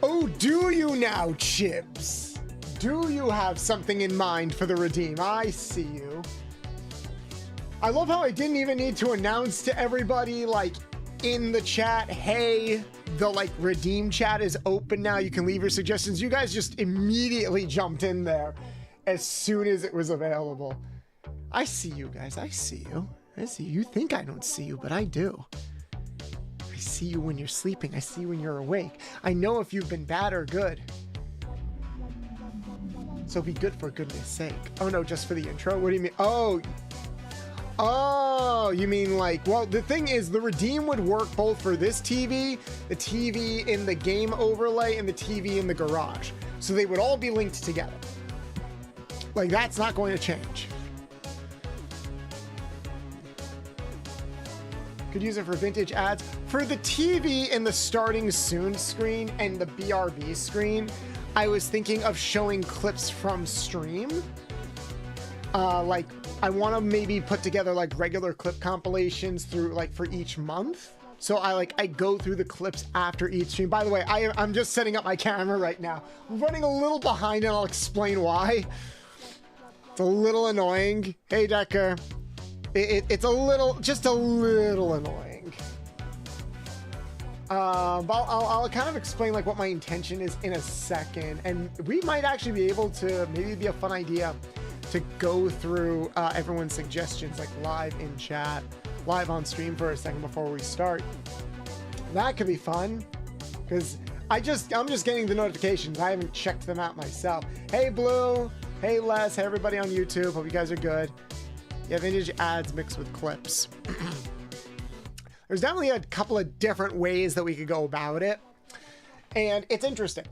Oh, do you now, Chips? Do you have something in mind for the redeem? I see you. I love how I didn't even need to announce to everybody, like, in the chat, hey, the, like, redeem chat is open now. You can leave your suggestions. You guys just immediately jumped in there as soon as it was available. I see you guys. I see you. I see you. You think I don't see you, but I do. I see you when you're sleeping. I see you when you're awake. I know if you've been bad or good. So be good for goodness sake. Oh no, just for the intro? What do you mean? Oh, you mean like, well, the thing is the redeem would work both for this TV, the TV in the game overlay, and the TV in the garage. So they would all be linked together. Like, that's not going to change. Could use it for vintage ads. For the TV in the starting soon screen and the BRB screen, I was thinking of showing clips from stream. Like, I want to maybe put together like regular clip compilations through like for each month. So I go through the clips after each stream. By the way, I'm just setting up my camera right now. I'm running a little behind and I'll explain why. It's a little annoying. Hey, Decker. It's a little, just a little annoying. But I'll kind of explain like what my intention is in a second. And we might actually be able to, maybe it'd be a fun idea to go through everyone's suggestions like live in chat, live on stream for a second before we start. That could be fun because I'm just getting the notifications. I haven't checked them out myself. Hey Blue, hey Les, hey everybody on YouTube. Hope you guys are good. Yeah, vintage ads mixed with clips. There's definitely a couple of different ways that we could go about it. And it's interesting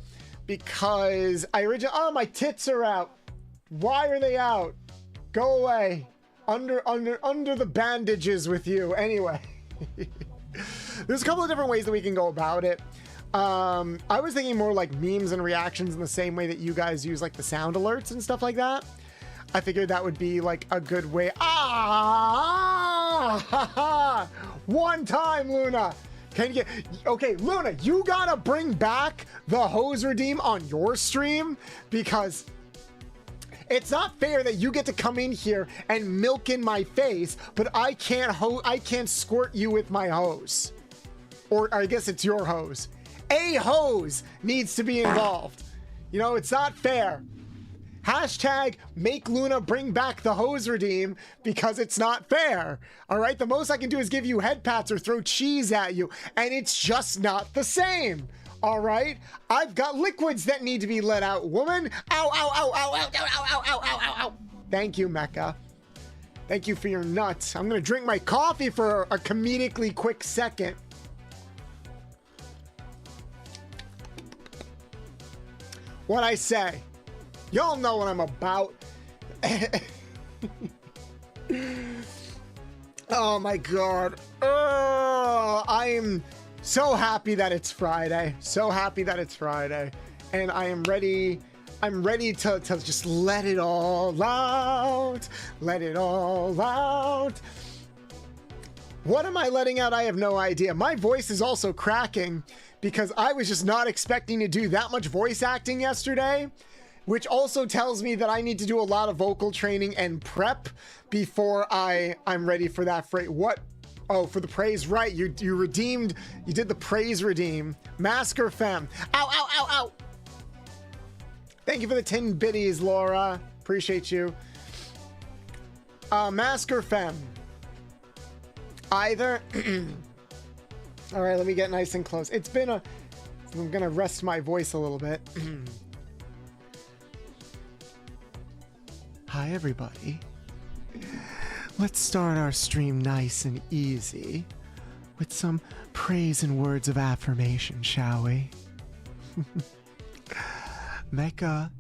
because I originally, oh, my tits are out. Why are they out? Go away. Under the bandages with you. Anyway, there's a couple of different ways that we can go about it. I was thinking more like memes and reactions in the same way that you guys use like the sound alerts and stuff like that. I figured that would be like a good way. One time, Luna. Can you get, okay, Luna, you gotta bring back the hose redeem on your stream, because it's not fair that you get to come in here and milk in my face, but I can't squirt you with my hose. Or I guess it's your hose. A hose needs to be involved. You know, it's not fair. Hashtag make Luna bring back the hose redeem, because it's not fair. All right, the most I can do is give you head pats or throw cheese at you, and it's just not the same. All right, I've got liquids that need to be let out, woman. Ow, ow, ow, ow, ow, ow, ow, ow, ow, ow, ow. Thank you, Mecca. Thank you for your nuts. I'm gonna drink my coffee for a comedically quick second. What I say? Y'all know what I'm about. Oh my God. I am so happy that it's Friday. So happy that it's Friday. And I am ready. I'm ready to just let it all out. Let it all out. What am I letting out? I have no idea. My voice is also cracking because I was just not expecting to do that much voice acting yesterday, which also tells me that I need to do a lot of vocal training and prep before I'm ready for that phrase. What? Oh, for the praise, right? You redeemed, you did the praise redeem. Masker Femme. Ow, ow, ow, ow. Thank you for the 10 biddies, Laura. Appreciate you. Masker Femme. Either. All right, let me get nice and close. It's been a, I'm gonna rest my voice a little bit. Hi, everybody. Let's start our stream nice and easy with some praise and words of affirmation, shall we? Mecca,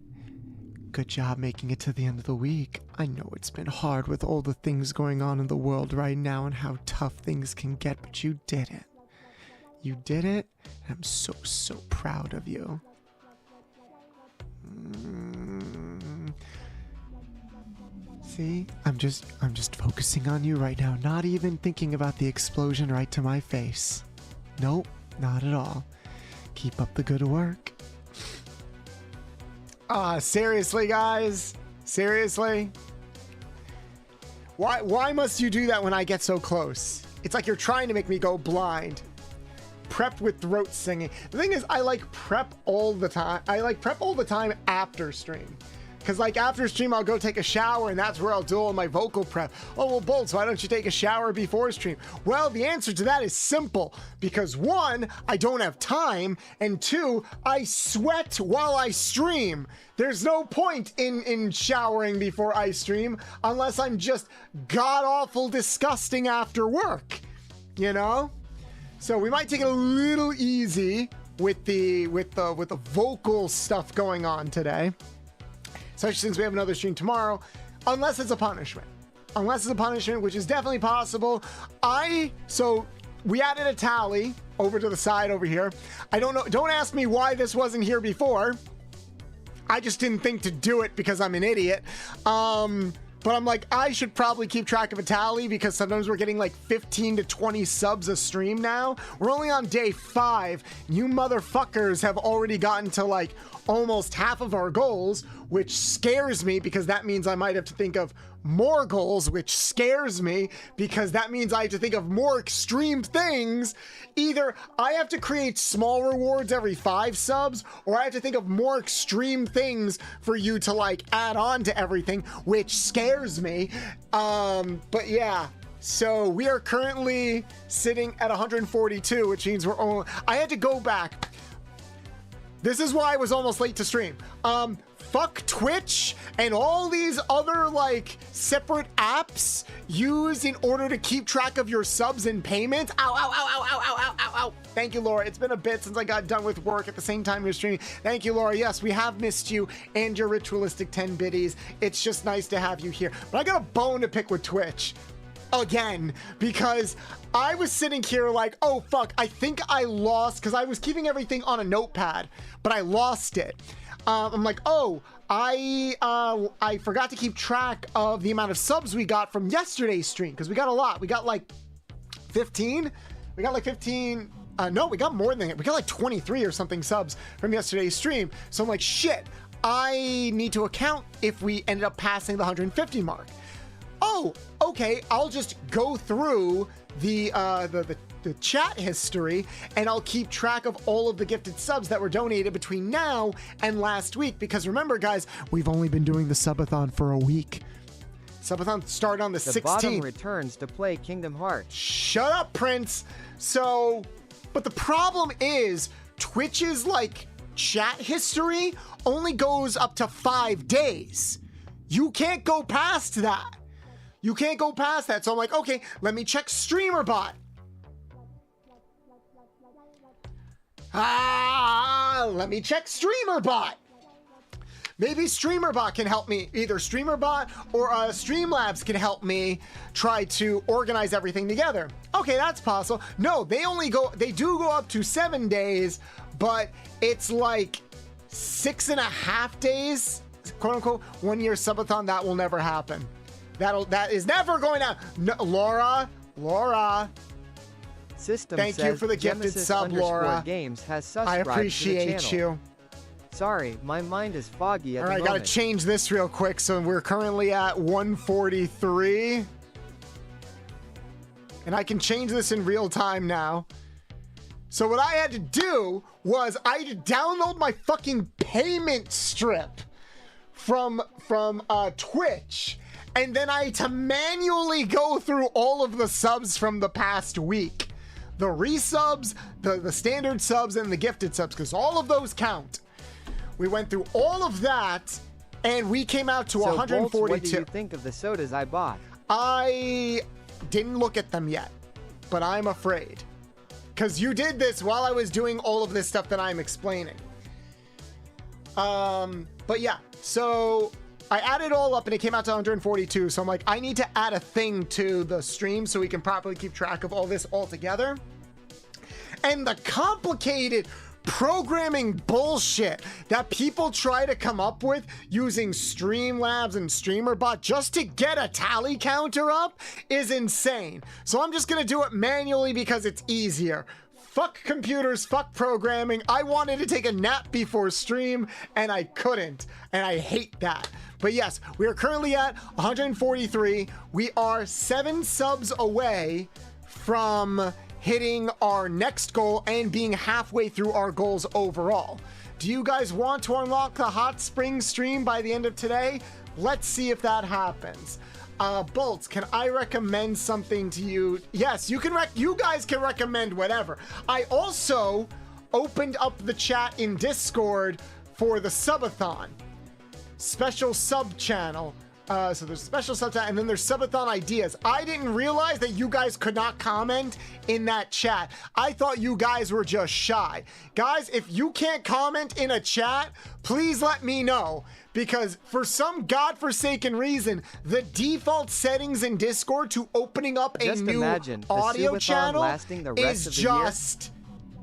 good job making it to the end of the week. I know it's been hard with all the things going on in the world right now and how tough things can get, but you did it. You did it, and I'm so, so proud of you. See, I'm just focusing on you right now, not even thinking about the explosion right to my face. Nope, not at all. Keep up the good work. Seriously, guys? Seriously? Why must you do that when I get so close? It's like you're trying to make me go blind. Prep with throat singing. The thing is, I like prep all the time. I like prep all the time after stream. Because like after stream, I'll go take a shower and that's where I'll do all my vocal prep. Oh, well, Bolts, why don't you take a shower before stream? Well, the answer to that is simple. Because one, I don't have time. And two, I sweat while I stream. There's no point in showering before I stream unless I'm just god-awful disgusting after work. You know? So we might take it a little easy with the vocal stuff going on today. Especially since we have another stream tomorrow, unless it's a punishment. Unless it's a punishment, which is definitely possible. So we added a tally over to the side over here. I don't know. Don't ask me why this wasn't here before. I just didn't think to do it because I'm an idiot. But I'm like, I should probably keep track of a tally because sometimes we're getting like 15 to 20 subs a stream now. We're only on day 5. You motherfuckers have already gotten to like almost half of our goals, which scares me because that means I might have to think of more goals, which scares me because that means I have to think of more extreme things. Either I have to create small rewards every 5 subs, or I have to think of more extreme things for you to like add on to everything, which scares me. But yeah, so we are currently sitting at 142, which means we're only, I had to go back. This is why I was almost late to stream. fuck Twitch and all these other like separate apps used in order to keep track of your subs and payments. Ow, ow, ow, ow, ow, ow, ow, ow, ow. Thank you, Laura. It's been a bit since I got done with work at the same time you're streaming. Thank you, Laura. Yes, we have missed you and your ritualistic 10 biddies. It's just nice to have you here. But I got a bone to pick with Twitch again, because I was sitting here like, oh fuck, I think I lost, because I was keeping everything on a notepad, but I lost it. I'm like, oh, I forgot to keep track of the amount of subs we got from yesterday's stream, because we got a lot. We got like 15. We got like 15. No, we got more than it. We got like 23 or something subs from yesterday's stream. So I'm like, shit, I need to account if we ended up passing the 150 mark. Oh, okay, I'll just go through the chat history and I'll keep track of all of the gifted subs that were donated between now and last week, because remember guys, we've only been doing the subathon for a week. Subathon started on the 16th. The bottom returns to play Kingdom Hearts. Shut up, Prince. So, but the problem is Twitch's like chat history only goes up to 5 days. You can't go past that. You can't go past that. So I'm like, okay, let me check StreamerBot. Let me check StreamerBot. Maybe StreamerBot can help me. Either StreamerBot or Streamlabs can help me try to organize everything together. Okay, that's possible. No, they do go up to 7 days, but it's like 6.5 days, quote unquote, 1 year subathon. That will never happen. That is never going to. No, Laura. System thank you for the gifted sub, Laura. Games has I appreciate you. Sorry, my mind is foggy at the moment. All right, gotta change this real quick. So we're currently at 143. And I can change this in real time now. So what I had to do was I had to download my fucking payment strip from Twitch. And then I had to manually go through all of the subs from the past week. The resubs, the standard subs, and the gifted subs, because all of those count. We went through all of that, and we came out to 142. Bolts, what do you think of the sodas I bought? I didn't look at them yet, but I'm afraid. Because you did this while I was doing all of this stuff that I'm explaining. But yeah, so I added all up and it came out to 142. So I'm like, I need to add a thing to the stream so we can properly keep track of all this all together. And the complicated programming bullshit that people try to come up with using Streamlabs and StreamerBot just to get a tally counter up is insane. So I'm just gonna do it manually because it's easier. Fuck computers, fuck programming. I wanted to take a nap before stream and I couldn't, and I hate that. But yes, we are currently at 143. We are 7 subs away from hitting our next goal and being halfway through our goals overall. Do you guys want to unlock the hot spring stream by the end of today? Let's see if that happens. Bolts, can I recommend something to you? Yes, you can. You guys can recommend whatever. I also opened up the chat in Discord for the subathon special sub channel. So there's special sub chat, and then there's subathon ideas. I didn't realize that you guys could not comment in that chat. I thought you guys were just shy. Guys, if you can't comment in a chat, please let me know. Because for some godforsaken reason, the default settings in Discord to opening up a new audio channel is just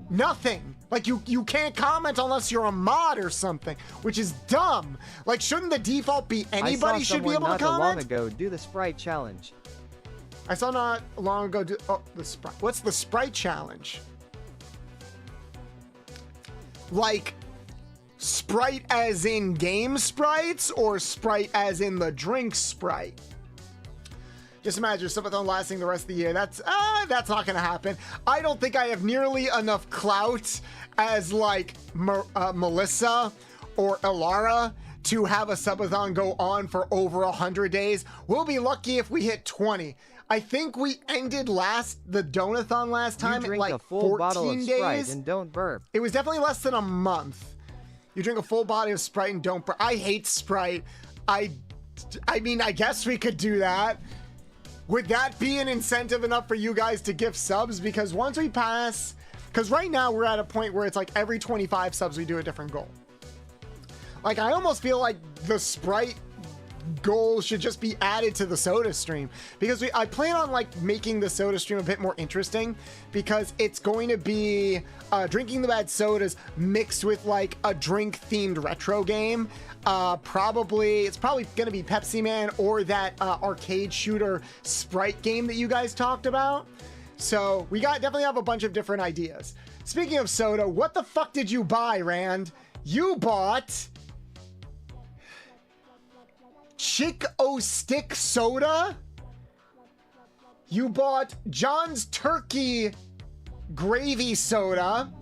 nothing. Like you can't comment unless you're a mod or something, which is dumb. Like, shouldn't the default be anybody should be able to comment? I saw someone not long ago do the Sprite challenge. I saw not long ago do the Sprite. What's the Sprite challenge? Like Sprite as in game sprites or Sprite as in the drink Sprite? Just imagine subathon lasting the rest of the year. That's not gonna happen. I don't think I have nearly enough clout as like Melissa or Elara to have a subathon go on for over 100 days. We'll be lucky if we hit 20. I think we ended the donathon last time at like a full 14 bottle of days. Sprite and don't burp. It was definitely less than a month. You drink a full body of Sprite and don't... I hate Sprite. I mean, I guess we could do that. Would that be an incentive enough for you guys to gift subs? Because once we pass... Because right now we're at a point where it's like every 25 subs we do a different goal. Like, I almost feel like the Sprite goal should just be added to the soda stream, because I plan on like making the soda stream a bit more interesting, because it's going to be drinking the bad sodas mixed with like a drink themed retro game. It's probably going to be Pepsi Man or that arcade shooter Sprite game that you guys talked about. So we definitely have a bunch of different ideas. Speaking of soda, what the fuck did you buy, Rand? You bought Chick-O-Stick soda? You bought John's Turkey gravy soda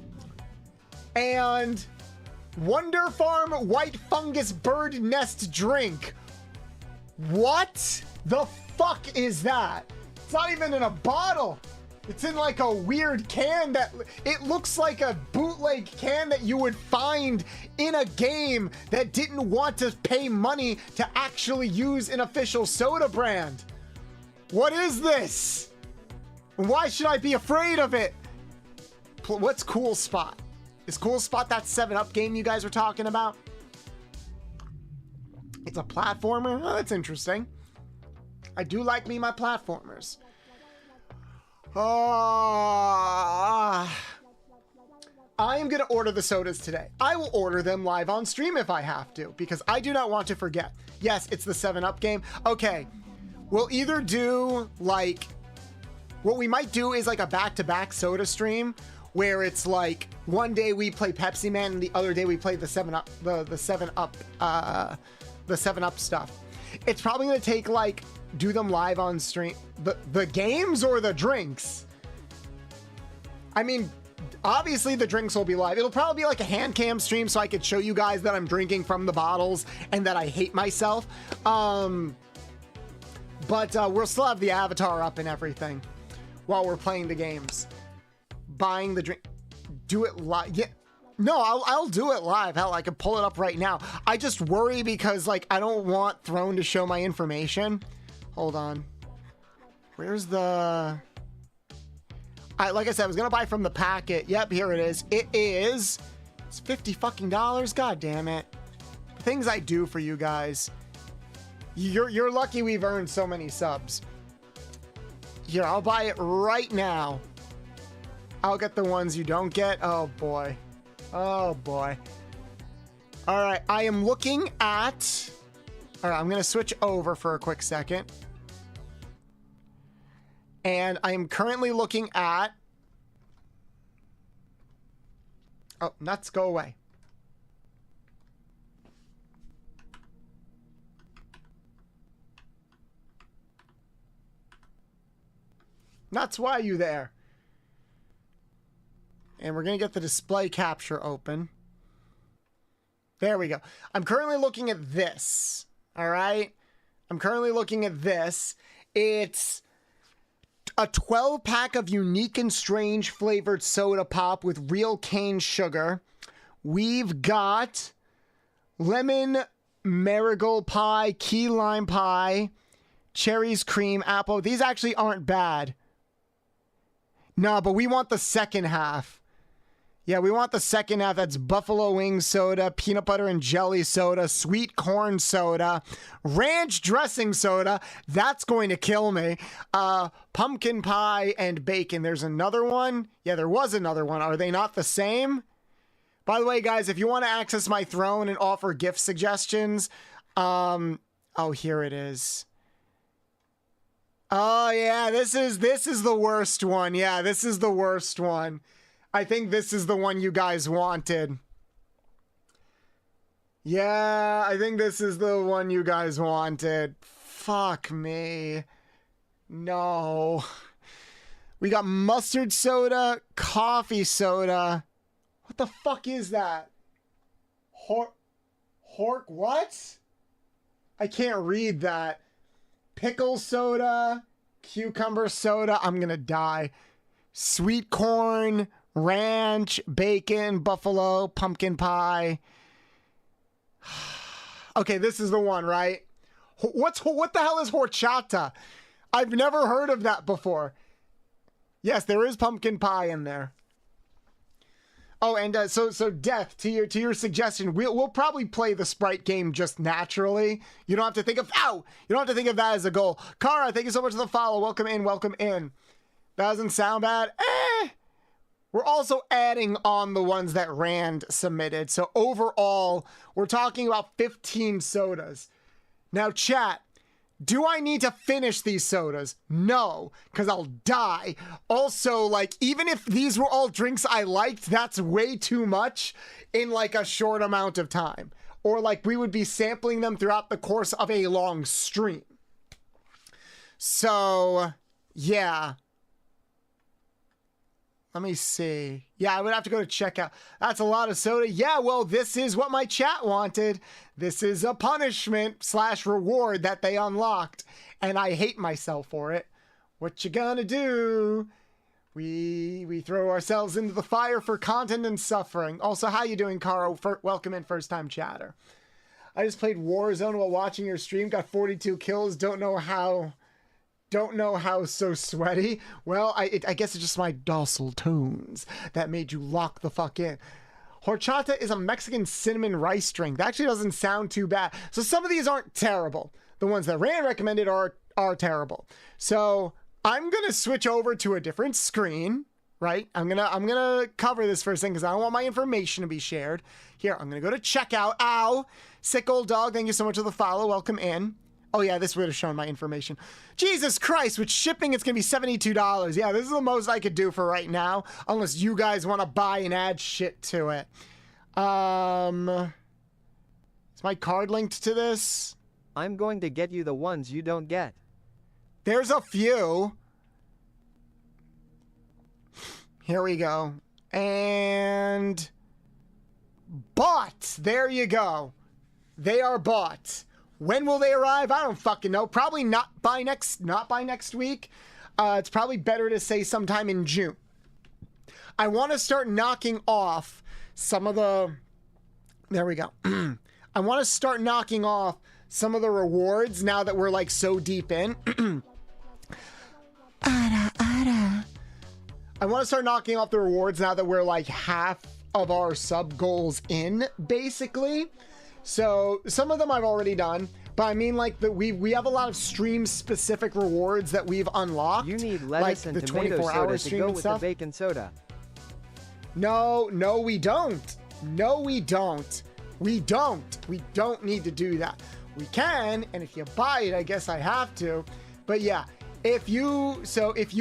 and Wonder Farm White Fungus Bird Nest drink. What the fuck is that? It's not even in a bottle. It's in like a weird can that it looks like a bootleg can that you would find in a game that didn't want to pay money to actually use an official soda brand. What is this? Why should I be afraid of it? What's Cool Spot? Is Cool Spot that 7-Up game you guys were talking about? It's a platformer? Oh, that's interesting. I do like me my platformers. I am going to order the sodas today. I will order them live on stream if I have to, because I do not want to forget. Yes, it's the 7-Up game. Okay, we'll either do like, what we might do is like a back-to-back soda stream where it's like one day we play Pepsi Man and the other day we play the 7-Up, the 7-Up stuff. It's probably going to take like, do them live on stream. The games or the drinks? I mean, obviously the drinks will be live. It'll probably be like a hand cam stream so I could show you guys that I'm drinking from the bottles and that I hate myself. But we'll still have the avatar up and everything while we're playing the games. Buying the drink. Do it live. Yeah. No, I'll do it live. Hell, I can pull it up right now. I just worry because like I don't want Throne to show my information. Hold on. Where's the... like I said, I was going to buy from the packet. Yep, here it is. It's $50 fucking. God damn it. Things I do for you guys. You're lucky we've earned so many subs. Here, I'll buy it right now. I'll get the ones you don't get. Oh, boy. Oh, boy. All right, I am looking at... All right, I'm going to switch over for a quick second. And I am currently looking at... Oh, nuts, go away. Nuts, why are you there? And we're going to get the display capture open. There we go. I'm currently looking at this. All right? I'm currently looking at this. It's a 12-pack of unique and strange flavored soda pop with real cane sugar. We've got lemon marigold pie, key lime pie, cherries, cream, apple. These actually aren't bad. No, but we want the second half. Yeah, we want the second half. That's buffalo wing soda, peanut butter and jelly soda, sweet corn soda, ranch dressing soda. That's going to kill me. Pumpkin pie and bacon. There's another one. Yeah, there was another one. Are they not the same? By the way, guys, if you want to access my Throne and offer gift suggestions, oh, here it is. Oh, yeah, this is the worst one. Yeah, this is the worst one. I think this is the one you guys wanted. Yeah, I think this is the one you guys wanted. Fuck me. No. We got mustard soda, coffee soda. What the fuck is that? Hork what? I can't read that. Pickle soda, cucumber soda. I'm gonna die. Sweet corn, ranch, bacon, buffalo, pumpkin pie. Okay, this is the one, right? What the hell is horchata? I've never heard of that before. Yes, there is pumpkin pie in there. Oh, and so Death, to your suggestion, we'll probably play the Sprite game just naturally. You don't have to think of you don't have to think of that as a goal. Kara, thank you so much for the follow. Welcome in, welcome in. That doesn't sound bad. We're also adding on the ones that Rand submitted. So overall, we're talking about 15 sodas. Now, chat, do I need to finish these sodas? No, because I'll die. Also, like, even if these were all drinks I liked, that's way too much in, like, a short amount of time. Or, like, we would be sampling them throughout the course of a long stream. So, yeah. Let me see. Yeah, I would have to go to checkout. That's a lot of soda. Yeah, well, this is what my chat wanted. This is a punishment / reward that they unlocked. And I hate myself for it. What you gonna do? We throw ourselves into the fire for content and suffering. Also, how you doing, Caro? Welcome in, first-time chatter. I just played Warzone while watching your stream. Got 42 kills. Don't know how so sweaty. Well, I guess it's just my docile tones that made you lock the fuck in. Horchata is a Mexican cinnamon rice drink. That actually doesn't sound too bad. So some of these aren't terrible. The ones that Rand recommended are terrible. So I'm gonna switch over to a different screen, right? I'm gonna cover this first thing because I don't want my information to be shared. Here, I'm gonna go to checkout. Ow! Sick old dog, thank you so much for the follow. Welcome in. Oh yeah, this would have shown my information. Jesus Christ, with shipping, it's gonna be $72. Yeah, this is the most I could do for right now, unless you guys want to buy and add shit to it. Is my card linked to this? I'm going to get you the ones you don't get. There's a few. Here we go. And bought. There you go. They are bought. When will they arrive? I don't fucking know. Probably not by next week. It's probably better to say sometime in June. I want to start knocking off some of the... There we go. I want to start knocking off some of the rewards now that we're like so deep in. I want to start knocking off the rewards now that we're like half of our sub goals in, basically. So some of them I've already done, but I mean like we have a lot of stream specific rewards that we've unlocked. You need lettuce like and the tomato 24-hour soda to go with the bacon soda. No, we don't. No, we don't. We don't need to do that. We can, and if you buy it, I guess I have to. But yeah, if you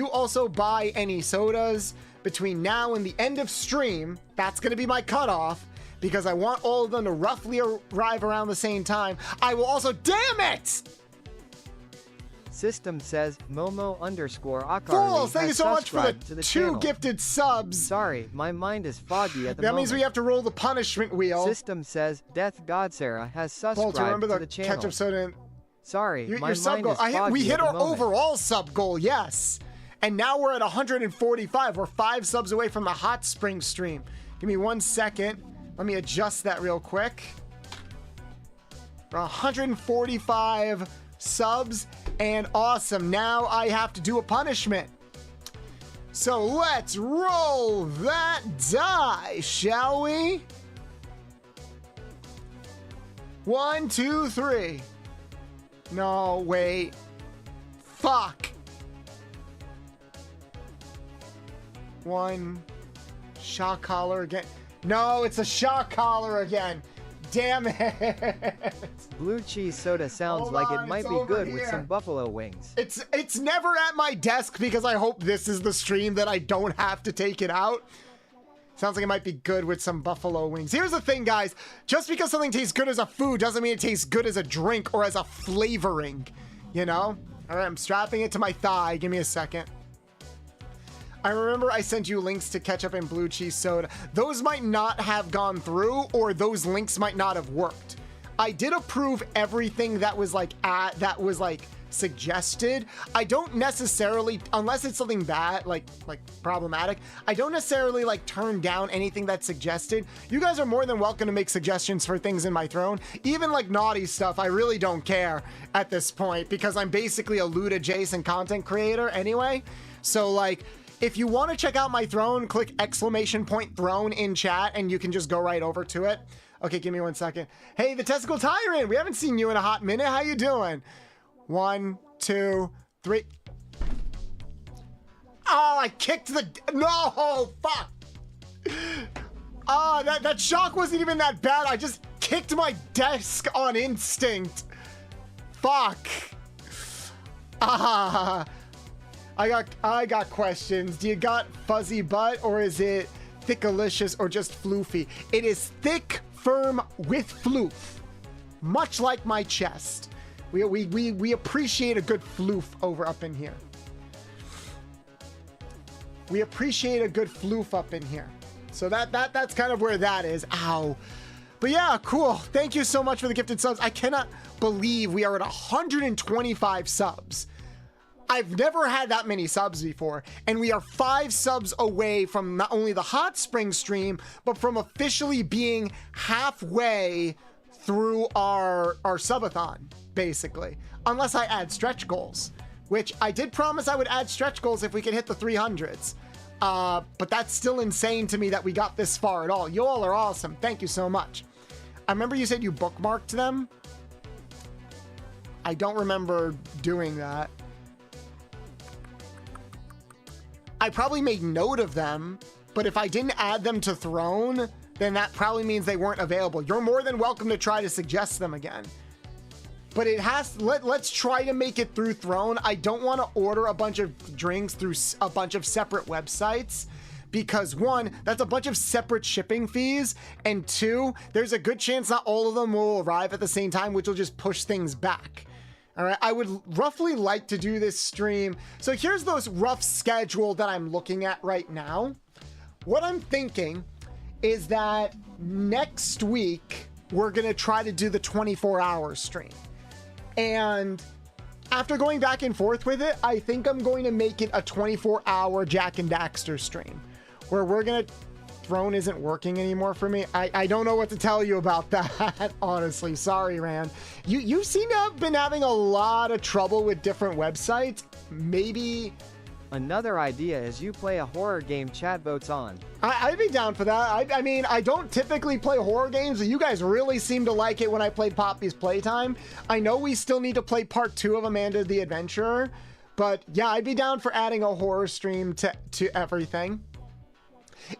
also buy any sodas between now and the end of stream, that's going to be my cutoff. Because I want all of them to roughly arrive around the same time. I will also, damn it! System says Momo_Akarli Fools, thank you so much for to the 2 channel. Gifted subs. Sorry, my mind is foggy at the moment. That means we have to roll the punishment wheel. System says Death Godsarah has subscribed Paul, remember to the channel. Ketchup soda? Sorry, my your sub mind goal. is foggy We hit at the our moment. overall sub goal, yes. And now we're at 145. We're 5 subs away from the Hot Spring stream. Give me 1 second. Let me adjust that real quick. We're 145 subs, and awesome. Now I have to do a punishment. So let's roll that die, shall we? 1, 2, 3. No, wait. Fuck. 1. Shock collar again. No, it's a shock collar again. Damn it. Blue cheese soda sounds Hold like on, it might it's be over good with here. some buffalo wings. It's never at my desk because I hope this is the stream that I don't have to take it out. Sounds like it might be good with some buffalo wings. Here's the thing, guys. Just because something tastes good as a food doesn't mean it tastes good as a drink or as a flavoring. You know? All right, I'm strapping it to my thigh. Give me a second. I remember I sent you links to ketchup and blue cheese soda. Those might not have gone through, or those links might not have worked. I did approve everything that was like suggested. I don't necessarily, unless it's something bad, like problematic, I don't necessarily like turn down anything that's suggested. You guys are more than welcome to make suggestions for things in my throne. Even like naughty stuff, I really don't care at this point because I'm basically a loot adjacent content creator anyway. So like, if you want to check out my throne, click !throne in chat and you can just go right over to it. Okay, give me 1 second. Hey, the Testicle Tyrant, we haven't seen you in a hot minute. How you doing? 1, 2, 3. Oh, I kicked the, no, fuck. Oh, that shock wasn't even that bad. I just kicked my desk on instinct. Fuck. Ah. I got questions. Do you got fuzzy butt or is it thickalicious or just floofy? It is thick, firm with floof. Much like my chest. We appreciate a good floof over up in here. We appreciate a good floof up in here. So that's kind of where that is. Ow. But yeah, cool. Thank you so much for the gifted subs. I cannot believe we are at 125 subs. I've never had that many subs before, and we are 5 subs away from not only the Hot Spring stream, but from officially being halfway through our subathon, basically. Unless I add stretch goals, which I did promise I would add stretch goals if we could hit the 300s. But that's still insane to me that we got this far at all. You all are awesome. Thank you so much. I remember you said you bookmarked them. I don't remember doing that. I probably made note of them, but if I didn't add them to Throne, then that probably means they weren't available. You're more than welcome to try to suggest them again. But it has, let's try to make it through Throne. I don't want to order a bunch of drinks through a bunch of separate websites because 1, that's a bunch of separate shipping fees, and 2, there's a good chance not all of them will arrive at the same time, which will just push things back. All right, I would roughly like to do this stream. So here's the rough schedule that I'm looking at right now. What I'm thinking is that next week, we're gonna try to do the 24-hour stream. And after going back and forth with it, I think I'm going to make it a 24-hour Jack and Daxter stream where we're gonna, Throne isn't working anymore for me. I don't know what to tell you about that, honestly. Sorry, Rand. You seem to have been having a lot of trouble with different websites. Maybe... Another idea is you play a horror game chat votes on. I'd be down for that. I mean, I don't typically play horror games, but you guys really seem to like it when I played Poppy's Playtime. I know we still need to play part 2 of Amanda the Adventurer, but yeah, I'd be down for adding a horror stream to everything.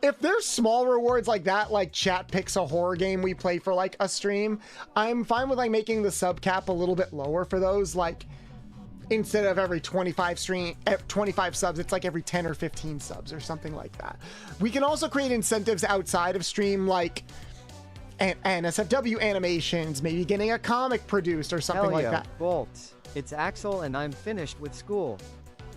If there's small rewards like that, like chat picks a horror game we play for like a stream, I'm fine with like making the sub cap a little bit lower for those. Like instead of every 25 subs, it's like every 10 or 15 subs or something like that. We can also create incentives outside of stream, like NSFW animations, maybe getting a comic produced or something like that. Bolts. It's Axel and I'm finished with school.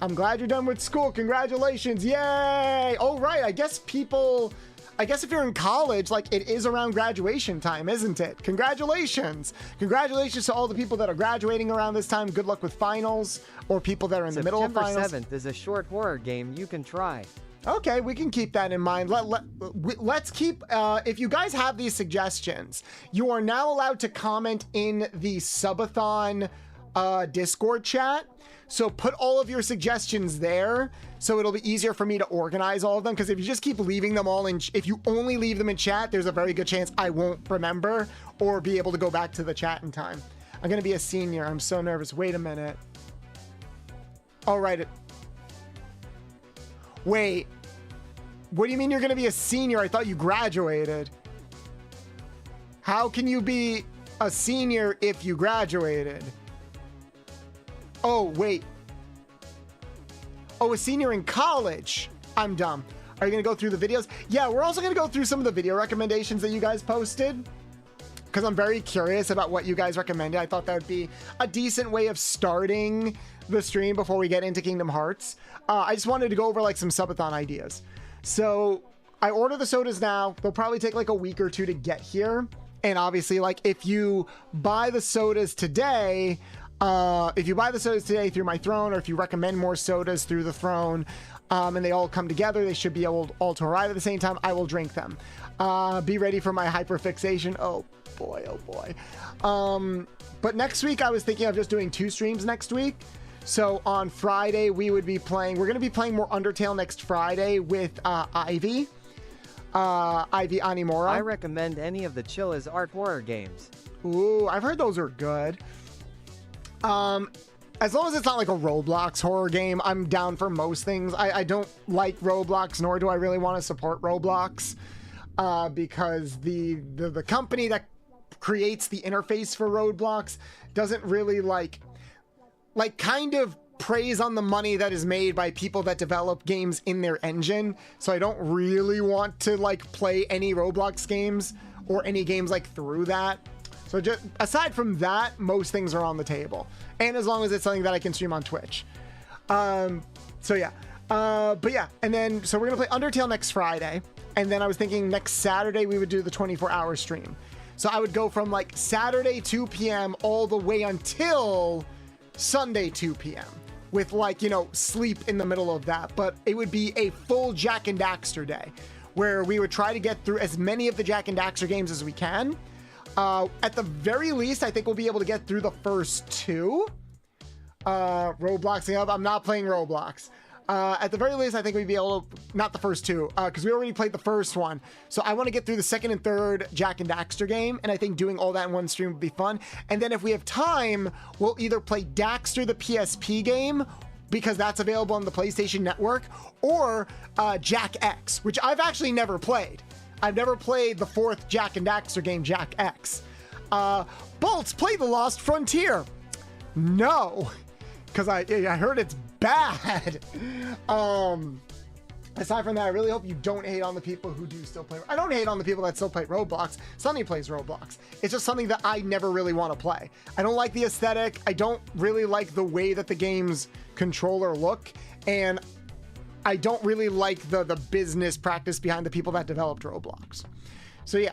I'm glad you're done with school. Congratulations. Yay. Oh, right. I guess if you're in college, like it is around graduation time, isn't it? Congratulations. Congratulations to all the people that are graduating around this time. Good luck with finals or people that are in the middle of finals. September 7th is a short horror game you can try. Okay, we can keep that in mind. Let's keep, if you guys have these suggestions, you are now allowed to comment in the subathon Discord chat. So put all of your suggestions there so it'll be easier for me to organize all of them. Because if you just keep leaving them all in, if you only leave them in chat, there's a very good chance I won't remember or be able to go back to the chat in time. I'm going to be a senior. I'm so nervous. Wait a minute. All right. Wait. What do you mean you're going to be a senior? I thought you graduated. How can you be a senior if you graduated? Oh, wait. Oh, a senior in college. I'm dumb. Are you going to go through the videos? Yeah, we're also going to go through some of the video recommendations that you guys posted, because I'm very curious about what you guys recommended. I thought that would be a decent way of starting the stream before we get into Kingdom Hearts. I just wanted to go over like some subathon ideas. So I order the sodas now. They'll probably take like a week or 2 to get here. And obviously, like if you buy the sodas today, If you buy the sodas today through my throne, or if you recommend more sodas through the throne, and they all come together, they should be able all to arrive at the same time, I will drink them. Be ready for my hyperfixation. Oh boy, oh boy. But next week I was thinking of just doing 2 streams next week. So on Friday we're going to be playing more Undertale next Friday with Ivy Animora. I recommend any of the chill as art horror games. Ooh, I've heard those are good. As long as it's not like a Roblox horror game, I'm down for most things. I don't like Roblox, nor do I really want to support Roblox, because the company that creates the interface for Roblox doesn't really like kind of preys on the money that is made by people that develop games in their engine. So I don't really want to like play any Roblox games or any games like through that. So just aside from that, most things are on the table. And as long as it's something that I can stream on Twitch. So yeah. But yeah, and then so we're gonna play Undertale next Friday. And then I was thinking next Saturday we would do the 24-hour stream. So I would go from like Saturday 2 p.m. all the way until Sunday 2 p.m. with like, you know, sleep in the middle of that. But it would be a full Jak and Daxter day where we would try to get through as many of the Jak and Daxter games as we can. At the very least, I think we'll be able to get through the first 2. Robloxing up. I'm not playing Roblox. At the very least, I think we'd be able to, not the first 2, because we already played the first one. So I want to get through the second and third Jak and Daxter game, and I think doing all that in one stream would be fun. And then if we have time, we'll either play Daxter, the PSP game, because that's available on the PlayStation Network, or Jak X, which I've actually never played. I've never played the 4th Jak and Daxter game, Jak X. Bolts, play The Lost Frontier. No, because I heard it's bad. Aside from that, I really hope you don't hate on the people who do still play. I don't hate on the people that still play Roblox. Sunny plays Roblox. It's just something that I never really want to play. I don't like the aesthetic. I don't really like the way that the game's controller look. And I don't really like the business practice behind the people that developed Roblox. So yeah,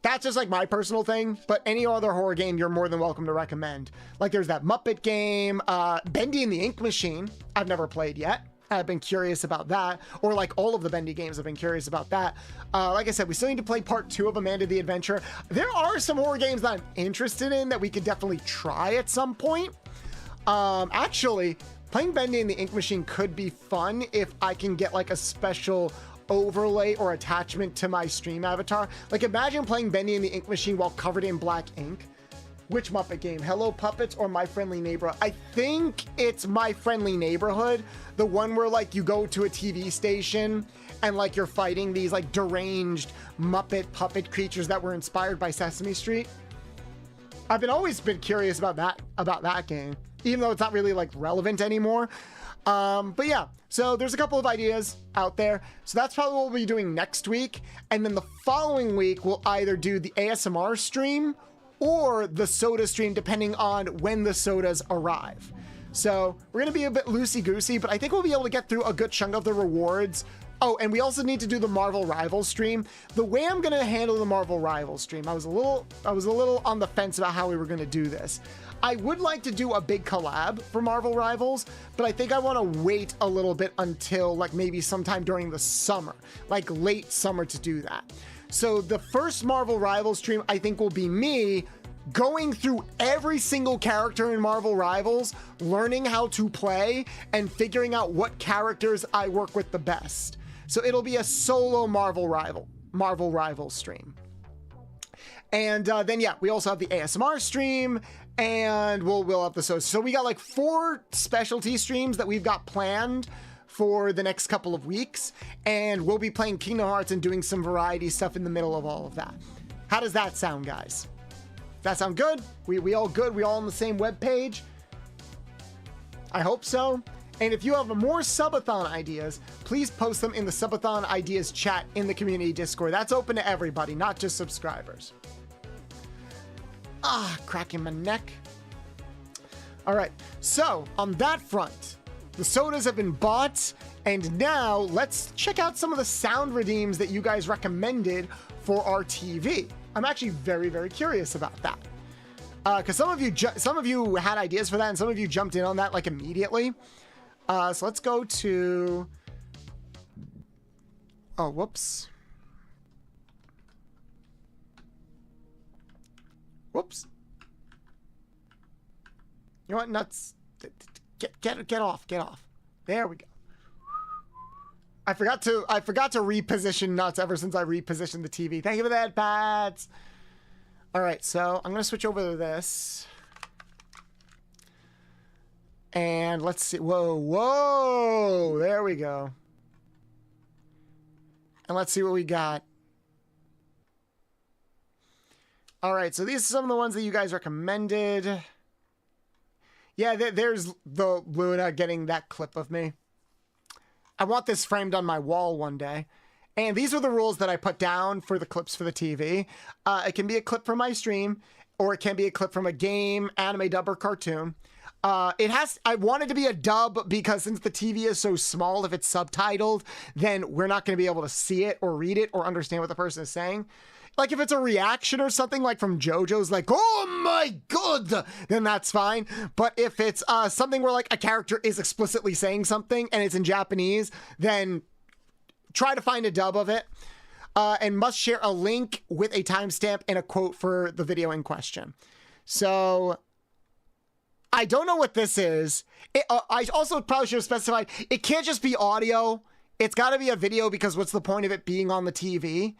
that's just like my personal thing, but any other horror game you're more than welcome to recommend. Like there's that Muppet game, Bendy and the Ink Machine, I've never played yet. I've been curious about that, or like all of the Bendy games, I've been curious about that. Like I said, we still need to play part 2 of Amanda the Adventure. There are some horror games that I'm interested in that we could definitely try at some point. Actually, playing Bendy and the Ink Machine could be fun if I can get like a special overlay or attachment to my stream avatar. Like imagine playing Bendy and the Ink Machine while covered in black ink. Which Muppet game? Hello Puppets or My Friendly Neighborhood? I think it's My Friendly Neighborhood. The one where like you go to a TV station and like you're fighting these like deranged Muppet puppet creatures that were inspired by Sesame Street. I've always been curious about that game, even though it's not really like relevant anymore. But yeah, so there's a couple of ideas out there. So that's probably what we'll be doing next week. And then the following week, we'll either do the ASMR stream or the soda stream, depending on when the sodas arrive. So we're going to be a bit loosey-goosey, but I think we'll be able to get through a good chunk of the rewards. Oh, and we also need to do the Marvel Rivals stream. The way I'm going to handle the Marvel Rivals stream, I was a little on the fence about how we were going to do this. I would like to do a big collab for Marvel Rivals, but I think I want to wait a little bit until like maybe sometime during the summer, like late summer to do that. So the first Marvel Rivals stream, I think, will be me going through every single character in Marvel Rivals, learning how to play, and figuring out what characters I work with the best. So it'll be a solo Marvel Rivals stream. And then, yeah, we also have the ASMR stream, and we'll have the so we got like 4 specialty streams that we've got planned for the next couple of weeks, and we'll be playing Kingdom Hearts and doing some variety stuff in the middle of all of that. How does that sound, guys? Does that sound good? We all good? We all on the same webpage? I hope so. And if you have more subathon ideas, please post them in the subathon ideas chat in the community Discord. That's open to everybody, not just subscribers. Cracking my neck. All right, so on that front, the sodas have been bought, and now let's check out some of the sound redeems that you guys recommended for our TV. I'm actually very, very curious about that. Because some of you had ideas for that, and some of you jumped in on that like immediately. So let's go to. Oh, whoops. Whoops. You know what? Nuts. Get off. Get off. There we go. I forgot to reposition Nuts ever since I repositioned the TV. Thank you for that, Pats. All right, so I'm gonna switch over to this, and let's see. Whoa! There we go. And let's see what we got. All right, so these are some of the ones that you guys recommended. Yeah, there's the Luna getting that clip of me. I want this framed on my wall one day. And these are the rules that I put down for the clips for the TV. It can be a clip from my stream, or it can be a clip from a game, anime, dub, or cartoon. I want it to be a dub because since the TV is so small, if it's subtitled, then we're not going to be able to see it or read it or understand what the person is saying. Like if it's a reaction or something like from JoJo's like, oh my god, then that's fine. But if it's something where like a character is explicitly saying something and it's in Japanese, then try to find a dub of it. And must share a link with a timestamp and a quote for the video in question. So I don't know what this is. I also probably should have specified, it can't just be audio. It's got to be a video because what's the point of it being on the TV?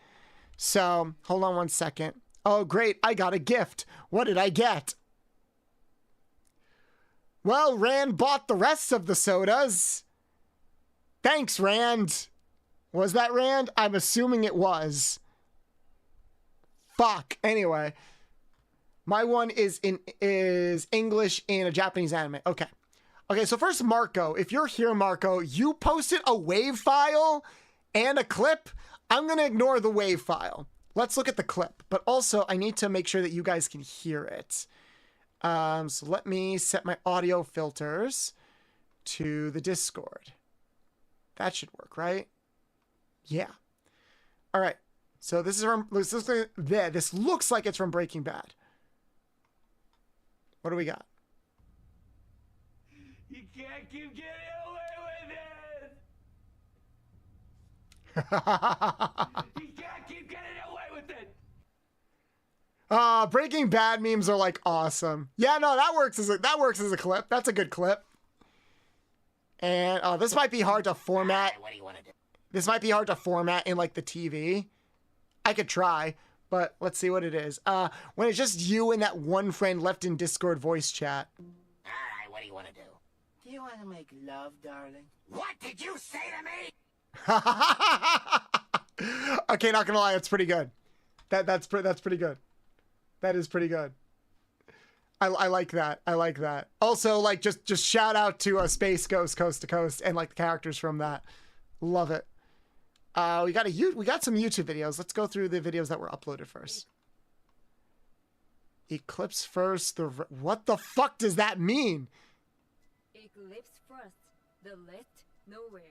So, hold on one second. Oh, great. I got a gift. What did I get? Well, Rand bought the rest of the sodas. Thanks, Rand. Was that Rand? I'm assuming it was. Fuck. Anyway. My one is English in a Japanese anime. Okay. Okay, so first, Marco. If you're here, Marco, you posted a WAV file and a clip. I'm going to ignore the WAV file. Let's look at the clip. But also, I need to make sure that you guys can hear it. So let me set my audio filters to the Discord. That should work, right? Yeah. All right. So this looks like it's from Breaking Bad. What do we got? You can't keep getting away with it! You can't keep getting away with it! Breaking Bad memes are like awesome. Yeah, no, that works as a clip. That's a good clip. And this might be hard to format. What do you want to do? This might be hard to format in like the TV. I could try, but let's see what it is. When it's just you and that one friend left in Discord voice chat. Alright, what do you want to do? Do you want to make love, darling? What did you say to me? Okay, not gonna lie, that's pretty good. That's pretty good. That is pretty good. I like that. I like that. Also, like just shout out to Space Ghost Coast to Coast and like the characters from that. Love it. We got some YouTube videos. Let's go through the videos that were uploaded first. Eclipse first. What the fuck does that mean? Eclipse first, the left nowhere.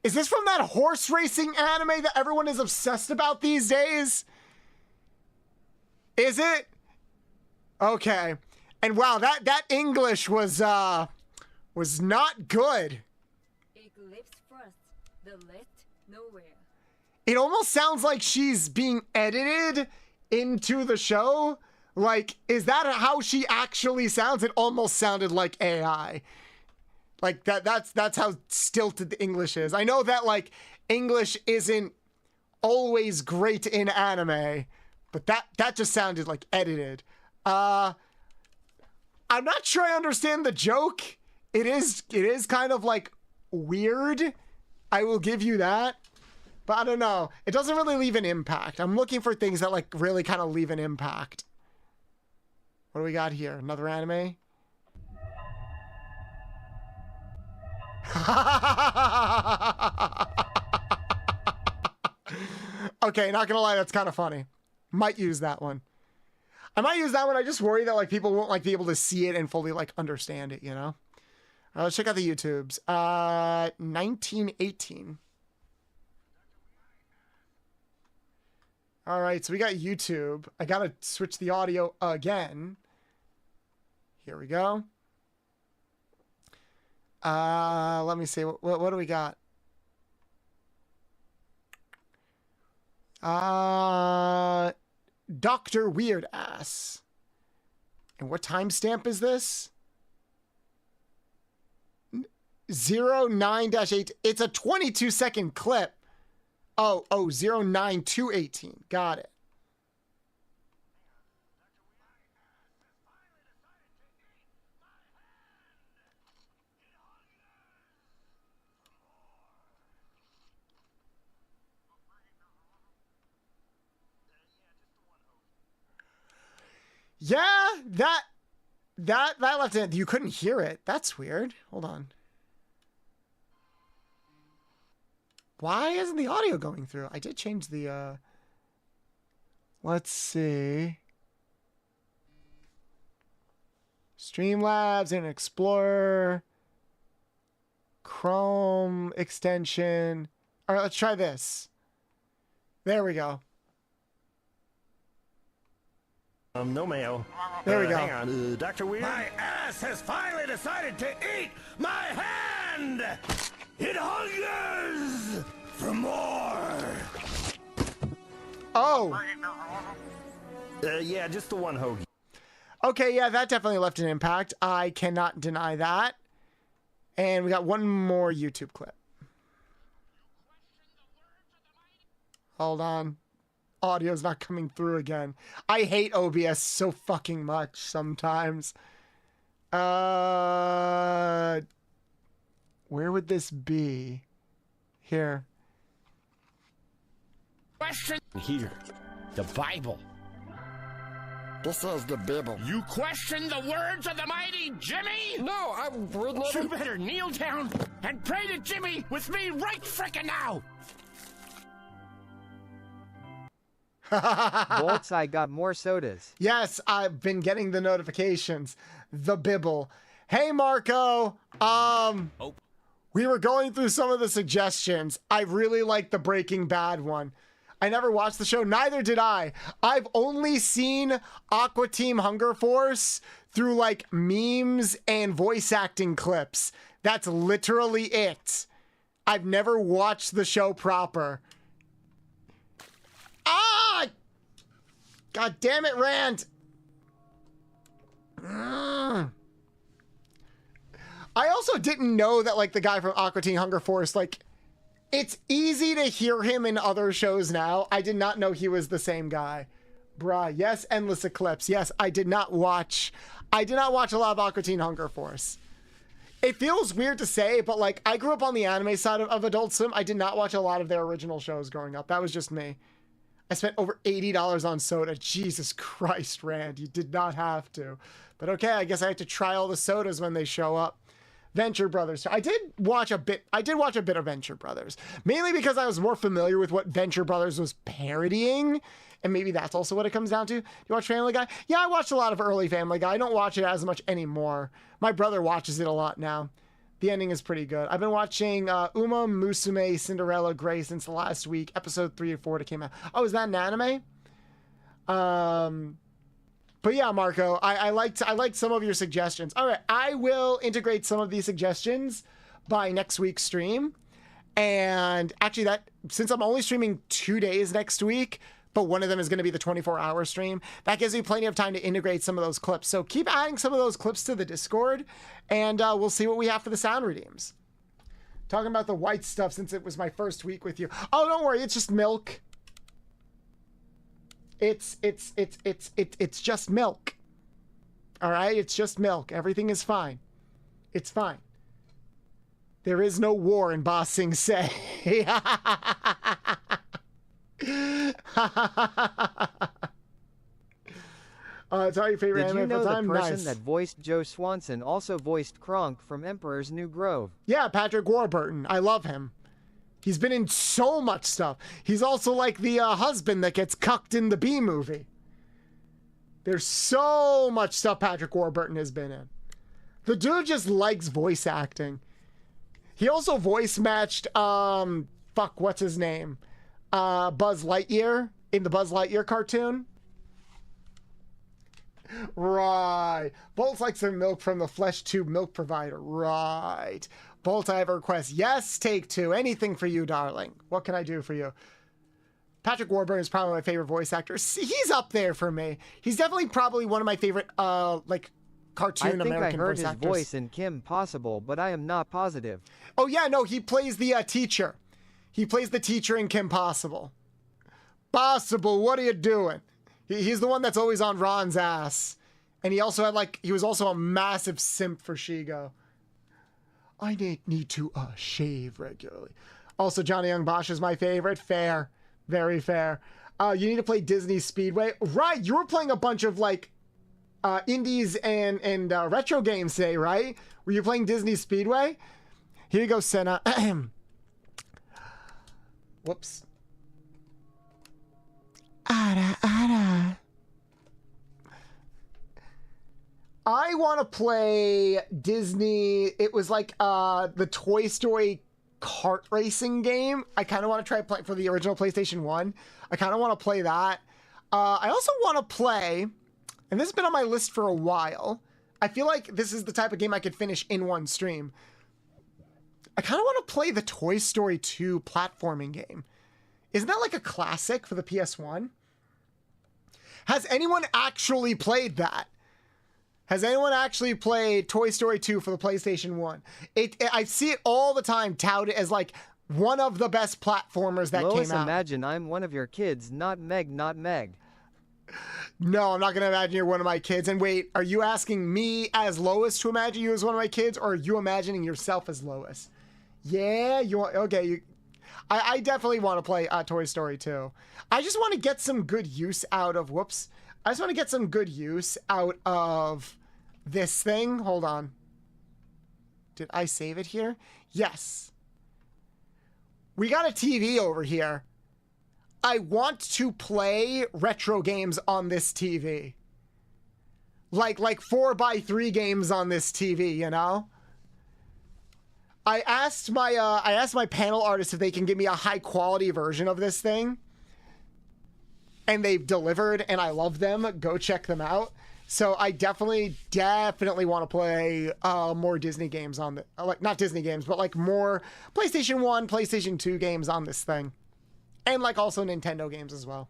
Is this from that horse racing anime that everyone is obsessed about these days? Is it? Okay. And wow, that English was not good. Eclipse first, the left nowhere. It almost sounds like she's being edited into the show. Like, is that how she actually sounds? It almost sounded like AI. Like that's how stilted the English is. I know that like English isn't always great in anime, but that just sounded like edited. I'm not sure I understand the joke. It is kind of like weird. I will give you that. But I don't know. It doesn't really leave an impact. I'm looking for things that like really kind of leave an impact. What do we got here? Another anime? Okay, not gonna lie, that's kind of funny. Might use that one. I might use that one. I just worry that like people won't like be able to see it and fully like understand it, you know? Let's check out the YouTubes. 1918. All right, so we got YouTube. I gotta switch the audio again. Here we go. Let me see. What do we got? Dr. Weird Ass. And what timestamp is this? 09-8. It's a 22-second clip. Oh, 09-218. Got it. Yeah, that left it. You couldn't hear it. That's weird. Hold on. Why isn't the audio going through? I did change the, let's see. Streamlabs and Explorer. Chrome extension. All right, let's try this. There we go. No mail. There we go. Hang on, Dr. Weird? My ass has finally decided to eat my hand! It hungers for more! Oh! Yeah, just the one hoagie. Okay, yeah, that definitely left an impact. I cannot deny that. And we got one more YouTube clip. Hold on. Audio's not coming through again. I hate OBS so fucking much sometimes. Where would this be? Here. Question here. The Bible. This is the Bible. You question the words of the mighty Jimmy? No, I'm reading it. You better kneel down and pray to Jimmy with me right frickin' now. Bolts, I got more sodas. Yes, I've been getting the notifications. The Bibble. Hey, Marco. We were going through some of the suggestions. I really like the Breaking Bad one. I never watched the show. Neither did I. I've only seen Aqua Team Hunger Force through like memes and voice acting clips. That's literally it. I've never watched the show proper. Ah! God damn it, Rand. I also didn't know that like the guy from Aqua Teen Hunger Force, like it's easy to hear him in other shows now. I did not know he was the same guy. Bruh, yes, Endless Eclipse. Yes, I did not watch a lot of Aqua Teen Hunger Force. It feels weird to say, but like I grew up on the anime side of Adult Swim. I did not watch a lot of their original shows growing up. That was just me. I spent over $80 on soda. Jesus Christ, Rand, you did not have to. But okay, I guess I have to try all the sodas when they show up. Venture Brothers. I did watch a bit of Venture Brothers. Mainly because I was more familiar with what Venture Brothers was parodying. And maybe that's also what it comes down to. You watch Family Guy? Yeah, I watched a lot of early Family Guy. I don't watch it as much anymore. My brother watches it a lot now. The ending is pretty good. I've been watching Uma Musume Cinderella Grey since the last week. Episode 3 or 4 that came out. Oh, is that an anime? But yeah, Marco, I liked some of your suggestions. All right, I will integrate some of these suggestions by next week's stream. And actually since I'm only streaming 2 days next week, but one of them is going to be the 24-hour stream, that gives me plenty of time to integrate some of those clips. So keep adding some of those clips to the Discord, and we'll see what we have for the sound redeems. Talking about the white stuff since it was my first week with you. Oh, don't worry, it's just milk. It's just milk. All right, it's just milk. Everything is fine. It's fine. There is no war in Ba Sing Se. It's all your favorite Did you anime know of all time? the person Nice. that voiced Joe Swanson also voiced Kronk from Emperor's New Grove? Yeah, Patrick Warburton. I love him. He's been in so much stuff. He's also like the husband that gets cucked in the Bee Movie. There's so much stuff Patrick Warburton has been in. The dude just likes voice acting. He also voice matched, what's his name? Buzz Lightyear in the Buzz Lightyear cartoon. Right. Bolt likes their milk from the flesh tube milk provider. Right. Bolt, I have a request. Yes, Take Two. Anything for you, darling. What can I do for you? Patrick Warburton is probably my favorite voice actor. He's up there for me. He's definitely probably one of my favorite, like, cartoon American voice actors. I think I heard his voice in Kim Possible, but I am not positive. Oh, yeah, no, he plays the teacher. He plays the teacher in Kim Possible. Possible, what are you doing? He's the one that's always on Ron's ass. And he also had, like, he was also a massive simp for Shigo. I need to shave regularly. Also, Johnny Young Bosch is my favorite. Fair. Very fair. You need to play Disney Speedway. Right, you were playing a bunch of, like, indies and retro games today, right? Were you playing Disney Speedway? Here you go, Senna. Whoops. I want to play Disney. It was like the Toy Story kart racing game. I kind of want to try play for the original PlayStation 1. I kind of want to play that. I also want to play, and this has been on my list for a while. I feel like this is the type of game I could finish in one stream. I kind of want to play the Toy Story 2 platforming game. Isn't that like a classic for the PS1? Has anyone actually played that? Has anyone actually played Toy Story 2 for the PlayStation 1? I see it all the time touted as like one of the best platformers that Lois, came out. imagine I'm one of your kids, not Meg, not Meg. No, I'm not going to imagine you're one of my kids. And wait, are you asking me as Lois to imagine you as one of my kids, or are you imagining yourself as Lois? Yeah, I definitely want to play Toy Story 2. I just want to get some good use out of, I just want to get some good use out of this thing. Hold on. Did I save it here? Yes. We got a TV over here. I want to play retro games on this TV. Like 4x3 games on this TV, you know? I asked my panel artists if they can give me a high quality version of this thing. And they've delivered, and I love them. Go check them out. So I definitely want to play more Disney games on the, like, not Disney games, but like more PlayStation 1, PlayStation 2 games on this thing. And like also Nintendo games as well.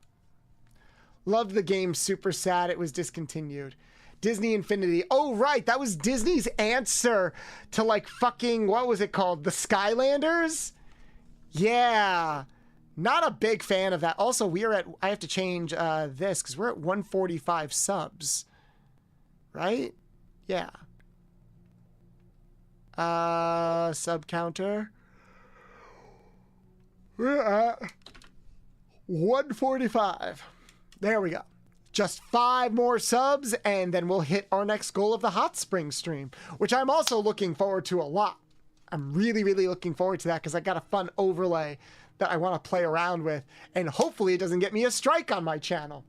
Loved the game, super sad it was discontinued. Disney Infinity. Oh, right. That was Disney's answer to like fucking, what was it called? The Skylanders? Yeah. Not a big fan of that. Also, I have to change this because we're at 145 subs. Right? Yeah. Sub counter. We're at 145. There we go. Just 5 more subs, and then we'll hit our next goal of the Hot Spring stream, which I'm also looking forward to a lot. I'm really, really looking forward to that because I got a fun overlay that I want to play around with, and hopefully it doesn't get me a strike on my channel.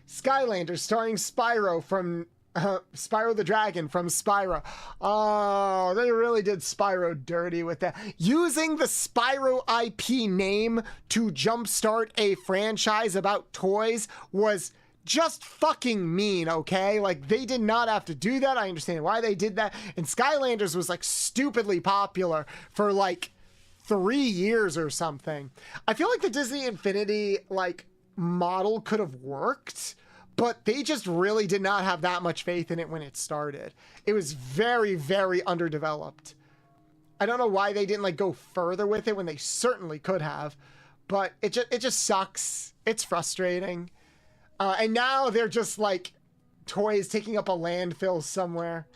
Skylanders starring Spyro from Spyro the Dragon from Spyro. Oh, they really did Spyro dirty with that. Using the Spyro IP name to jumpstart a franchise about toys was just fucking mean, okay? Like, they did not have to do that. I understand why they did that. And Skylanders was, like, stupidly popular for, like, 3 years or something. I feel like the Disney Infinity, like, model could have worked, but they just really did not have that much faith in it when it started. It was very, very underdeveloped. I don't know why they didn't like go further with it when they certainly could have, but it just sucks. It's frustrating. And now they're just like toys taking up a landfill somewhere.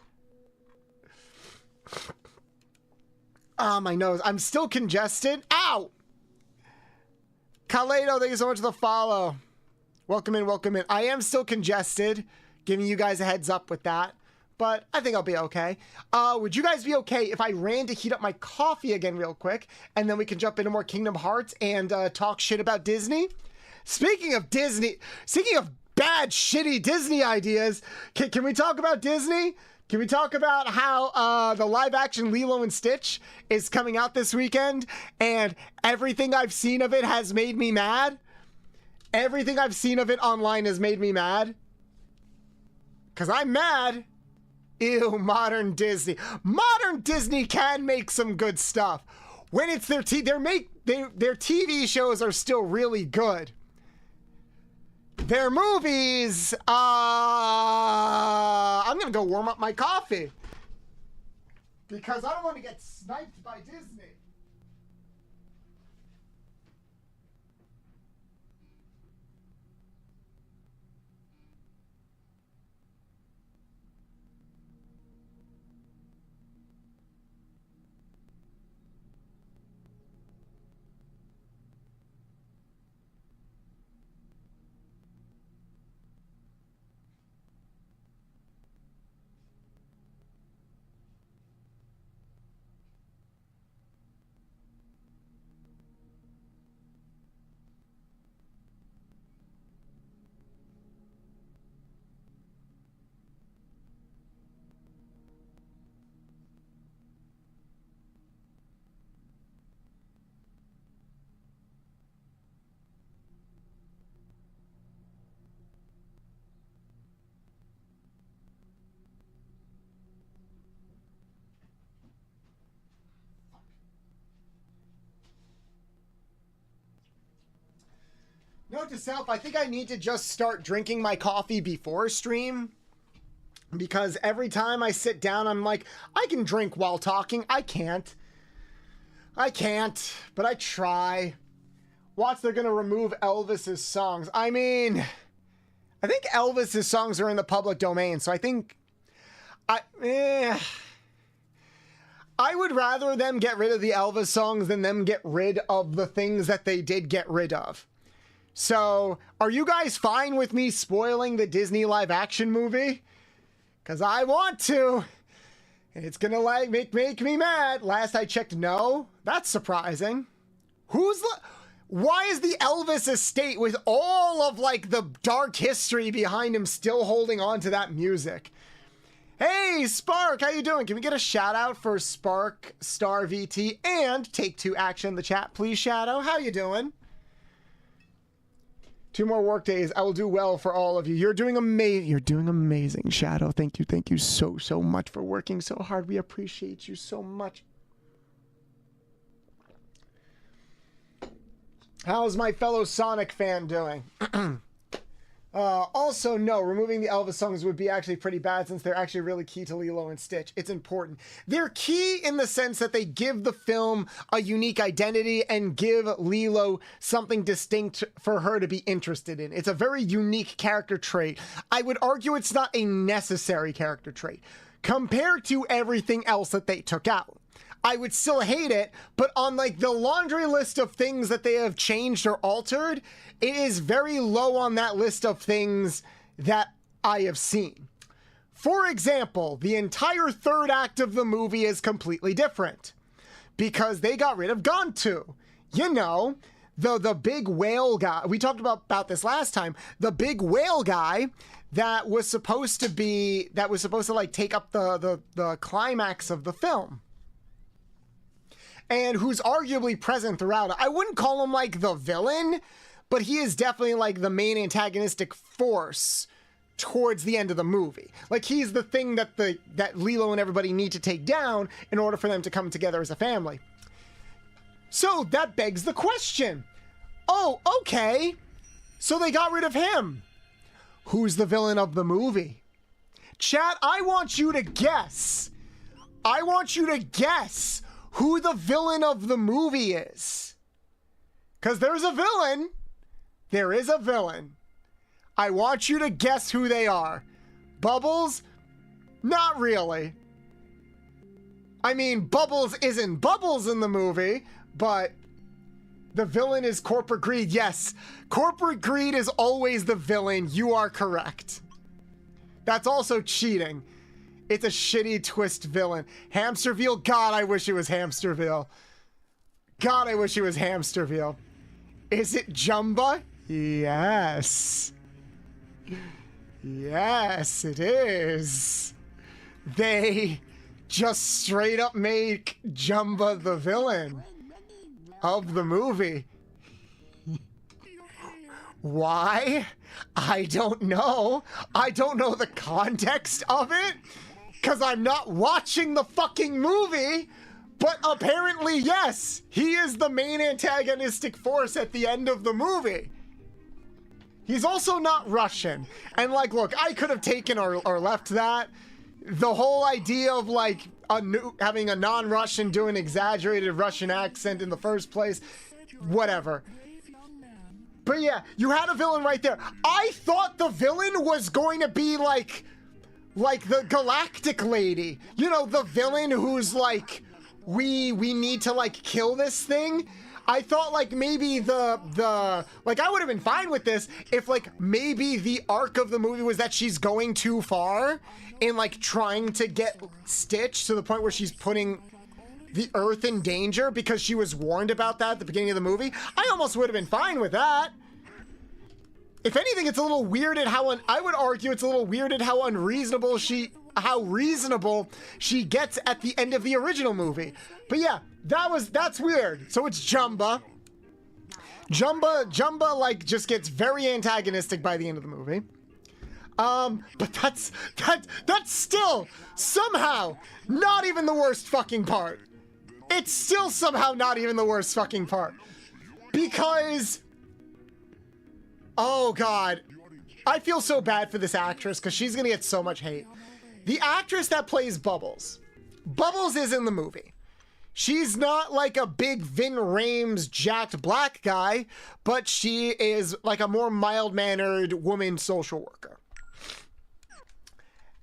Oh, my nose. I'm still congested. Ow! Kaleido, thank you so much for the follow. Welcome in, welcome in. I am still congested, giving you guys a heads up with that, but I think I'll be okay. Would you guys be okay if I ran to heat up my coffee again real quick, and then we can jump into more Kingdom Hearts and talk shit about Disney? Speaking of Disney, speaking of bad, shitty Disney ideas, can we talk about Disney? Can we talk about how the live action Lilo and Stitch is coming out this weekend, and everything I've seen of it has made me mad? Everything I've seen of it online has made me mad. Cause I'm mad. Ew, modern Disney. Modern Disney can make some good stuff. When it's their their TV shows are still really good. Their movies, I'm gonna go warm up my coffee because I don't want to get sniped by Disney. Note to self, I think I need to just start drinking my coffee before stream. Because every time I sit down, I'm like, I can drink while talking. I can't, but I try. Watch, they're gonna remove Elvis's songs. I mean, I think Elvis's songs are in the public domain, so I think... I would rather them get rid of the Elvis songs than them get rid of the things that they did get rid of. So, are you guys fine with me spoiling the Disney live action movie? Because I want to. It's gonna like make me mad. Last I checked, no. That's surprising. Why is the Elvis estate with all of like the dark history behind him still holding on to that music? Hey, Spark, how you doing? Can we get a shout out for Spark Star VT and Take Two Action in the chat, please, Shadow? How you doing? 2 more work days. I will do well for all of you. You're doing amazing. You're doing amazing, Shadow. Thank you. Thank you so much for working so hard. We appreciate you so much. How's my fellow Sonic fan doing? Also, no, removing the Elvis songs would be actually pretty bad since they're actually really key to Lilo and Stitch. It's important. They're key in the sense that they give the film a unique identity and give Lilo something distinct for her to be interested in. It's a very unique character trait. I would argue it's not a necessary character trait compared to everything else that they took out. I would still hate it, but on like the laundry list of things that they have changed or altered, it is very low on that list of things that I have seen. For example, the entire third act of the movie is completely different because they got rid of Gontu. You know, the big whale guy. We talked about this last time. The big whale guy that was supposed to like take up the climax of the film. And who's arguably present throughout it. I wouldn't call him like the villain, but he is definitely like the main antagonistic force towards the end of the movie. Like he's the thing that Lilo and everybody need to take down in order for them to come together as a family. So that begs the question. Oh, okay. So they got rid of him. Who's the villain of the movie? Chat, I want you to guess. I want you to guess who the villain of the movie is. Because there's a villain. There is a villain. I want you to guess who they are. Bubbles? Not really. I mean, Bubbles isn't Bubbles in the movie, but the villain is corporate greed. Yes, corporate greed is always the villain. You are correct. That's also cheating. It's a shitty twist villain. Hamsterville? God, I wish it was Hamsterville. God, I wish it was Hamsterville. Is it Jumba? Yes. Yes, it is. they just straight up make Jumba the villain of the movie. Why? I don't know. I don't know the context of it, because I'm not watching the fucking movie. But apparently, yes, he is the main antagonistic force at the end of the movie. He's also not Russian. And like, look, I could have taken or left that. The whole idea of like having a non-Russian do an exaggerated Russian accent in the first place, whatever. But yeah, you had a villain right there. I thought the villain was going to be like the Galactic lady. You know, the villain who's like, we need to like kill this thing. I thought like maybe the like I would have been fine with this if like maybe the arc of the movie was that she's going too far in like trying to get Stitch to the point where she's putting the Earth in danger because she was warned about that at the beginning of the movie. I almost would have been fine with that. If anything, it's a little weird at I would argue it's a little weird at how reasonable she gets at the end of the original movie. But yeah, that's weird. So it's Jumba. Jumba like just gets very antagonistic by the end of the movie. But that's still somehow not even the worst fucking part. It's still somehow not even the worst fucking part. Because, oh God, I feel so bad for this actress because she's gonna get so much hate. The actress that plays Bubbles is in the movie. She's not like a big Vin Rhames jacked black guy, but she is like a more mild-mannered woman social worker.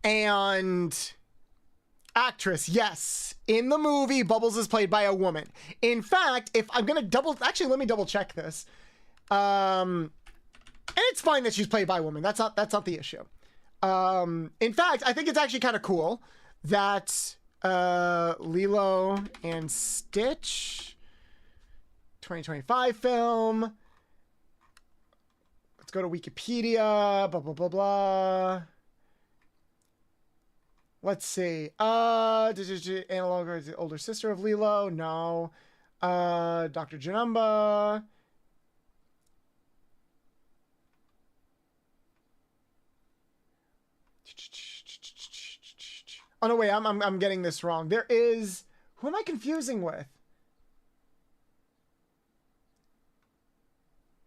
And actress, yes, in the movie, Bubbles is played by a woman. In fact, if I'm gonna let me double check this. And it's fine that she's played by a woman. That's not the issue. In fact, I think it's actually kind of cool that Lilo and Stitch 2025 film. Let's go to Wikipedia, blah, blah, blah, blah. Let's see. Analog or the older sister of Lilo? No. Dr. Janumba. Oh no, wait, I'm getting this wrong. There is, who am I confusing with?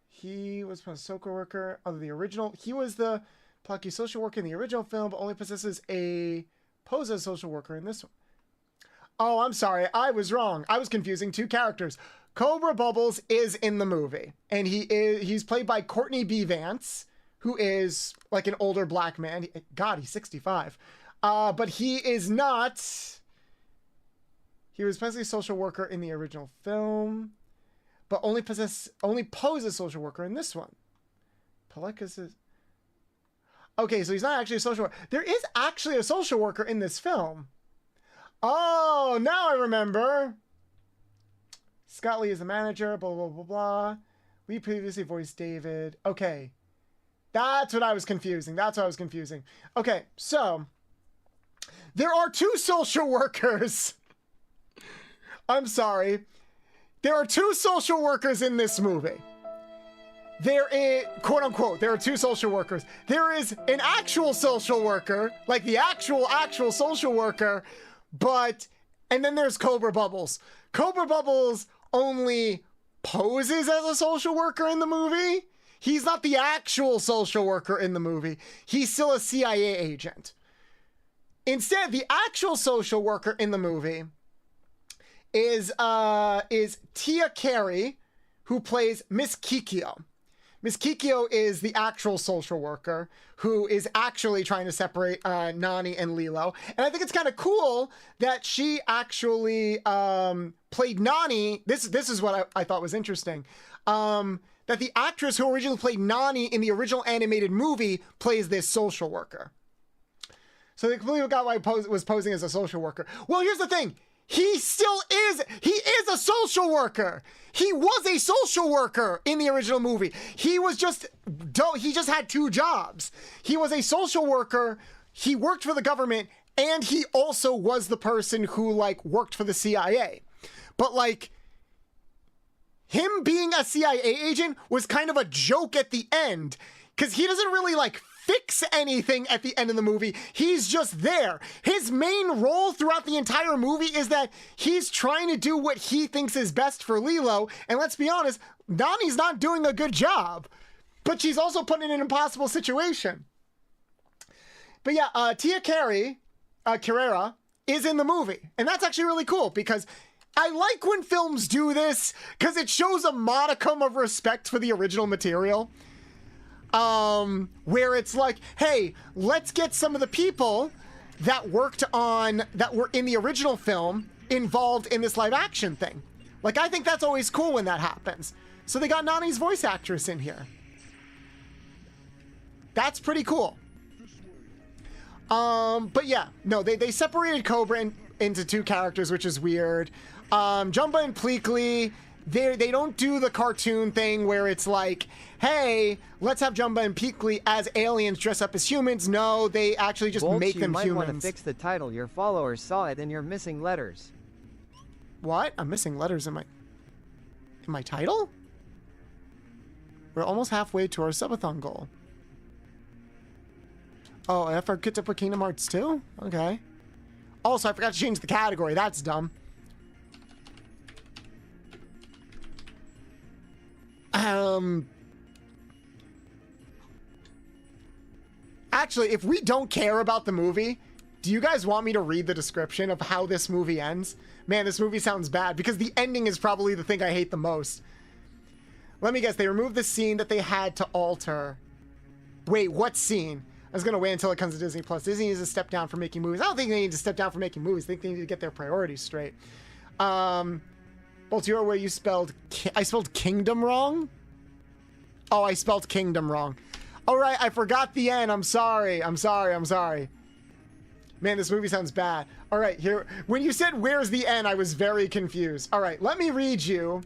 He was a social worker of the original. He was the plucky social worker in the original film, but only possesses a pose as a social worker in this one. Oh, I'm sorry, I was wrong. I was confusing two characters. Cobra Bubbles is in the movie, and he's played by Courtney B. Vance, who is like an older black man. God, he's 65. But he is not. He was basically a social worker in the original film, but only pose as social worker in this one. Palekas is. Okay, so he's not actually a social worker. There is actually a social worker in this film. Oh, now I remember. Scott Lee is the manager, blah, blah, blah, blah. We previously voiced David. Okay. That's what I was confusing. Okay, so there are two social workers. I'm sorry. There are two social workers in this movie. There is, quote unquote, there are two social workers. There is an actual social worker, like the actual social worker, and then there's Cobra Bubbles. Cobra Bubbles only poses as a social worker in the movie. He's not the actual social worker in the movie. He's still a CIA agent. Instead, the actual social worker in the movie is Tia Carey, who plays Miss Kikyo. Miss Kikyo is the actual social worker who is actually trying to separate Nani and Lilo. And I think it's kind of cool that she actually played Nani. This is what I thought was interesting. That the actress who originally played Nani in the original animated movie plays this social worker. So they completely forgot why he was posing as a social worker. Well, here's the thing. He still is. He is a social worker. He was a social worker in the original movie. He just had two jobs. He was a social worker. He worked for the government And he also was the person who, like, worked for the CIA. But, like, him being a CIA agent was kind of a joke at the end, because he doesn't really, like, fix anything at the end of the movie. He's just there. His main role throughout the entire movie is that he's trying to do what he thinks is best for Lilo, and let's be honest, Nani's not doing a good job. But she's also put in an impossible situation. But yeah, Tia Carrera is in the movie. And that's actually really cool because I like when films do this because it shows a modicum of respect for the original material. Where it's like, hey, let's get some of the people that were in the original film involved in this live action thing. Like, I think that's always cool when that happens. So they got Nani's voice actress in here. That's pretty cool. But yeah, no, they separated Cobra into two characters, which is weird. Jumba and Pleakley, they don't do the cartoon thing where it's like, hey, let's have Jumba and Pleakley as aliens dress up as humans. No, they actually just Bolts, make them you might want humans. to fix the title. Your followers saw it and you're missing letters. What? I'm missing letters in my title? We're almost halfway to our subathon goal. Oh, I forgot to put Kingdom Hearts 2? Okay. Also, I forgot to change the category. That's dumb. Actually, if we don't care about the movie, do you guys want me to read the description of how this movie ends? Man, this movie sounds bad because the ending is probably the thing I hate the most. Let me guess, they removed the scene that they had to alter. Wait, what scene? I was going to wait until it comes to Disney+. Disney needs to step down for making movies. I don't think they need to step down for making movies. I think they need to get their priorities straight. Bolt, you're where you spelled... I spelled kingdom wrong? Oh, I spelled kingdom wrong. All right, I forgot the N. I'm sorry. I'm sorry. Man, this movie sounds bad. All right, here. When you said where's the N, I was very confused. All right, let me read you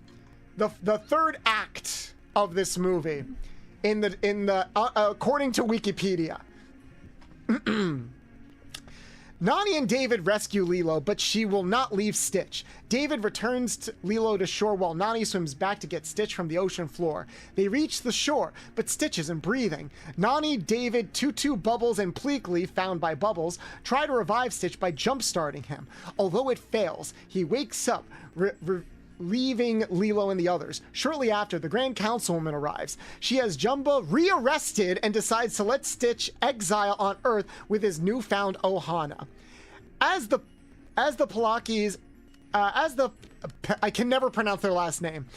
the third act of this movie according to Wikipedia. Nani and David rescue Lilo, but she will not leave Stitch. David returns Lilo to shore while Nani swims back to get Stitch from the ocean floor. They reach the shore, but Stitch isn't breathing. Nani, David, Tutu, Bubbles, and Pleakley, found by Bubbles, try to revive Stitch by jump-starting him. Although it fails, he wakes up, leaving Lilo and the others. Shortly after, the Grand Councilwoman arrives. She has Jumba rearrested and decides to let Stitch exile on Earth with his newfound Ohana. As the Palakis, I can never pronounce their last name.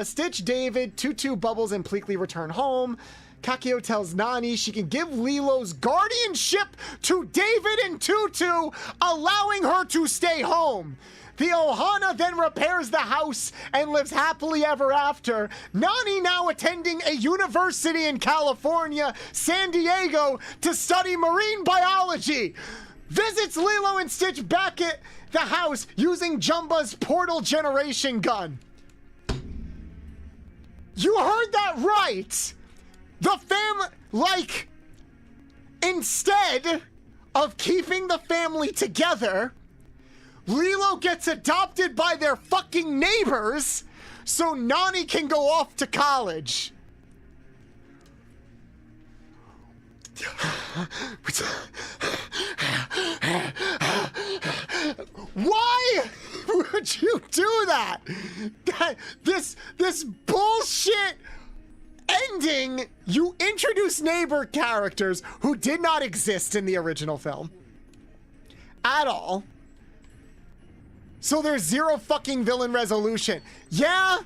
Stitch, David, Tutu, Bubbles, and Pleakley return home. Kakio tells Nani she can give Lilo's guardianship to David and Tutu, allowing her to stay home. The Ohana then repairs the house and lives happily ever after. Nani, now attending a university in California, San Diego, to study marine biology, visits Lilo and Stitch back at the house using Jumba's portal generation gun. You heard that right! The family, instead of keeping the family together, Lilo gets adopted by their fucking neighbors so Nani can go off to college. Why would you do that? This bullshit ending, you introduce neighbor characters who did not exist in the original film at all. So there's zero fucking villain resolution. Yeah,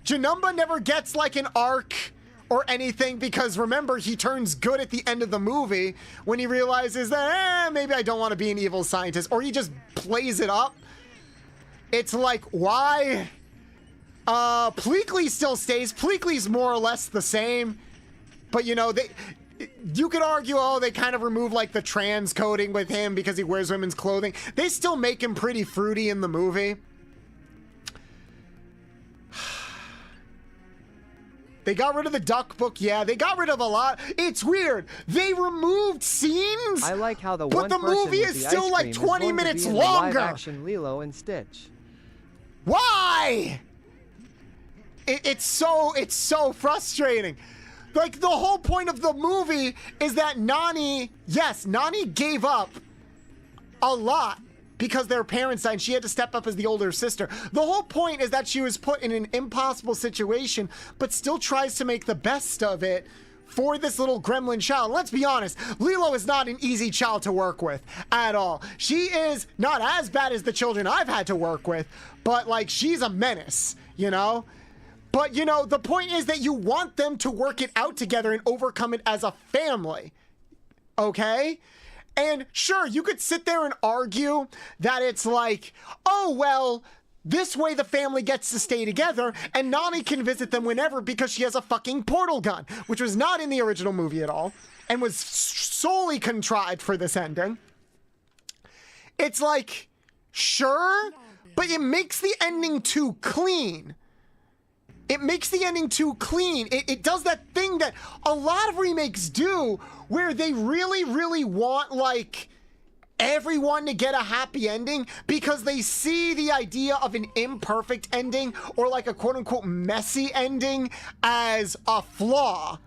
Janemba never gets like an arc or anything because remember, he turns good at the end of the movie when he realizes that, maybe I don't want to be an evil scientist, or he just plays it up. It's like, why? Pleakley still stays. Pleakley's more or less the same, but you know, you could argue, oh, they kind of remove like the trans coding with him because he wears women's clothing. They still make him pretty fruity in the movie. They got rid of the duck book. Yeah, they got rid of a lot. It's weird. They removed scenes. I like how the but one the person movie with is the still ice like cream is 20 going to minutes be in the longer. live-action Lilo and Stitch. Why? It's so frustrating. Like, the whole point of the movie is that Nani gave up a lot because their parents died and she had to step up as the older sister. The whole point is that she was put in an impossible situation, but still tries to make the best of it for this little gremlin child. Let's be honest, Lilo is not an easy child to work with at all. She is not as bad as the children I've had to work with, but like, she's a menace, you know? But you know, the point is that you want them to work it out together and overcome it as a family, okay? And sure, you could sit there and argue that it's like, oh, well, this way the family gets to stay together and Nani can visit them whenever because she has a fucking portal gun, which was not in the original movie at all and was solely contrived for this ending. It's like, sure, but it makes the ending too clean. It makes the ending too clean. It does that thing that a lot of remakes do where they really, really want, like, everyone to get a happy ending because they see the idea of an imperfect ending or like a quote-unquote messy ending as a flaw.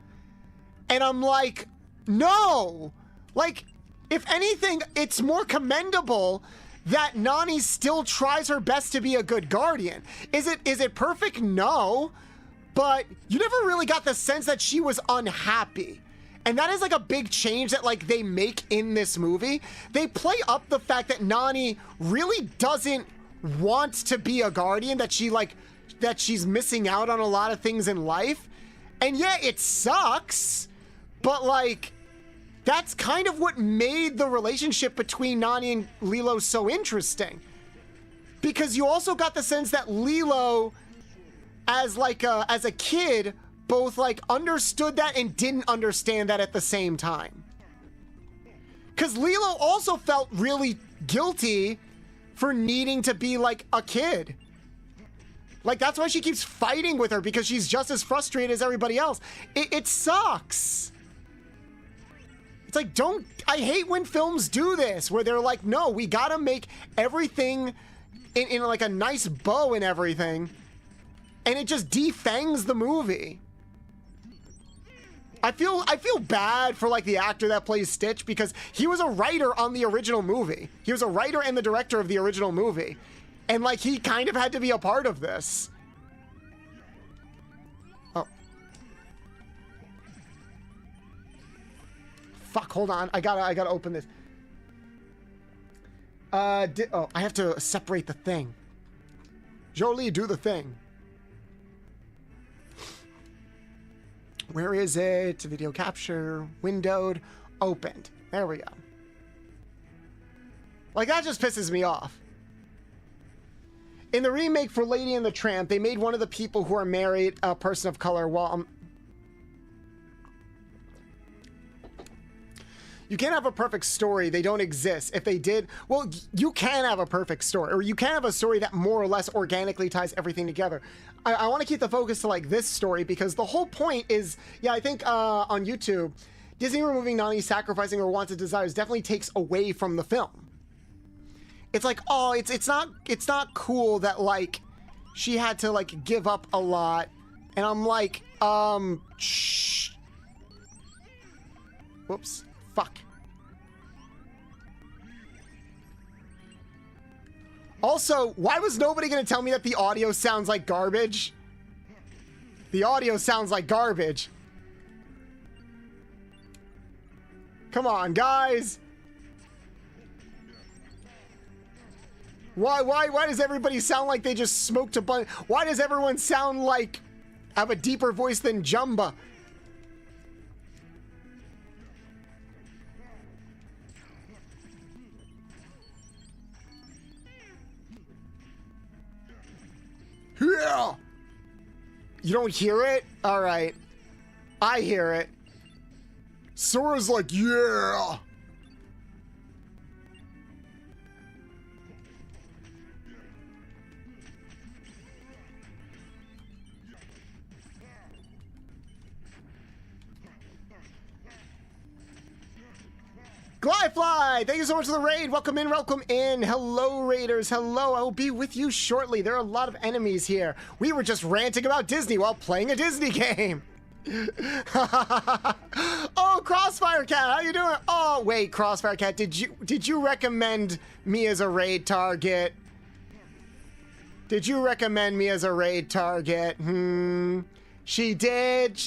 And I'm like, no! Like, if anything, it's more commendable that Nani still tries her best to be a good guardian. Is it perfect? No. But you never really got the sense that she was unhappy. And that is like a big change that like they make in this movie. They play up the fact that Nani really doesn't want to be a guardian, that she's missing out on a lot of things in life. And yeah, it sucks, but like, that's kind of what made the relationship between Nani and Lilo so interesting. Because you also got the sense that Lilo, as a kid, both like understood that and didn't understand that at the same time. Because Lilo also felt really guilty for needing to be like a kid. Like, that's why she keeps fighting with her, because she's just as frustrated as everybody else. It sucks. It's like, I hate when films do this, where they're like, no, we gotta make everything in like a nice bow and everything, and it just defangs the movie. I feel bad for like the actor that plays Stitch, because he was a writer on the original movie. He was a writer and the director of the original movie. And like, he kind of had to be a part of this. Oh. Fuck, hold on. I gotta open this. I have to separate the thing. Jolie, do the thing. Where is it? Video capture, windowed, opened. There we go. Like, that just pisses me off. In the remake for Lady and the Tramp, they made one of the people who are married a person of color. While you can't have a perfect story. They don't exist. If they did, well, you can have a perfect story, or you can have a story that more or less organically ties everything together. I want to keep the focus to like this story, because the whole point is, yeah, I think on YouTube, Disney removing Nani's sacrificing her wants and desires definitely takes away from the film. It's like, oh, it's not cool that like she had to like give up a lot, and I'm like, shh. Whoops. Fuck. Also, why was nobody gonna tell me that the audio sounds like garbage? The audio sounds like garbage. Come on, guys. Why does everybody sound like they just smoked a bunch? Why does everyone sound like, have a deeper voice than Jumba? Yeah. You don't hear it? All right. I hear it. Sora's like, yeah. Glyfly, thank you so much for the raid. Welcome in, welcome in. Hello, raiders. Hello, I will be with you shortly. There are a lot of enemies here. We were just ranting about Disney while playing a Disney game. Oh, Crossfire Cat, how you doing? Oh, wait, Crossfire Cat, did you recommend me as a raid target? Did you recommend me as a raid target? She did.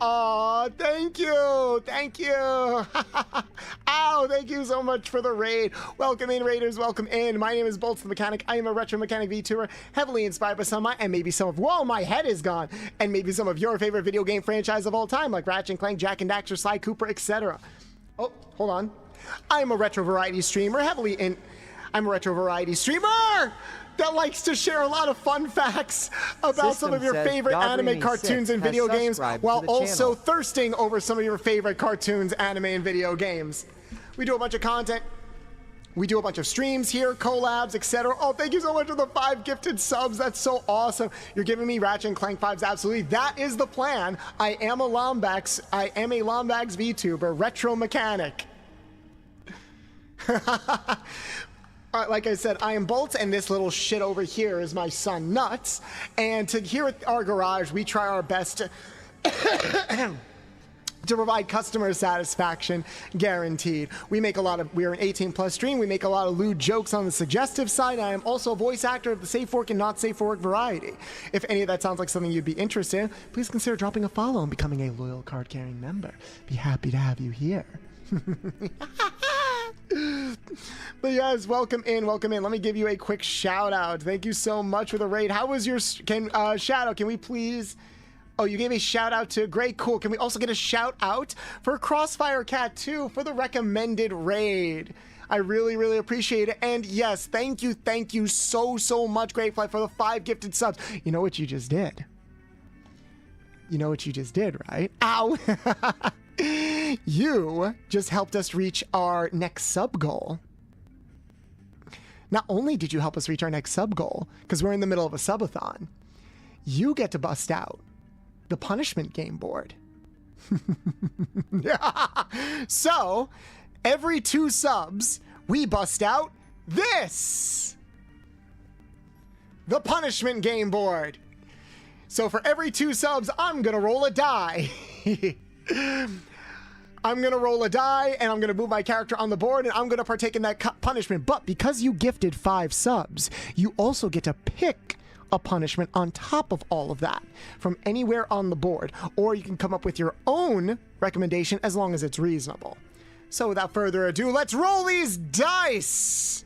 Aw, thank you. Ow, thank you so much for the raid. Welcome in, raiders, welcome in. My name is Bolts the Mechanic. I am a retro mechanic VTuber, heavily inspired by some of my, and maybe some of, whoa, my head is gone, and maybe some of your favorite video game franchise of all time, like Ratchet & Clank, Jak and Daxter, Sly Cooper, etc. Oh, hold on. I'm a retro variety streamer, I'm a retro variety streamer that likes to share a lot of fun facts about some of your favorite anime, cartoons, and video games, while also thirsting over some of your favorite cartoons, anime, and video games. We do a bunch of content. We do a bunch of streams here, collabs, etc. Oh, thank you so much for the 5 gifted subs. That's so awesome. You're giving me Ratchet & Clank 5s. Absolutely. That is the plan. I am a Lombax VTuber, retro mechanic. Like I said, I am Bolts, and this little shit over here is my son, Nuts. And here at our garage, we try our best to, to provide customer satisfaction, guaranteed. We are an 18+ stream. We make a lot of lewd jokes on the suggestive side. I am also a voice actor of the safe for work and not safe for work variety. If any of that sounds like something you'd be interested in, please consider dropping a follow and becoming a loyal card-carrying member. Be happy to have you here. But yes, welcome in. Let me give you a quick shout out. Thank you so much for the raid. How was your Shadow? Can we please? Oh, you gave a shout out to Great, cool. Can we also get a shout out for Crossfire Cat 2 for the recommended raid? I really appreciate it. And yes, thank you so much, Greatfly, for the 5 gifted subs. You know what you just did? You know what you just did, right? Ow! You just helped us reach our next sub goal. Not only did you help us reach our next sub goal, because we're in the middle of a subathon, you get to bust out the punishment game board. So, every 2 subs, we bust out this! The punishment game board. So for every 2 subs, I'm gonna roll a die. I'm going to roll a die, and I'm going to move my character on the board, and I'm going to partake in that punishment. But because you gifted 5 subs, you also get to pick a punishment on top of all of that from anywhere on the board. Or you can come up with your own recommendation as long as it's reasonable. So without further ado, let's roll these dice!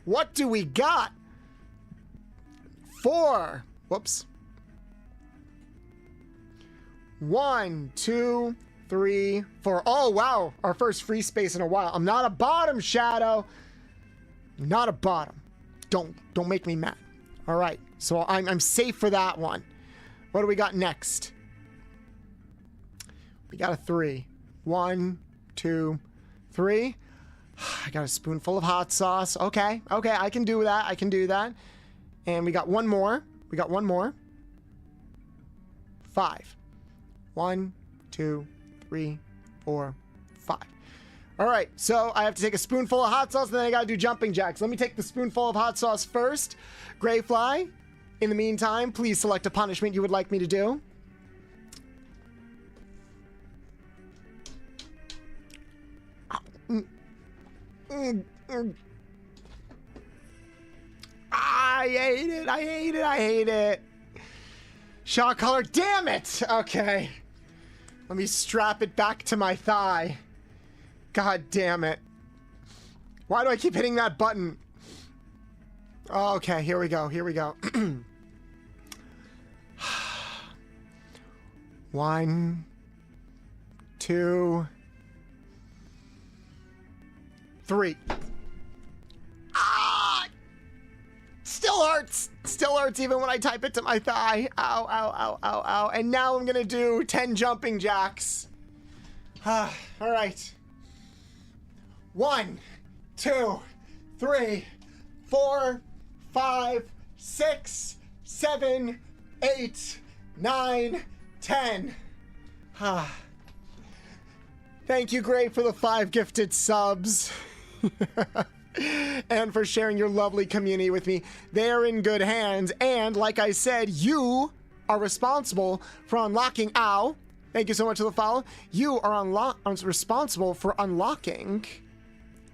What do we got? 4. Whoops. 1, 2, 3, 4. Oh, wow. Our first free space in a while. I'm not a bottom, Shadow. Not a bottom. Don't make me mad. All right. So I'm safe for that one. What do we got next? We got a 3. 1, 2, 3. I got a spoonful of hot sauce. Okay. I can do that. And we got one more. 5. 1, 2, 3, 4, 5. All right, so I have to take a spoonful of hot sauce, and then I gotta do jumping jacks. Let me take the spoonful of hot sauce first. Greyfly, in the meantime, please select a punishment you would like me to do. I hate it. Shot collar, damn it! Okay. Let me strap it back to my thigh. God damn it. Why do I keep hitting that button? Okay, here we go. 1, 2, 3. Still hurts even when I type it to my thigh. Ow. And now I'm gonna do 10 jumping jacks. All right. 1, 2, 3, 4, 5, 6, 7, 8, 9, 10. Thank you, Gray, for the 5 gifted subs. And for sharing your lovely community with me. They're in good hands. And like I said, you are responsible for unlocking... Ow. Thank you so much for the follow. You are responsible for unlocking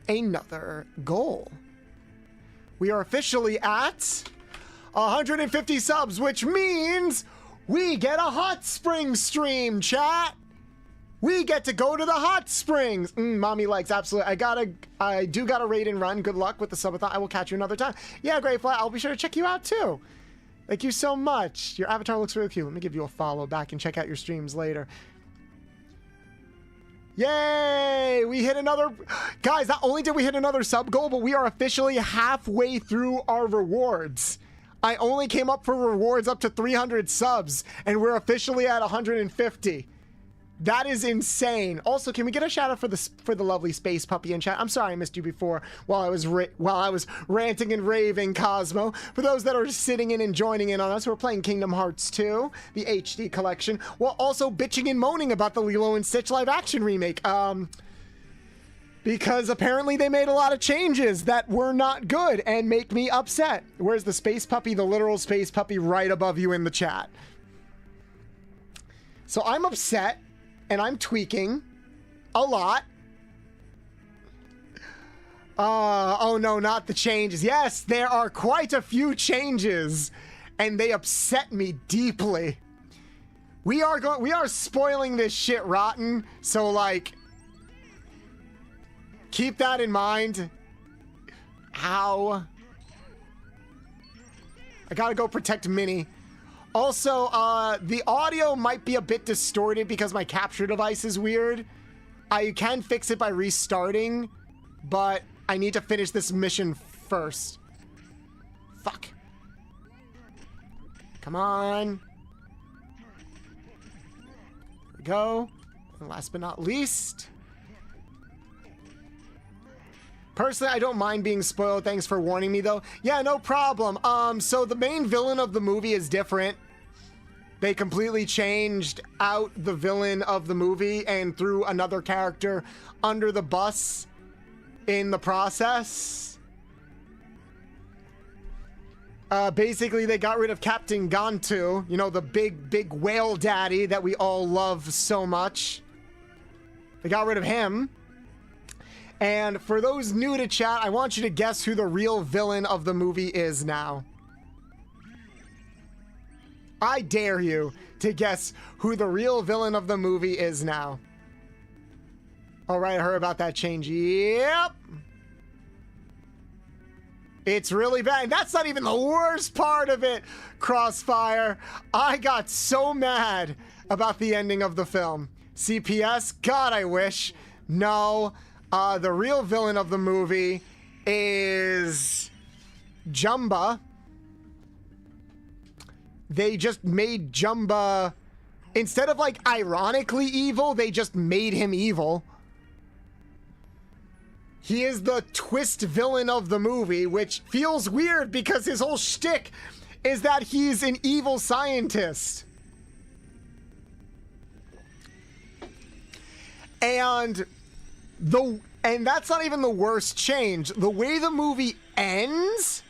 another goal. We are officially at 150 subs, which means we get a hot spring stream, chat. We get to go to the hot springs. Mommy likes, absolutely. I do gotta raid and run. Good luck with the subathon. I will catch you another time. Yeah, Great Fly, I'll be sure to check you out too. Thank you so much. Your avatar looks really cute. Let me give you a follow back and check out your streams later. Yay! We hit another... Guys, not only did we hit another sub goal, but we are officially halfway through our rewards. I only came up for rewards up to 300 subs, and we're officially at 150. That is insane. Also, can we get a shout out for the lovely space puppy in chat? I'm sorry I missed you before while I was ranting and raving, Cosmo. For those that are sitting in and joining in on us, we're playing Kingdom Hearts 2, the HD collection, while also bitching and moaning about the Lilo and Stitch live action remake. Because apparently they made a lot of changes that were not good and make me upset. Where's the space puppy, the literal space puppy, right above you in the chat? So I'm upset. And I'm tweaking a lot. Oh no, not the changes. Yes, there are quite a few changes, and they upset me deeply. We are spoiling this shit rotten, so like, keep that in mind. Ow. I gotta go protect Minnie. Also, the audio might be a bit distorted because my capture device is weird. I can fix it by restarting, but I need to finish this mission first. Fuck. Come on. There we go. And last but not least... Personally, I don't mind being spoiled. Thanks for warning me, though. Yeah, no problem. So the main villain of the movie is different. They completely changed out the villain of the movie and threw another character under the bus in the process. Basically, they got rid of Captain Gantu, you know, the big whale daddy that we all love so much. They got rid of him. And for those new to chat, I want you to guess who the real villain of the movie is now. I dare you to guess who the real villain of the movie is now. All right, I heard about that change. Yep. It's really bad. That's not even the worst part of it, Crossfire. I got so mad about the ending of the film. CPS? God, I wish. No. The real villain of the movie is Jumba. They just made Jumba, instead of like ironically evil, they just made him evil. He is the twist villain of the movie, which feels weird because his whole shtick is that he's an evil scientist. And that's not even the worst change. The way the movie ends,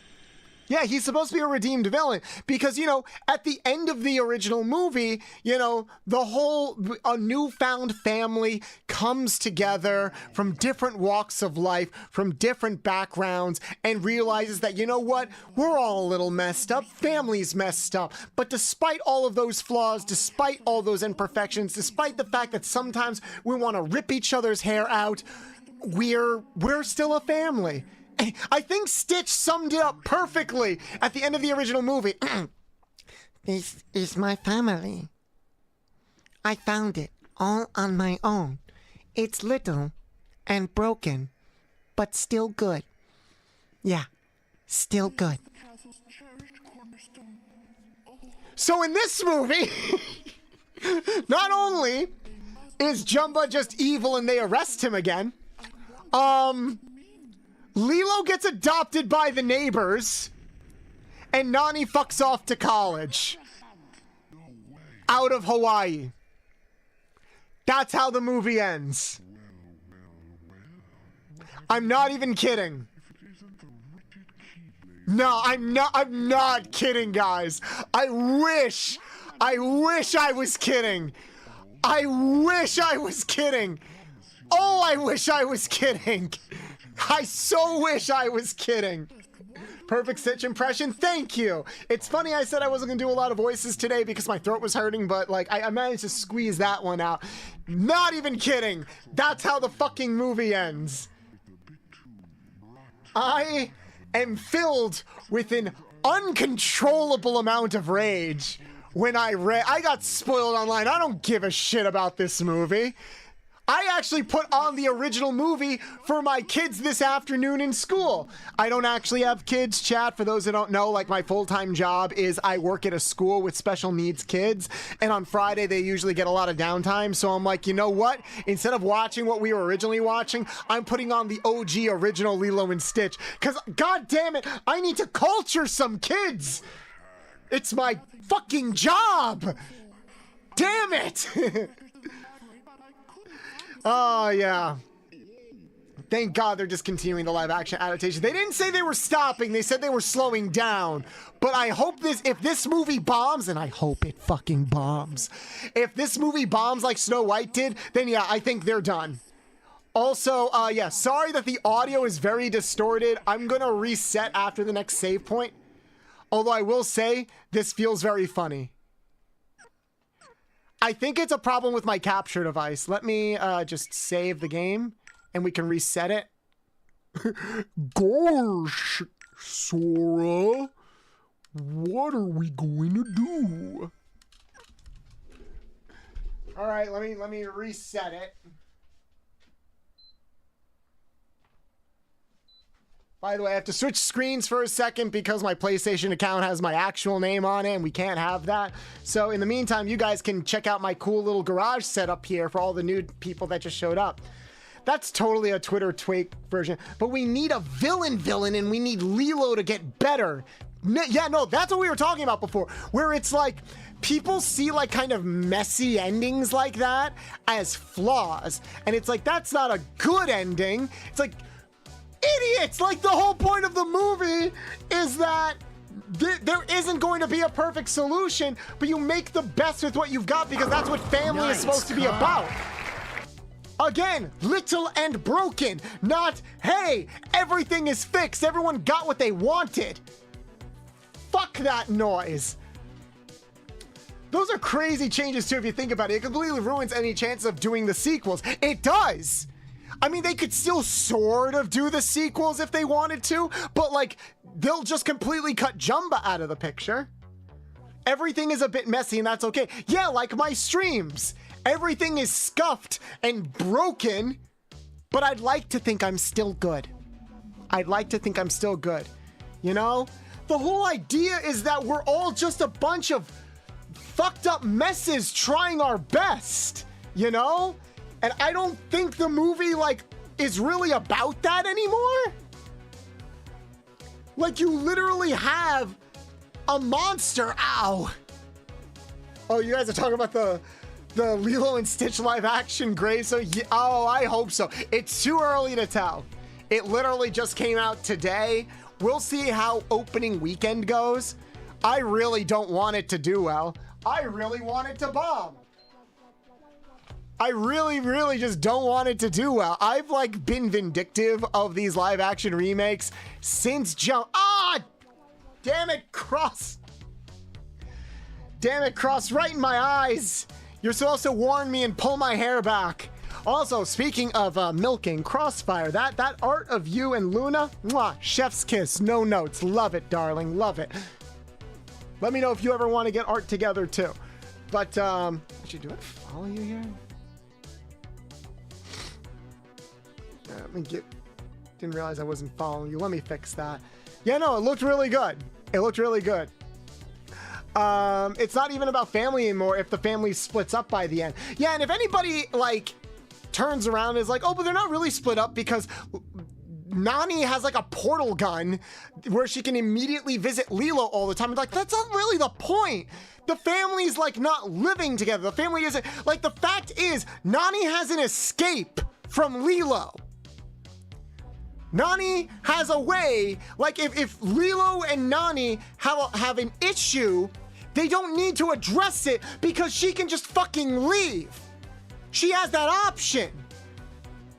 yeah, he's supposed to be a redeemed villain because, you know, at the end of the original movie, you know, a newfound family comes together from different walks of life, from different backgrounds, and realizes that, you know what, we're all a little messed up, family's messed up, but despite all of those flaws, despite all those imperfections, despite the fact that sometimes we want to rip each other's hair out, we're still a family. I think Stitch summed it up perfectly at the end of the original movie. This is my family. I found it all on my own. It's little and broken, but still good. Yeah, still good. So in this movie, not only is Jumba just evil and they arrest him again, Lilo gets adopted by the neighbors, and Nani fucks off to college. Out of Hawaii. That's how the movie ends. I'm not even kidding. No, I'm not kidding, guys. I wish I was kidding. I wish I was kidding. Oh, I wish I was kidding. I so wish I was kidding. Perfect Stitch impression, thank you. It's funny I said I wasn't gonna do a lot of voices today because my throat was hurting, but like I managed to squeeze that one out. Not even kidding. That's how the fucking movie ends. I am filled with an uncontrollable amount of rage when I got spoiled online. I don't give a shit about this movie. I actually put on the original movie for my kids this afternoon in school. I don't actually have kids, chat. For those that don't know, like my full-time job is I work at a school with special needs kids, and on Friday they usually get a lot of downtime. So I'm like, you know what? Instead of watching what we were originally watching, I'm putting on the OG original Lilo and Stitch. Cause god damn it, I need to culture some kids. It's my fucking job. Damn it. Oh, yeah. Thank God they're just continuing the live action adaptation. They didn't say they were stopping. They said they were slowing down. But I hope if this movie bombs, and I hope it fucking bombs. If this movie bombs like Snow White did, then yeah, I think they're done. Also, yeah, sorry that the audio is very distorted. I'm going to reset after the next save point. Although I will say, this feels very funny. I think it's a problem with my capture device. Let me just save the game and we can reset it. Gosh, Sora, what are we going to do? All right, let me reset it. By the way, I have to switch screens for a second because my PlayStation account has my actual name on it and we can't have that. So in the meantime, you guys can check out my cool little garage setup here for all the new people that just showed up. That's totally a Twitter tweak version, but we need a villain and we need Lilo to get better. Yeah, no, that's what we were talking about before, where it's like people see like kind of messy endings like that as flaws. And it's like, that's not a good ending. It's like, idiots! Like, the whole point of the movie is that there isn't going to be a perfect solution, but you make the best with what you've got because that's what family is supposed to be about. Again, little and broken, not, hey, everything is fixed, everyone got what they wanted. Fuck that noise. Those are crazy changes too if you think about it. It completely ruins any chance of doing the sequels. It does! I mean, they could still sort of do the sequels if they wanted to, but like, they'll just completely cut Jumba out of the picture. Everything is a bit messy and that's okay. Yeah, like my streams. Everything is scuffed and broken, but I'd like to think I'm still good. I'd like to think I'm still good. You know? The whole idea is that we're all just a bunch of fucked up messes trying our best, you know? And I don't think the movie, like, is really about that anymore. Like, you literally have a monster. Ow. Oh, you guys are talking about the Lilo and Stitch live action grave. So, yeah, oh, I hope so. It's too early to tell. It literally just came out today. We'll see how opening weekend goes. I really don't want it to do well. I really want it to bomb. I really just don't want it to do well. I've like been vindictive of these live action remakes since Jump. Ah, damn it, Cross. Damn it, Cross, right in my eyes. You're supposed to warn me and pull my hair back. Also, speaking of milking, Crossfire, that art of you and Luna, mwah, chef's kiss, no notes. Love it, darling, love it. Let me know if you ever want to get art together too. But, actually, do I follow you here? Let me get, didn't realize I wasn't following you. Let me fix that. Yeah, no, it looked really good. It looked really good. It's not even about family anymore if the family splits up by the end. Yeah, and if anybody like turns around and is like, oh, but they're not really split up because Nani has like a portal gun where she can immediately visit Lilo all the time. It's like, that's not really the point. The family's like not living together. The family isn't, like, the fact is Nani has an escape from Lilo. Nani has a way, like if Lilo and Nani have an issue, they don't need to address it because she can just fucking leave. She has that option.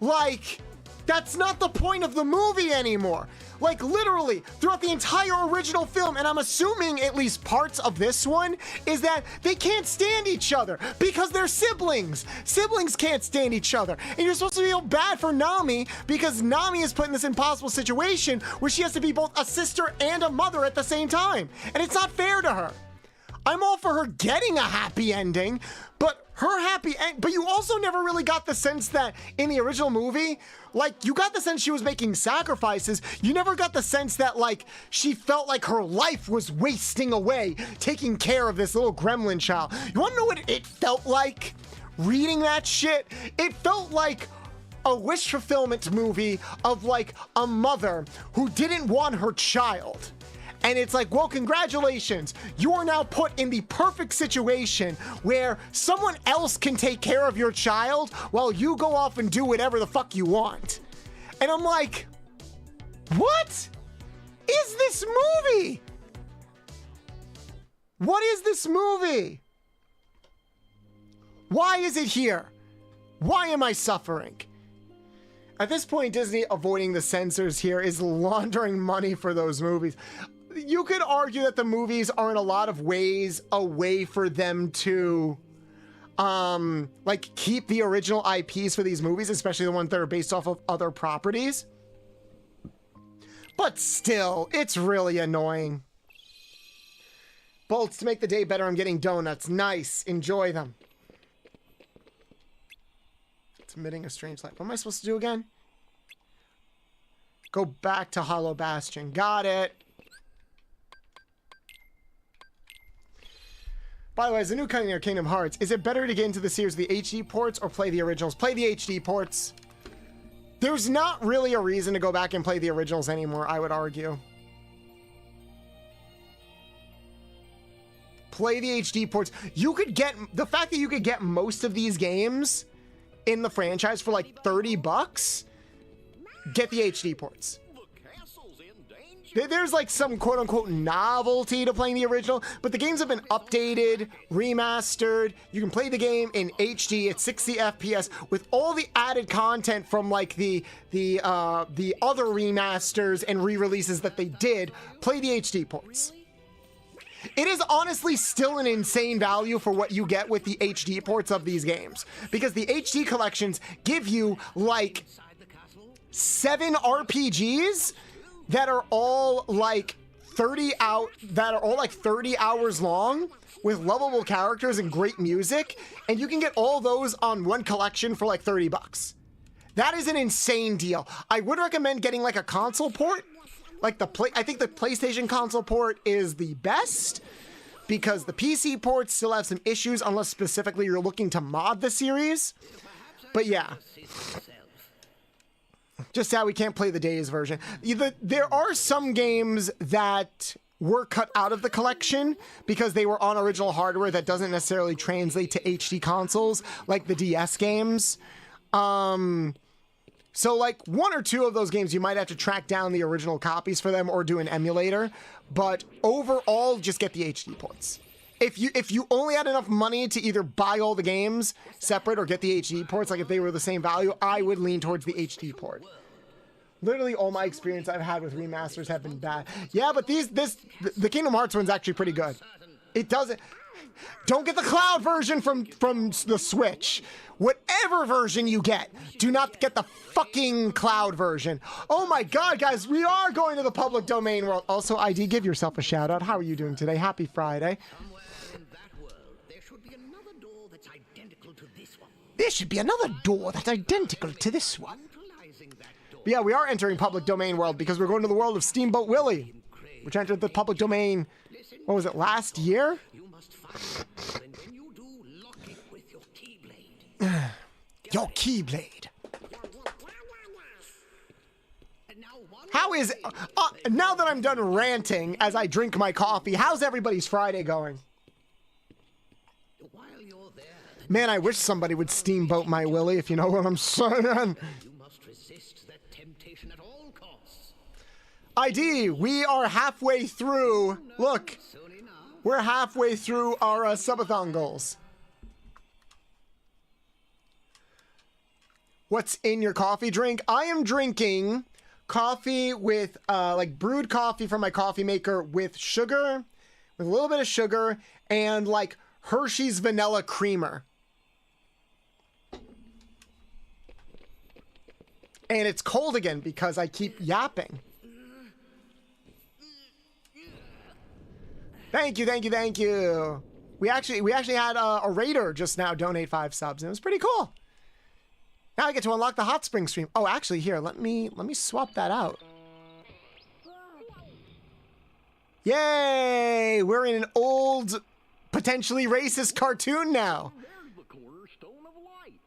Like, that's not the point of the movie anymore. Like, literally, throughout the entire original film, and I'm assuming at least parts of this one, is that they can't stand each other because they're siblings. Siblings can't stand each other. And you're supposed to feel bad for Nami because Nami is put in this impossible situation where she has to be both a sister and a mother at the same time. And it's not fair to her. I'm all for her getting a happy ending, but her happy end, but you also never really got the sense that in the original movie, like, you got the sense she was making sacrifices. You never got the sense that, like, she felt like her life was wasting away taking care of this little gremlin child. You wanna know what it felt like reading that shit? It felt like a wish fulfillment movie of, like, a mother who didn't want her child. And it's like, well, congratulations. You are now put in the perfect situation where someone else can take care of your child while you go off and do whatever the fuck you want. And I'm like, what is this movie? What is this movie? Why is it here? Why am I suffering? At this point, Disney avoiding the censors here is laundering money for those movies. You could argue that the movies are in a lot of ways a way for them to like keep the original IPs for these movies, especially the ones that are based off of other properties. But still, it's really annoying. Bolts, to make the day better, I'm getting donuts. Nice. Enjoy them. It's emitting a strange light. What am I supposed to do again? Go back to Hollow Bastion. Got it. By the way, as a new kind of Kingdom Hearts, is it better to get into the series of the HD ports or play the originals? Play the HD ports. There's not really a reason to go back and play the originals anymore, I would argue. Play the HD ports. You could get, the fact that you could get most of these games in the franchise for like $30, get the HD ports. There's like some quote-unquote novelty to playing the original, but the games have been updated, remastered. You can play the game in HD at 60 FPS with all the added content from like the other remasters and re-releases that they did. Play the HD ports. It is honestly still an insane value for what you get with the HD ports of these games, because the HD collections give you like 7 RPGs that are all like 30 hours long with lovable characters and great music, and you can get all those on one collection for like $30. That is an insane deal. I would recommend getting like a console port. Like I think the PlayStation console port is the best because the PC ports still have some issues unless specifically you're looking to mod the series. But yeah. Just sad we can't play the Days version. There are some games that were cut out of the collection because they were on original hardware that doesn't necessarily translate to HD consoles, like the DS games. So like 1 or 2 of those games, you might have to track down the original copies for them or do an emulator. But overall, just get the HD ports. If you only had enough money to either buy all the games separate or get the HD ports, like if they were the same value, I would lean towards the HD port. Literally all my experience I've had with remasters have been bad. Yeah, but the Kingdom Hearts one's actually pretty good. It doesn't. Don't get the cloud version from the Switch. Whatever version you get, do not get the fucking cloud version. Oh my god, guys, we are going to the public domain world. Also, ID, give yourself a shout out. How are you doing today? Happy Friday. There should be another door that's identical to this one. But yeah, we are entering public domain world because we're going to the world of Steamboat Willie, which entered the public domain, what was it, last year? Your Keyblade. How is, now that I'm done ranting as I drink my coffee, how's everybody's Friday going? Man, I wish somebody would steamboat my Willie, if you know what I'm saying. ID, we are halfway through. Look, we're halfway through our subathon goals. What's in your coffee drink? I am drinking coffee with like brewed coffee from my coffee maker with sugar, with a little bit of sugar, and like Hershey's vanilla creamer. And it's cold again because I keep yapping. Thank you, thank you, thank you. We actually had a raider just now donate 5 subs, and it was pretty cool. Now I get to unlock the hot spring stream. Oh, actually, here, let me swap that out. Yay! We're in an old, potentially racist cartoon now. There's the cornerstone of light.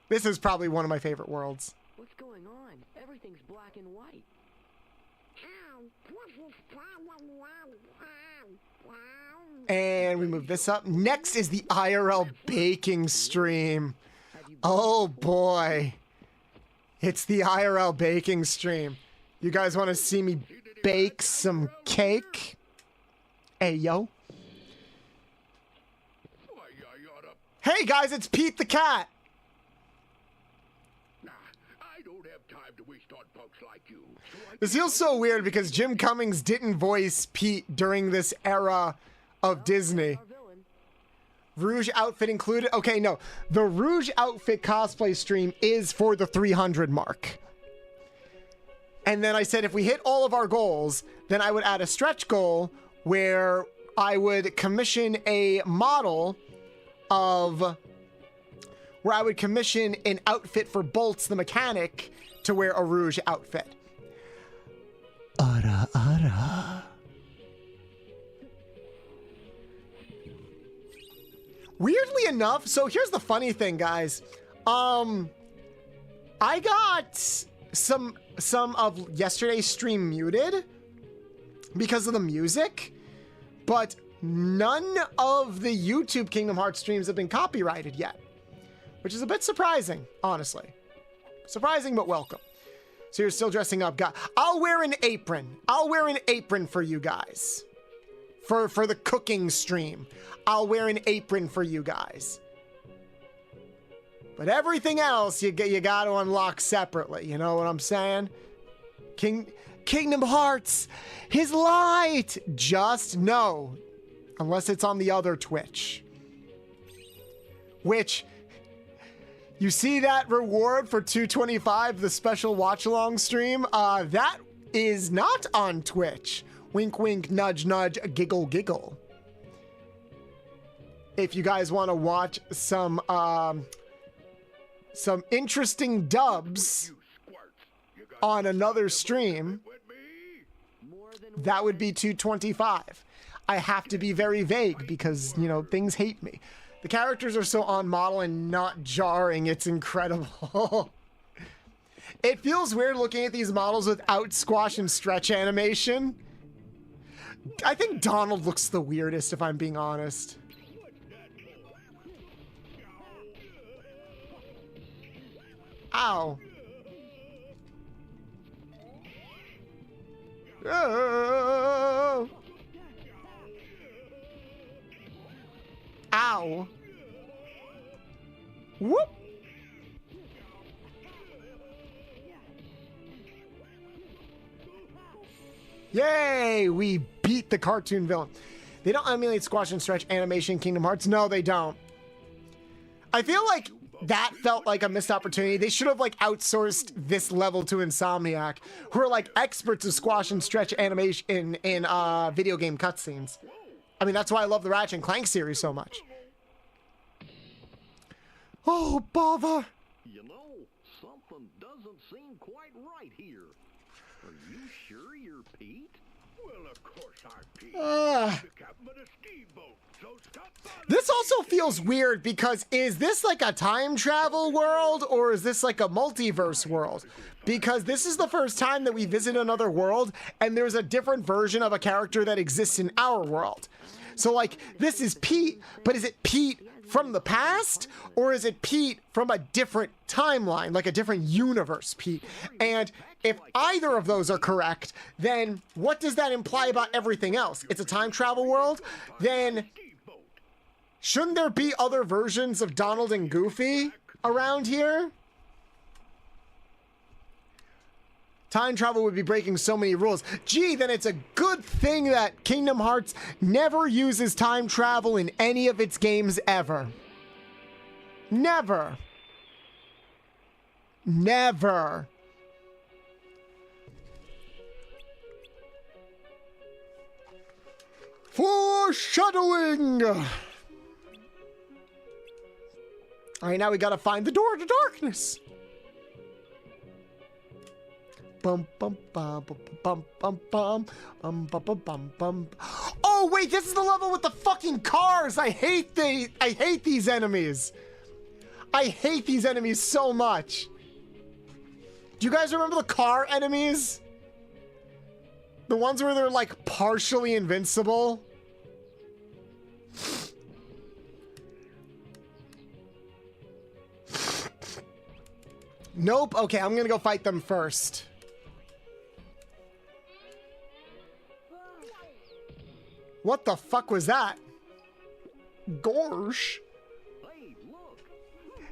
This is probably one of my favorite worlds. What's going on? Everything's black and white. And we move this up. Next is the IRL baking stream. Oh boy. It's the IRL baking stream. You guys want to see me bake some cake? Hey, yo. Hey guys, it's Pete the Cat. I don't have time to waste on folks like you. This feels so weird because Jim Cummings didn't voice Pete during this era of Disney. Rouge outfit included? Okay, no. The Rouge outfit cosplay stream is for the 300 mark. And then I said if we hit all of our goals, then I would add a stretch goal where I would commission a model of... where I would commission an outfit for Bolts the mechanic to wear a Rouge outfit. Ara ara. Weirdly enough, so here's the funny thing, guys. I got some of yesterday's stream muted because of the music, but none of the YouTube Kingdom Hearts streams have been copyrighted yet, which is a bit surprising, honestly. Surprising, but welcome. So you're still dressing up. I'll wear an apron. I'll wear an apron for you guys. For the cooking stream. I'll wear an apron for you guys. But everything else you got to unlock separately. You know what I'm saying? Kingdom Hearts, his light. Just no. Unless it's on the other Twitch. Which, you see that reward for 225, the special watch-along stream? That is not on Twitch. Wink, wink, nudge, nudge, giggle, giggle. If you guys want to watch some interesting dubs on another stream, that would be 225. I have to be very vague because, you know, things hate me. The characters are so on model and not jarring, it's incredible. It feels weird looking at these models without squash and stretch animation. I think Donald looks the weirdest, if I'm being honest. Ow. Oh. Ow. Whoop. Yay, we beat the cartoon villain. They don't emulate squash and stretch animation Kingdom Hearts. No, they don't. I feel like that felt like a missed opportunity. They should have like outsourced this level to Insomniac, who are like experts of squash and stretch animation in video game cutscenes. I mean, that's why I love the Ratchet and Clank series so much. Oh, bother. You know, something doesn't seem quite right here. Are you sure you're Pete? Well, of course I'm Pete. The captain of the steamboat. So stop bothering This also me. feels weird because is this like a time travel world or is this like a multiverse world? Because this is the first time that we visit another world and there's a different version of a character that exists in our world. So like, this is Pete, but is it Pete from the past? Or is it Pete from a different timeline, like a different universe Pete? And if either of those are correct, then what does that imply about everything else? It's a time travel world? Then shouldn't there be other versions of Donald and Goofy around here? Time travel would be breaking so many rules. Gee, then it's a good thing that Kingdom Hearts never uses time travel in any of its games ever. Never. Never. Foreshadowing! Alright, now we gotta find the door to darkness. Bum bum bum bum bum bum bum bum bum bum. Oh wait, this is the level with the fucking cars. I hate these enemies. I hate these enemies so much. Do you guys remember the car enemies? The ones where they're like partially invincible? Nope. Okay, I'm gonna go fight them first. What the fuck was that? Gorsh. Hey, look.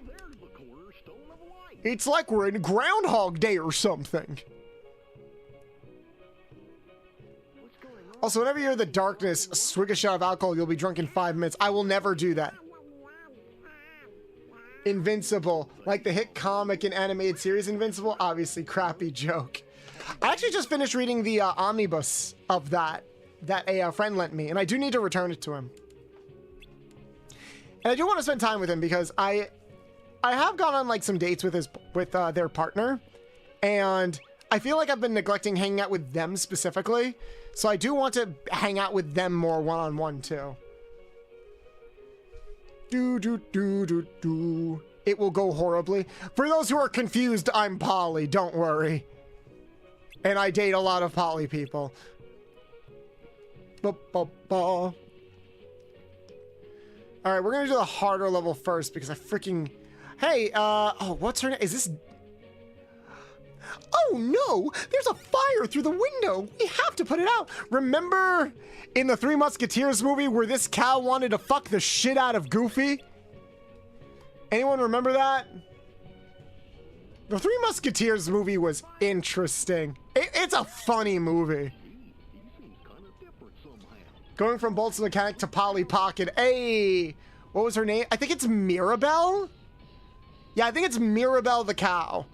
There's the cornerstone of life. It's like we're in Groundhog Day or something. What's going on? Also, whenever you're in the darkness, swig a shot of alcohol, you'll be drunk in 5 minutes. I will never do that. Invincible. Like the hit comic and animated series Invincible? Obviously, crappy joke. I actually just finished reading the omnibus of that a friend lent me, and I do need to return it to him. And I do want to spend time with him because I have gone on like some dates with their partner, and I feel like I've been neglecting hanging out with them specifically. So I do want to hang out with them more one-on-one too. It will go horribly. For those who are confused, I'm poly, don't worry. And I date a lot of poly people. Alright, we're gonna do the harder level first because I freaking... Hey, oh, what's her name? Is this... Oh no! There's a fire through the window! We have to put it out! Remember in the Three Musketeers movie where this cow wanted to fuck the shit out of Goofy? Anyone remember that? The Three Musketeers movie was interesting. It's a funny movie. Going from Bolt's mechanic to Polly Pocket. Hey! What was her name? I think it's Mirabelle? Yeah, I think it's Mirabelle the cow.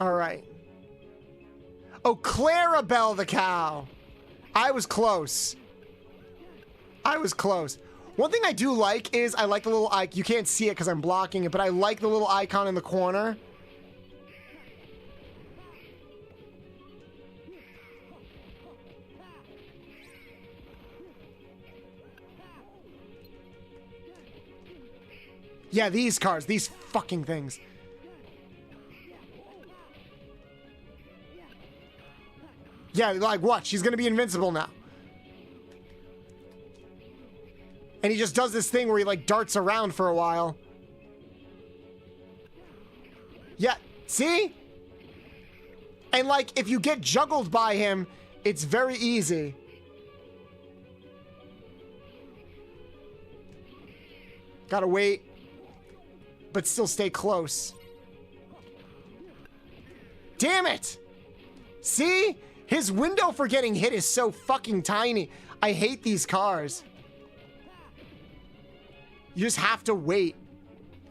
Alright. Oh, Clarabelle the cow. I was close. I was close. One thing I do like is I like the little icon. You can't see it because I'm blocking it, but I like the little icon in the corner. Yeah, these cars, these fucking things. Yeah, like what? She's gonna be invincible now. And he just does this thing where he like darts around for a while. Yeah, see? And like, if you get juggled by him, it's very easy. Gotta wait. But still stay close. Damn it! See? His window for getting hit is so fucking tiny. I hate these cars. You just have to wait.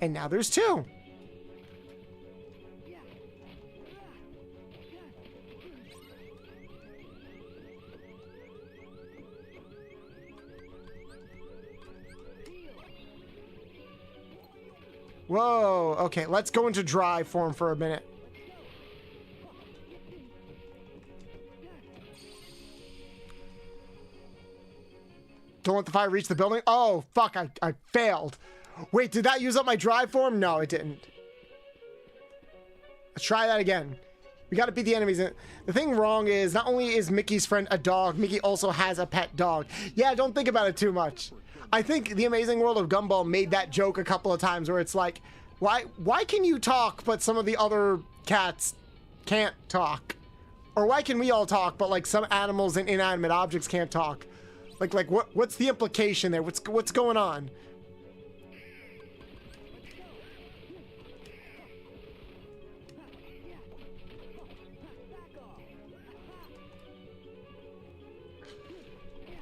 And now there's two. Whoa, okay, let's go into drive form for a minute. Don't let the fire reach the building. Oh, fuck, I failed. Wait, did that use up my drive form? No, it didn't. Let's try that again. We gotta beat the enemies. The thing wrong is, not only is Mickey's friend a dog, Mickey also has a pet dog. Yeah, don't think about it too much. I think The Amazing World of Gumball made that joke a couple of times where it's like, why can you talk but some of the other cats can't talk? Or why can we all talk but like some animals and inanimate objects can't talk? Like what's the implication there? What's going on?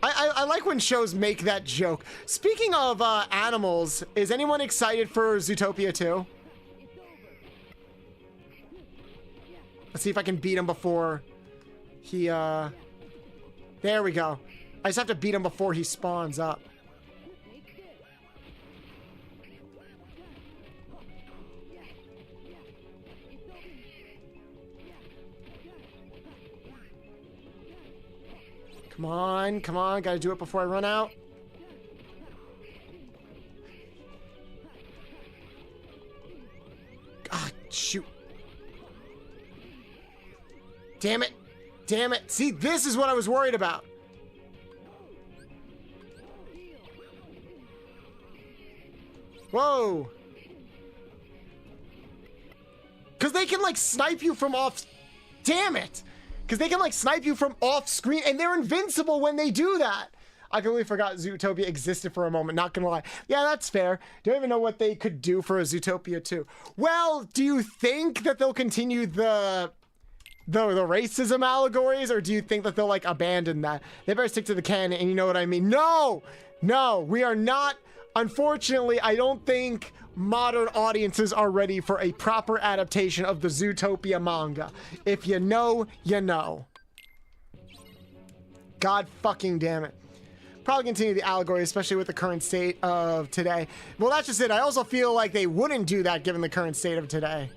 I like when shows make that joke. Speaking of animals, is anyone excited for Zootopia 2? Let's see if I can beat him before he, there we go. I just have to beat him before he spawns up. Come on, come on, gotta do it before I run out. Ah, shoot. Damn it. Damn it. See, this is what I was worried about. Whoa. Because they can, like, snipe you from off... Damn it. Because they can, like, snipe you from off screen, and they're invincible when they do that. I completely forgot Zootopia existed for a moment, not gonna lie. Yeah, that's fair. Don't even know what they could do for a Zootopia 2. Well, do you think that they'll continue the racism allegories, or do you think that they'll, like, abandon that? They better stick to the canon, and you know what I mean. No! No, we are not. Unfortunately, I don't think modern audiences are ready for a proper adaptation of the Zootopia manga. If you know, you know. God fucking damn it. Probably continue the allegory, especially with the current state of today. Well, that's just it. I also feel like they wouldn't do that given the current state of today.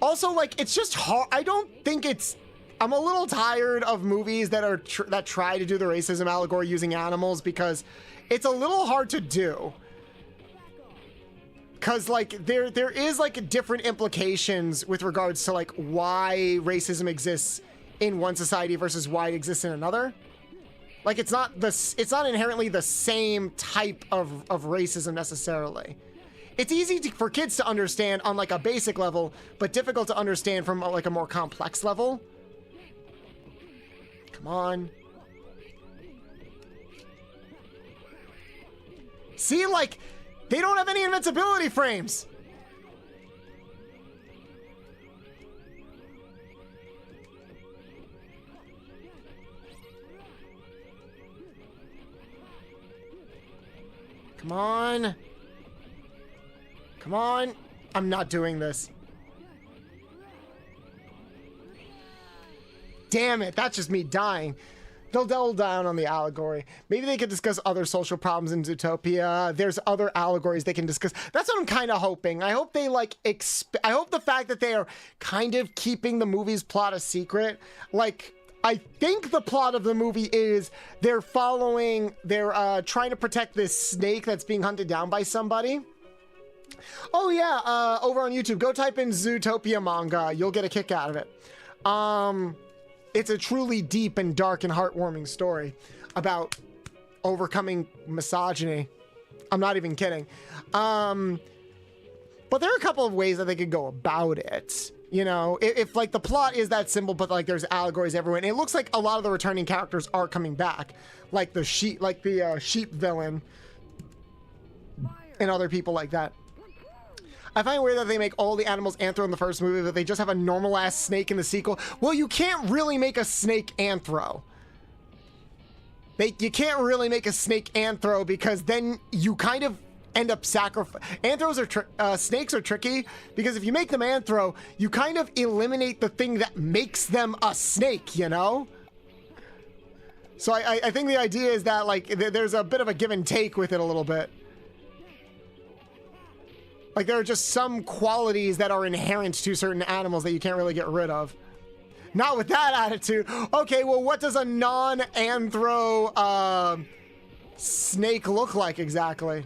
Also, like, it's just hard. I don't think it's... I'm a little tired of movies that are that try to do the racism allegory using animals, because it's a little hard to do. Because, like, there is, like, different implications with regards to, like, why racism exists in one society versus why it exists in another. Like, it's not inherently the same type of racism necessarily. It's easy for kids to understand on, like, a basic level, but difficult to understand from, like, a more complex level. Come on. See, like, they don't have any invincibility frames. Come on. Come on. I'm not doing this. Damn it, that's just me dying. They'll delve down on the allegory. Maybe they could discuss other social problems in Zootopia. There's other allegories they can discuss. That's what I'm kind of hoping. I hope they, like, I hope the fact that they are kind of keeping the movie's plot a secret. Like, I think the plot of the movie is they're trying to protect this snake that's being hunted down by somebody. Oh yeah, over on YouTube, go type in Zootopia manga. You'll get a kick out of it. It's a truly deep and dark and heartwarming story about overcoming misogyny. I'm not even kidding. But there are a couple of ways that they could go about it. You know, if like the plot is that simple, but like there's allegories everywhere, and it looks like a lot of the returning characters are coming back, like the sheep villain, and other people like that. I find it weird that they make all the animals anthro in the first movie, but they just have a normal ass snake in the sequel. Well, you can't really make a snake anthro. You can't really make a snake anthro because then you kind of end up sacrificing. Anthros are snakes are tricky because if you make them anthro, you kind of eliminate the thing that makes them a snake, you know? So I think the idea is that like there's a bit of a give and take with it a little bit. Like there are just some qualities that are inherent to certain animals that you can't really get rid of. Not with that attitude. Okay, well, what does a non-anthro snake look like exactly?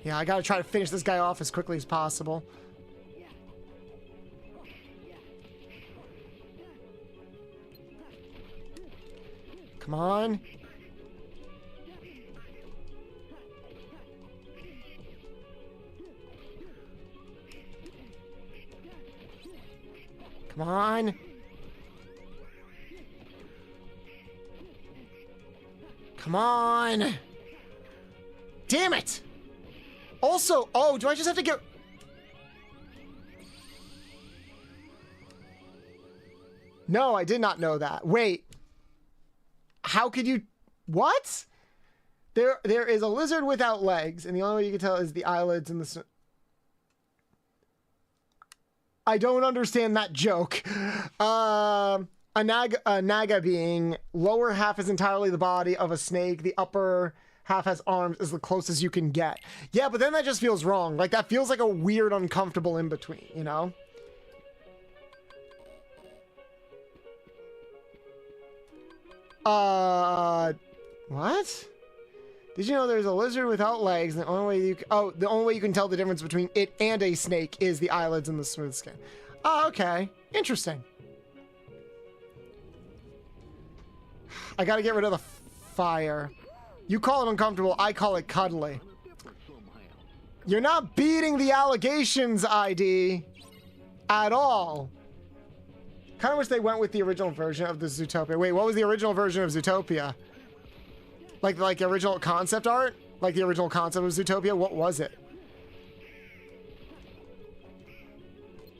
Yeah, I gotta try to finish this guy off as quickly as possible. Come on. Come on. Come on. Damn it. Also, oh, do I just have to get... No, I did not know that. Wait. How could you... What? There is a lizard without legs, and the only way you can tell is the eyelids and the... I don't understand that joke. A naga being lower half is entirely the body of a snake. The upper half has arms is the closest you can get. Yeah, but then that just feels wrong. Like, that feels like a weird, uncomfortable in-between, you know? What? Did you know there's a lizard without legs? And the only way you can, the only way you can tell the difference between it and a snake is the eyelids and the smooth skin. Oh, okay. Interesting. I gotta get rid of the fire. You call it uncomfortable, I call it cuddly. You're not beating the allegations, ID. At all. Kind of wish they went with the original version of the Zootopia. Wait, what was the original version of Zootopia? Like the original concept art? Like the original concept of Zootopia? What was it?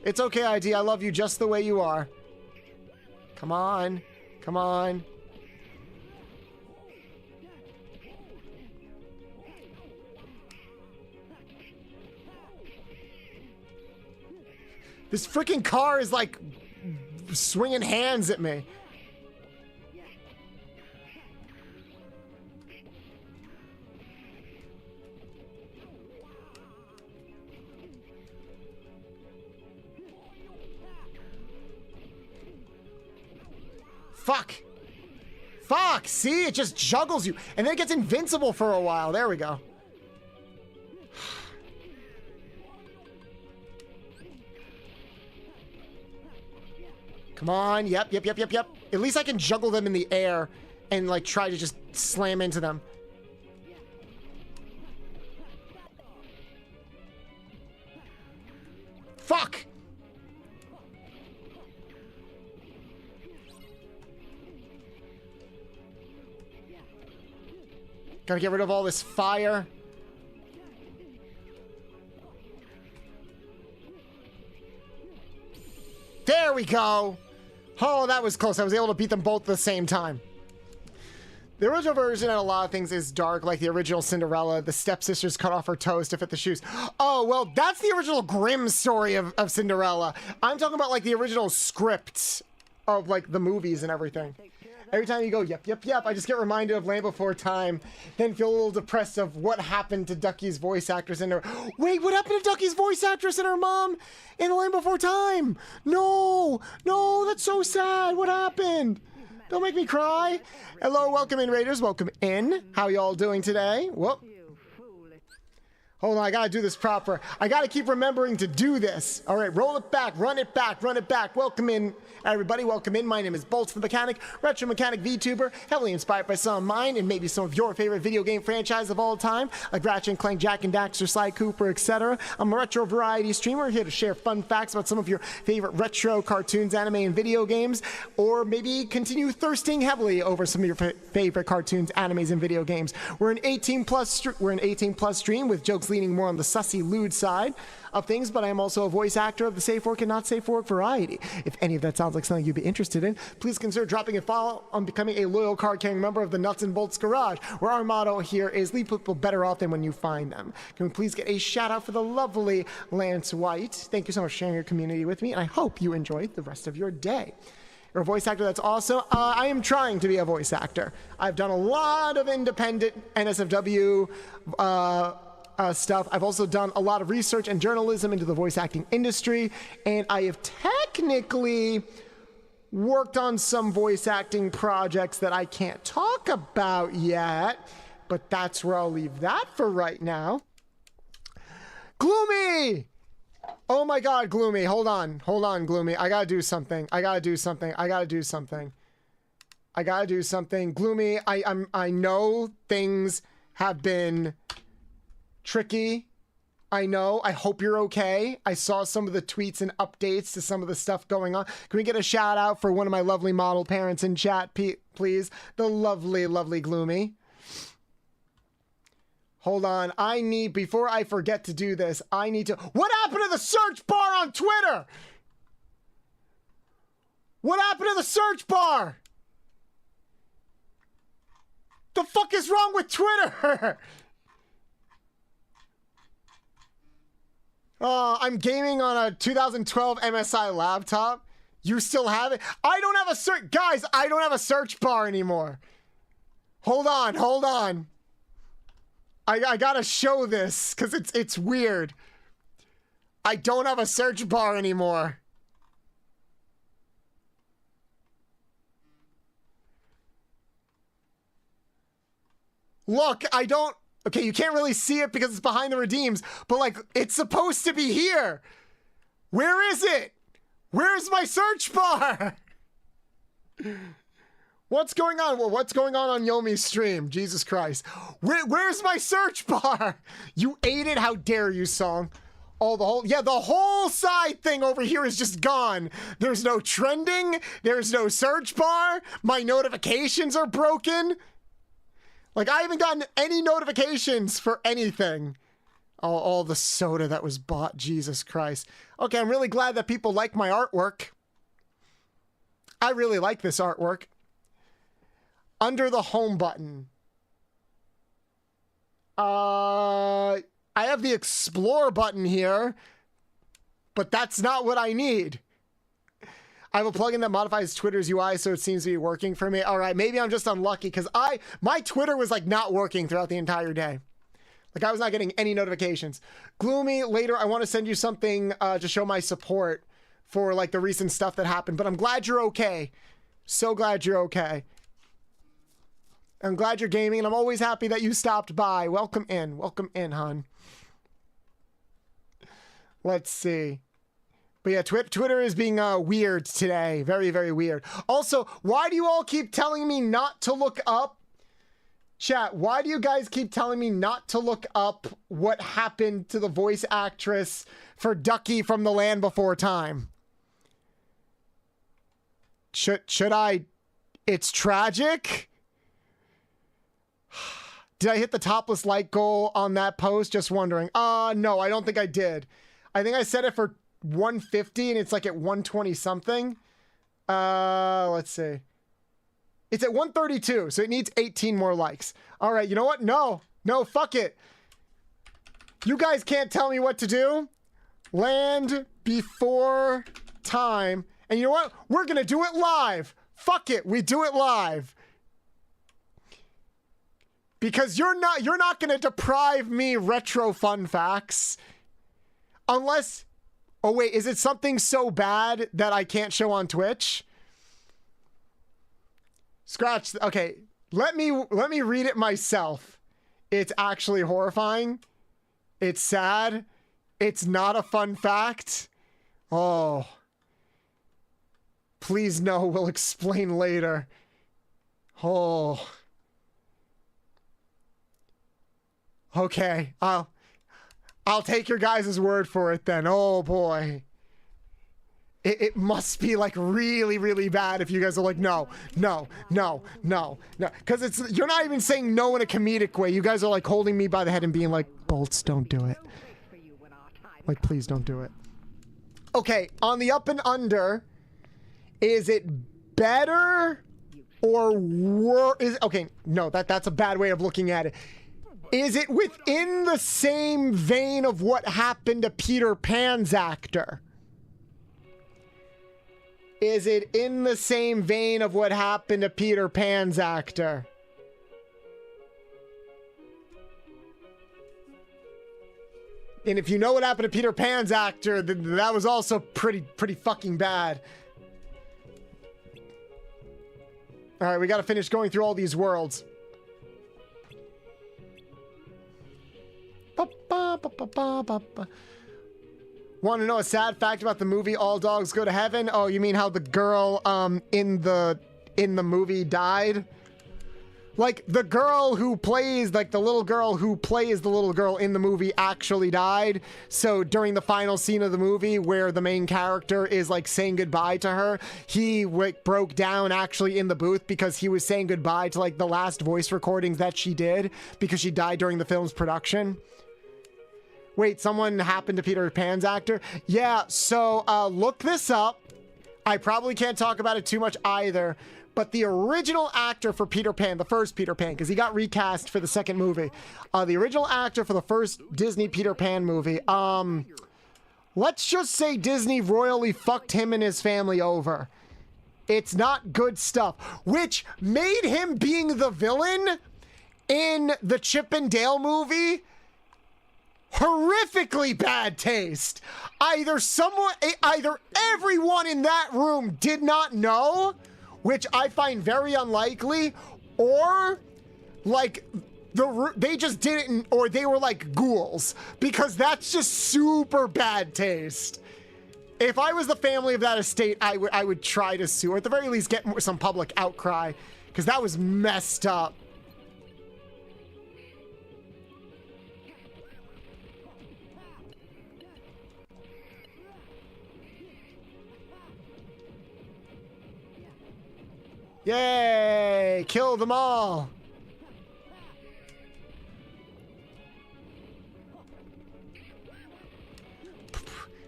It's okay, ID. I love you just the way you are. Come on. Come on. This freaking car is like swinging hands at me. Fuck. Fuck. See, it just juggles you. And then it gets invincible for a while. There we go. Come on. Yep. At least I can juggle them in the air and like try to just slam into them. Fuck. Gotta get rid of all this fire. There we go. Oh, that was close. I was able to beat them both at the same time. The original version and a lot of things is dark, like the original Cinderella. The stepsisters cut off her toes to fit the shoes. Oh, well, that's the original Grimm story of Cinderella. I'm talking about like the original script of like the movies and everything. Every time you go, yep, I just get reminded of Land Before Time, then feel a little depressed of what happened to Ducky's voice actress and her... Wait, what happened to Ducky's voice actress and her mom in Land Before Time? No, that's so sad. What happened? Don't make me cry. Hello, welcome in, Raiders. Welcome in. How y'all doing today? Whoop. Hold on, I gotta do this proper. I gotta keep remembering to do this. All right, roll it back, run it back, run it back. Welcome in, everybody. Welcome in. My name is Bolts the Mechanic, retro mechanic VTuber, heavily inspired by some of mine and maybe some of your favorite video game franchise of all time, like Ratchet and Clank, Jack and Daxter, Sly Cooper, etc. I'm a retro variety streamer here to share fun facts about some of your favorite retro cartoons, anime, and video games, or maybe continue thirsting heavily over some of your favorite cartoons, animes, and video games. We're an 18+ stream with jokes leaning more on the sussy, lewd side of things, but I am also a voice actor of the safe work and not safe work variety. If any of that sounds like something you'd be interested in, please consider dropping a follow on becoming a loyal card-carrying member of the Nuts and Bolts Garage, where our motto here is leave people better off than when you find them. Can we please get a shout out for the lovely Lance White? Thank you so much for sharing your community with me, and I hope you enjoy the rest of your day. You're a voice actor, that's also, I am trying to be a voice actor. I've done a lot of independent NSFW stuff. I've also done a lot of research and journalism into the voice acting industry, and I have technically worked on some voice acting projects that I can't talk about yet, but that's where I'll leave that for right now. Gloomy! Oh my god, Gloomy. Hold on. Hold on, Gloomy. I gotta do something. I gotta do something. I gotta do something. I gotta do something. Gloomy, I know things have been tricky. I know. I hope you're okay. I saw some of the tweets and updates to some of the stuff going on. Can we get a shout out for one of my lovely model parents in chat, please? The lovely, lovely Gloomy. Hold on. I need, before I forget to do this, I need to... What happened to the search bar on Twitter? What happened to the search bar? The fuck is wrong with Twitter? I'm gaming on a 2012 MSI laptop. You still have it? I don't have a search... Guys, I don't have a search bar anymore. Hold on, hold on. I gotta show this, because it's weird. I don't have a search bar anymore. Look, I don't... Okay, you can't really see it because it's behind the redeems, but like, it's supposed to be here. Where is it? Where's my search bar? What's going on? Well, what's going on Yomi's stream? Jesus Christ. Where's my search bar? You ate it? How dare you, song? Oh, the whole side thing over here is just gone. There's no trending. There's no search bar. My notifications are broken. Like, I haven't gotten any notifications for anything. Oh, all the soda that was bought. Jesus Christ. Okay, I'm really glad that people like my artwork. I really like this artwork. Under the home button. I have the explore button here, but that's not what I need. I have a plugin that modifies Twitter's UI, so it seems to be working for me. All right, maybe I'm just unlucky because my Twitter was like not working throughout the entire day. Like I was not getting any notifications. Gloomy, later I want to send you something to show my support for like the recent stuff that happened, but I'm glad you're okay. So glad you're okay. I'm glad you're gaming, and I'm always happy that you stopped by. Welcome in, hon. Let's see. But yeah, Twitter is being weird today. Very, very weird. Also, why do you all keep telling me not to look up? Chat, why do you guys keep telling me not to look up what happened to the voice actress for Ducky from The Land Before Time? Should I? It's tragic? Did I hit the topless like goal on that post? Just wondering. No, I don't think I did. I think I set it for 150 and it's like at 120 something. Let's see. It's at 132, so it needs 18 more likes. All right, you know what? No, fuck it. You guys can't tell me what to do. Land Before Time. And you know what? We're gonna do it live. Fuck it, we do it live. Because you're not gonna deprive me retro fun facts. Unless, oh wait, is it something so bad that I can't show on Twitch? Scratch, okay, let me read it myself. It's actually horrifying. It's sad. It's not a fun fact. Oh. Please no, we'll explain later. Oh. Okay, I'll take your guys' word for it then. Oh boy. It must be like really, really bad if you guys are like, no. Because you're not even saying no in a comedic way. You guys are like holding me by the head and being like, Bolts, don't do it. Like, please don't do it. Okay, on the up and under, is it better or worse? Okay, no, that's a bad way of looking at it. Is it within the same vein of what happened to Peter Pan's actor? Is it in the same vein of what happened to Peter Pan's actor? And if you know what happened to Peter Pan's actor, then that was also pretty fucking bad. All right, we got to finish going through all these worlds. Want to know a sad fact about the movie All Dogs Go to Heaven? Oh, you mean how the girl in the movie died? Like, the girl who plays, like, the little girl who plays the little girl in the movie actually died. So during the final scene of the movie where the main character is, like, saying goodbye to her, he broke down actually in the booth because he was saying goodbye to, like, the last voice recordings that she did because she died during the film's production. Wait, someone happened to Peter Pan's actor? Yeah, so look this up. I probably can't talk about it too much either. But the original actor for Peter Pan, the first Peter Pan, because he got recast for the second movie. The original actor for the first Disney Peter Pan movie, let's just say Disney royally fucked him and his family over. It's not good stuff. Which made him being the villain in the Chip and Dale movie horrifically bad taste. Either everyone in that room did not know, which I find very unlikely, or like they just didn't, or they were like ghouls, because that's just super bad taste. If I was the family of that estate, I would try to sue, or at the very least get some public outcry, because that was messed up. Yay! Kill them all!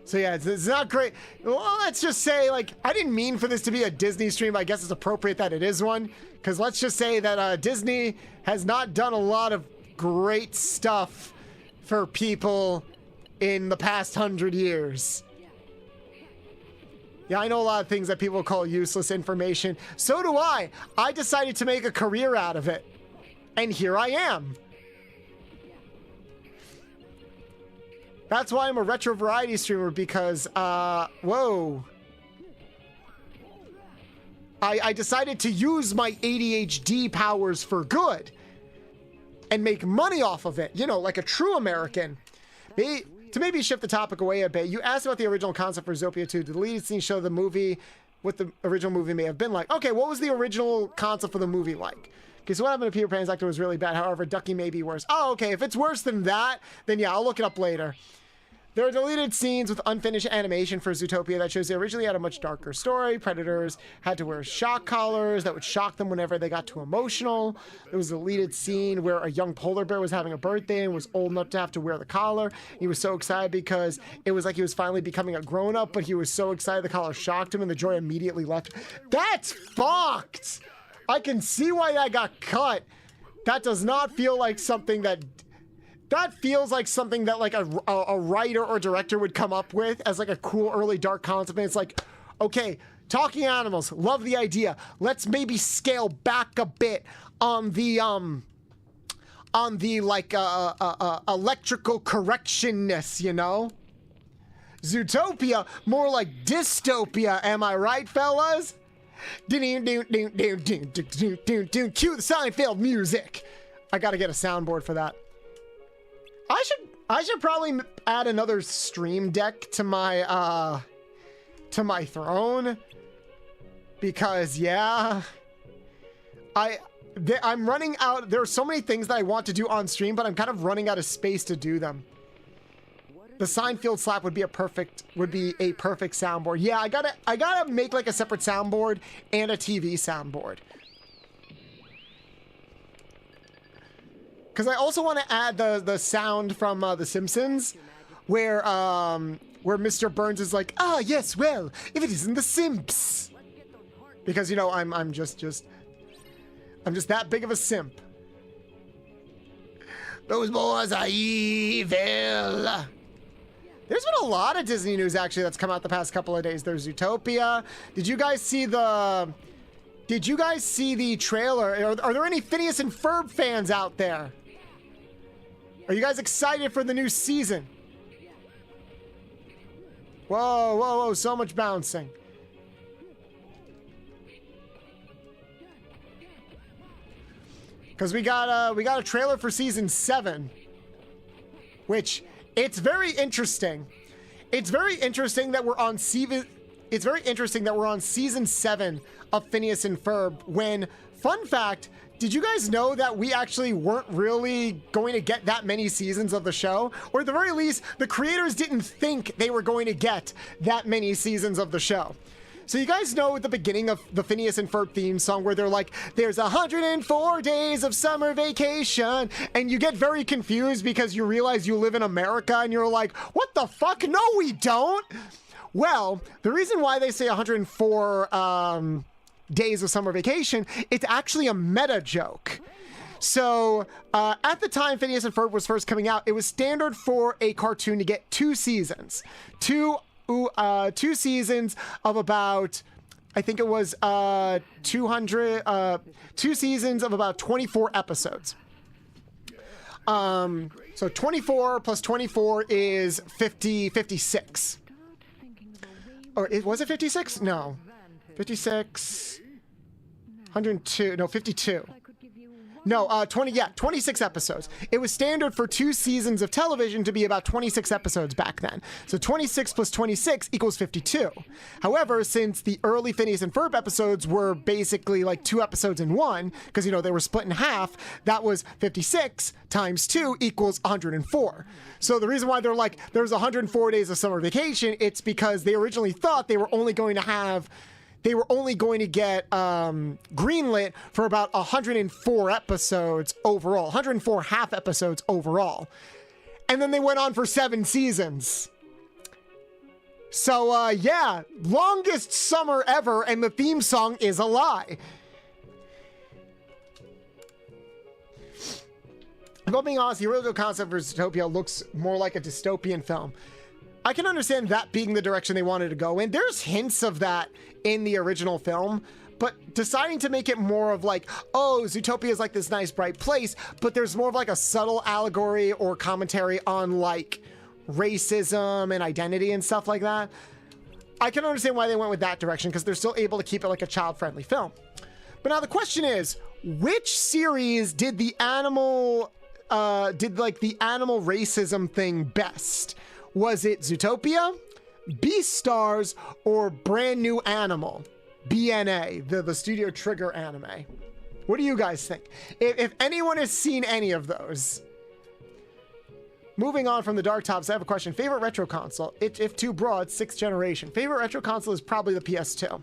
So yeah, it's not great. Well, let's just say, like, I didn't mean for this to be a Disney stream. I guess it's appropriate that it is one. Because let's just say that Disney has not done a lot of great stuff for people in the past 100 years. Yeah, I know a lot of things that people call useless information. So do I. I decided to make a career out of it. And here I am. That's why I'm a retro variety streamer, because, whoa. I decided to use my ADHD powers for good. And make money off of it. You know, like a true American. To maybe shift the topic away a bit, you asked about the original concept for Zootopia 2. The deleted scenes show the movie, what the original movie may have been like. Okay, what was the original concept for the movie like? Okay, so what happened to Peter Pan's actor was really bad. However, Ducky may be worse. Oh, okay, if it's worse than that, then yeah, I'll look it up later. There are deleted scenes with unfinished animation for Zootopia that shows they originally had a much darker story. Predators had to wear shock collars that would shock them whenever they got too emotional. There was a deleted scene where a young polar bear was having a birthday and was old enough to have to wear the collar. He was so excited because it was like he was finally becoming a grown-up, but he was so excited the collar shocked him and the joy immediately left. That's fucked! I can see why that got cut. That does not feel like something that... That feels like something that like a writer or director would come up with as like a cool early dark concept. And it's like, okay, talking animals, love the idea. Let's maybe scale back a bit on the like electrical correctionness, you know? Zootopia, more like dystopia, am I right, fellas? Cue the Seinfeld music. I gotta get a soundboard for that. I should probably add another stream deck to my throne, because yeah, I'm running out. There are so many things that I want to do on stream, but I'm kind of running out of space to do them. The Seinfeld slap would be a perfect soundboard. Yeah, I gotta make like a separate soundboard and a TV soundboard. Because I also want to add the sound from The Simpsons, where Mr. Burns is like, ah, yes, well, if it isn't the Simps, because you know I'm just that big of a simp. Those boys are evil. There's been a lot of Disney news actually that's come out the past couple of days. There's Zootopia. Did you guys see the trailer? Are there any Phineas and Ferb fans out there? Are you guys excited for the new season? Whoa, whoa, whoa, so much bouncing. Because we got a trailer for season 7, which It's very interesting. It's very interesting that we're on season 7 of Phineas and Ferb when, fun fact, did you guys know that we actually weren't really going to get that many seasons of the show? Or at the very least, the creators didn't think they were going to get that many seasons of the show. So you guys know at the beginning of the Phineas and Ferb theme song where they're like, there's 104 days of summer vacation, and you get very confused because you realize you live in America and you're like, what the fuck? No, we don't. Well, the reason why they say 104 days of summer vacation, it's actually a meta joke. So at the time Phineas and Ferb was first coming out, it was standard for a cartoon to get 2 seasons. Two seasons of about, I think it was 2 seasons of about 24 episodes. So 24 plus 24 is 56. Or was it 56? No. 56, 102, no, 52. No, 26 episodes. It was standard for 2 seasons of television to be about 26 episodes back then. So 26 plus 26 equals 52. However, since the early Phineas and Ferb episodes were basically like 2 episodes in one, because, you know, they were split in half, that was 56 times 2 equals 104. So the reason why they're like, there's 104 days of summer vacation, it's because they originally thought they were only going to get greenlit for about 104 episodes overall, 104 half episodes overall. And then they went on for 7 seasons. So, yeah, longest summer ever, and the theme song is a lie. If I'm being honest, the original concept for Zootopia looks more like a dystopian film. I can understand that being the direction they wanted to go in. There's hints of that in the original film, but deciding to make it more of like, oh, Zootopia is like this nice bright place, but there's more of like a subtle allegory or commentary on like racism and identity and stuff like that. I can understand why they went with that direction because they're still able to keep it like a child-friendly film. But now the question is, which series did the animal racism thing best? Was it Zootopia, Beastars, or Brand New Animal? BNA, the Studio Trigger anime. What do you guys think? If anyone has seen any of those. Moving on from the dark tops, I have a question. Favorite retro console? If too broad, 6th generation. Favorite retro console is probably the PS2.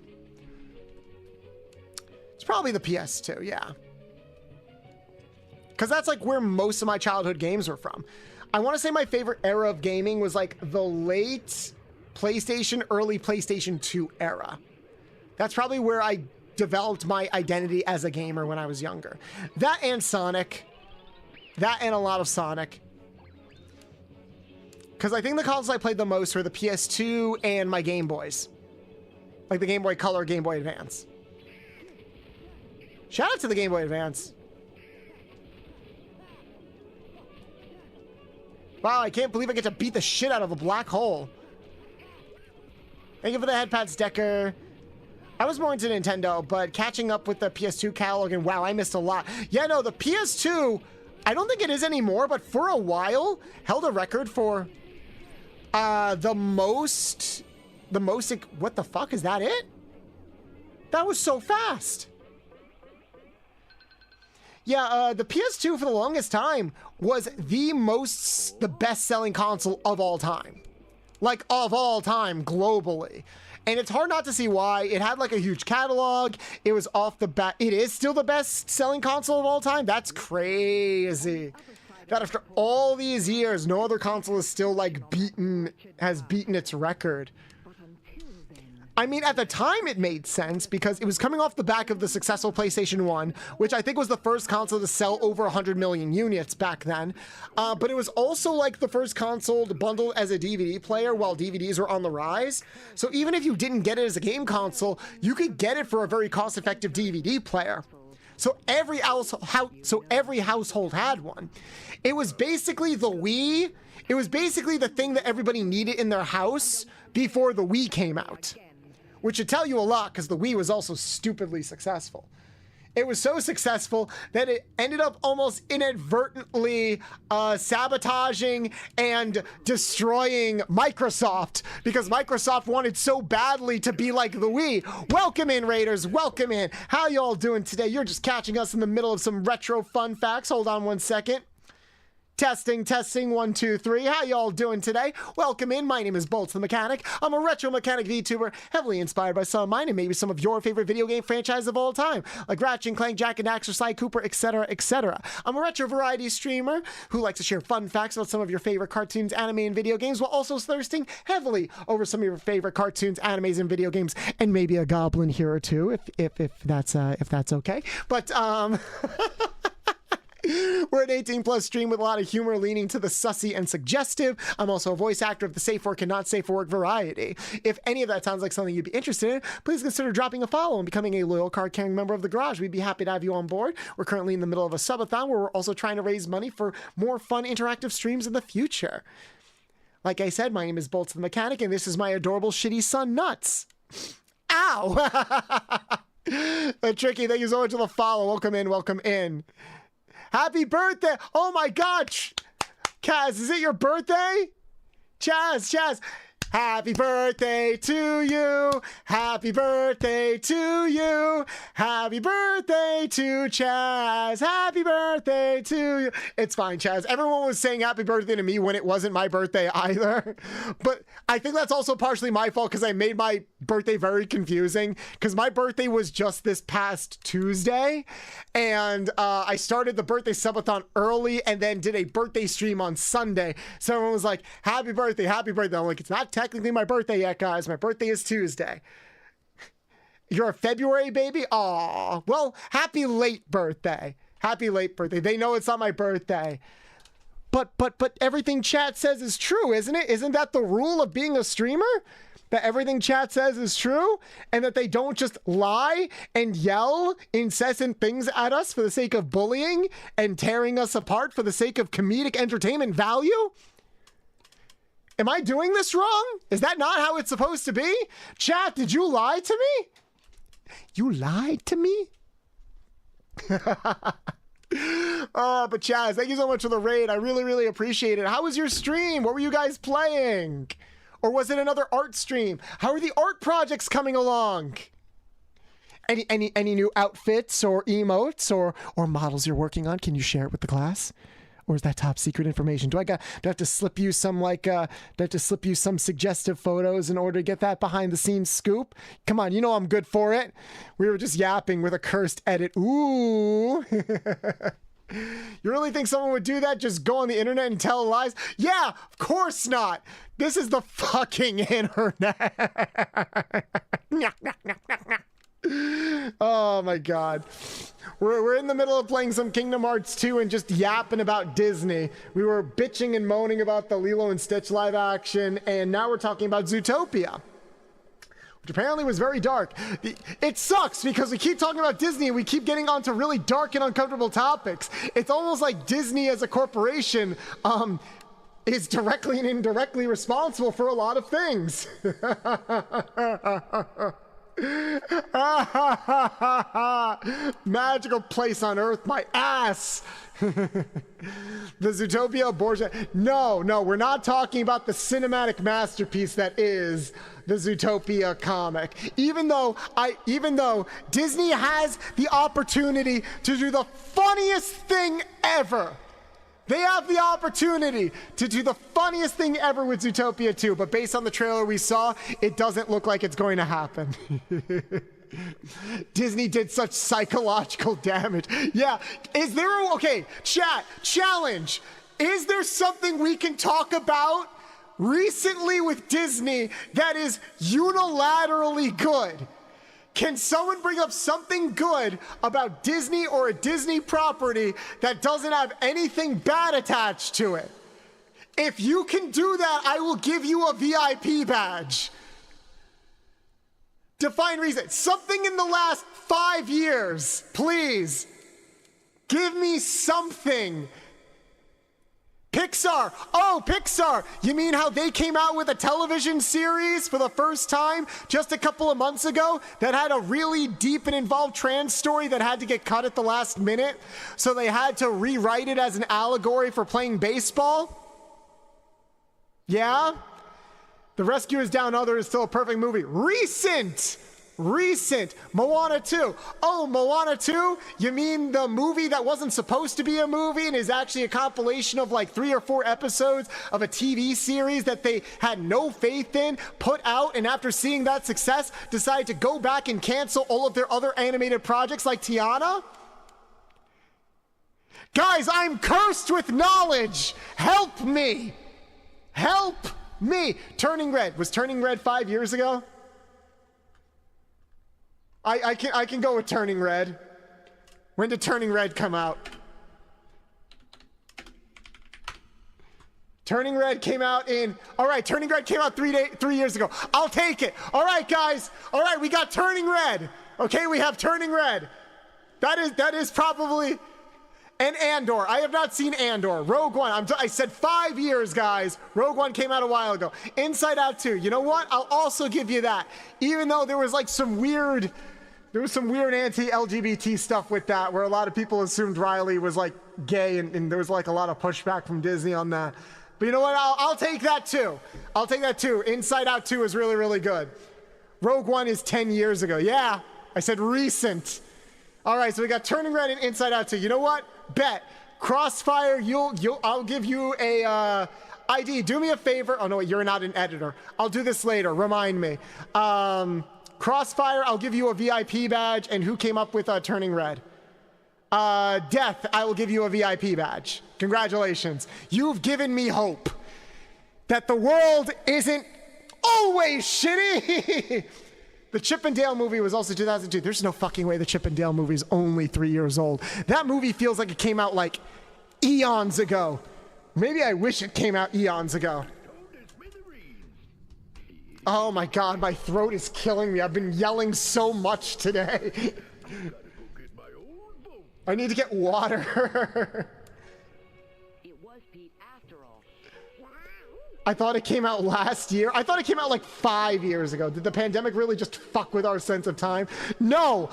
It's probably the PS2, yeah. Because that's like where most of my childhood games were from. I want to say my favorite era of gaming was like the late PlayStation, early PlayStation 2 era. That's probably where I developed my identity as a gamer when I was younger. That and Sonic. That and a lot of Sonic. Because I think the consoles I played the most were the PS2 and my Game Boys. Like the Game Boy Color, Game Boy Advance. Shout out to the Game Boy Advance. Wow, I can't believe I get to beat the shit out of a black hole. Thank you for the head pats, Decker. I was more into Nintendo, but catching up with the PS2 catalog, and wow, I missed a lot. Yeah, no, the PS2, I don't think it is anymore, but for a while, held a record for the most, what the fuck, is that it? That was so fast. Yeah, the PS2 for the longest time was the best-selling console of all time. Like, of all time, globally. And it's hard not to see why. It had, like, a huge catalog. It was off the bat. It is still the best-selling console of all time? That's crazy. That after all these years, no other console is still, like, has beaten its record. I mean, at the time it made sense because it was coming off the back of the successful PlayStation 1, which I think was the first console to sell over 100 million units back then. But it was also like the first console to bundle as a DVD player while DVDs were on the rise. So even if you didn't get it as a game console, you could get it for a very cost-effective DVD player. So every household had one. It was basically the Wii. It was basically the thing that everybody needed in their house before the Wii came out. Which should tell you a lot, because the Wii was also stupidly successful. It was so successful that it ended up almost inadvertently sabotaging and destroying Microsoft because Microsoft wanted so badly to be like the Wii. Welcome in, Raiders. Welcome in. How y'all doing today? You're just catching us in the middle of some retro fun facts. Hold on one second. Testing, 1, 2, 3. How y'all doing today? Welcome in. My name is Bolts the Mechanic. I'm a retro mechanic VTuber, heavily inspired by some of mine and maybe some of your favorite video game franchises of all time, like Ratchet & Clank, Jak and Daxter, Sly Cooper, etc., etc. I'm a retro variety streamer who likes to share fun facts about some of your favorite cartoons, anime, and video games, while also thirsting heavily over some of your favorite cartoons, animes, and video games, and maybe a goblin here or two, if that's okay. But we're an 18+ stream with a lot of humor leaning to the sussy and suggestive. I'm also a voice actor of the safe work and not safe for work variety. If any of that sounds like something you'd be interested in, please consider dropping a follow and becoming a loyal card-carrying member of the Garage. We'd be happy to have you on board. We're currently in the middle of a subathon where we're also trying to raise money for more fun interactive streams in the future. Like I said, my name is Bolts the Mechanic, and this is my adorable shitty son, Nuts. Ow! Tricky, thank you so much for the follow. Welcome in, welcome in. Happy birthday! Oh my God! Kaz, is it your birthday? Chaz. Happy birthday to you. Happy birthday to you. Happy birthday to Chaz. Happy birthday to you. It's fine, Chaz. Everyone was saying happy birthday to me when it wasn't my birthday either. But I think that's also partially my fault because I made my birthday very confusing because my birthday was just this past Tuesday. And I started the birthday subathon early and then did a birthday stream on Sunday. So everyone was like, happy birthday, happy birthday. I'm like, it's not technically my birthday yet, guys. My birthday is Tuesday. You're a February baby? Aw. Well, happy late birthday. Happy late birthday. They know it's not my birthday. But everything chat says is true, isn't it? Isn't that the rule of being a streamer? That everything chat says is true? And that they don't just lie and yell incessant things at us for the sake of bullying and tearing us apart for the sake of comedic entertainment value? Am I doing this wrong? Is that not how it's supposed to be? Chat, did you lie to me? You lied to me? Oh, but Chaz, thank you so much for the raid. I really, really appreciate it. How was your stream? What were you guys playing? Or was it another art stream? How are the art projects coming along? Any new outfits or emotes or models you're working on? Can you share it with the class? Or is that top secret information? Do I have to slip you some some suggestive photos in order to get that behind the scenes scoop? Come on, you know I'm good for it. We were just yapping with a cursed edit. Ooh. You really think someone would do that? Just go on the internet and tell lies? Yeah, of course not. This is the fucking internet. Oh my God. We're in the middle of playing some Kingdom Hearts 2 and just yapping about Disney. We were bitching and moaning about the Lilo and Stitch live action, and now we're talking about Zootopia, which apparently was very dark. It sucks because we keep talking about Disney and we keep getting onto really dark and uncomfortable topics. It's almost like Disney as a corporation is directly and indirectly responsible for a lot of things. Magical place on earth, my ass. The Zootopia abortion. No, we're not talking about the cinematic masterpiece that is the Zootopia comic. Even though Disney has the opportunity to do the funniest thing ever. They have the opportunity to do the funniest thing ever with Zootopia 2, but based on the trailer we saw, it doesn't look like it's going to happen. Disney did such psychological damage. Yeah, okay, chat, challenge. Is there something we can talk about recently with Disney that is unilaterally good? Can someone bring up something good about Disney or a Disney property that doesn't have anything bad attached to it? If you can do that, I will give you a VIP badge. Define reason. Something in the last 5 years, please. Give me something Pixar. Oh, Pixar. You mean how they came out with a television series for the first time just a couple of months ago that had a really deep and involved trans story that had to get cut at the last minute? So they had to rewrite it as an allegory for playing baseball? Yeah? The Rescue is Down Under is still a perfect movie. Recent. Moana 2. Oh, Moana 2? You mean the movie that wasn't supposed to be a movie and is actually a compilation of like 3 or 4 episodes of a TV series that they had no faith in, put out, and after seeing that success, decided to go back and cancel all of their other animated projects like Tiana? Guys, I'm cursed with knowledge. Help me. Help me. Turning Red. Was Turning Red 5 years ago? I can go with Turning Red. When did Turning Red come out? Turning Red came out in... All right, Turning Red came out 3 years ago. I'll take it. All right, guys. All right, we got Turning Red. Okay, we have Turning Red. That is probably... And Andor. I have not seen Andor. Rogue One. I said 5 years, guys. Rogue One came out a while ago. Inside Out 2. You know what? I'll also give you that. Even though there was like some weird... There was some weird anti-LGBT stuff with that, where a lot of people assumed Riley was like gay, and there was like a lot of pushback from Disney on that. But you know what? I'll take that too. I'll take that too. Inside Out 2 is really, really good. Rogue One is 10 years ago. Yeah, I said recent. All right, so we got Turning Red and Inside Out 2. You know what? Bet. Crossfire, I'll give you a ID. Do me a favor. Oh no, you're not an editor. I'll do this later. Remind me. Crossfire, I'll give you a VIP badge. And who came up with Turning Red? Death, I will give you a VIP badge. Congratulations. You've given me hope that the world isn't always shitty. The Chip and Dale movie was also 2002. There's no fucking way the Chip and Dale movie is only 3 years old. That movie feels like it came out like eons ago. Maybe I wish it came out eons ago. Oh my God, my throat is killing me. I've been yelling so much today. I need to get water. It was Pete after all. I thought it came out last year. I thought it came out like 5 years ago. Did the pandemic really just fuck with our sense of time? No,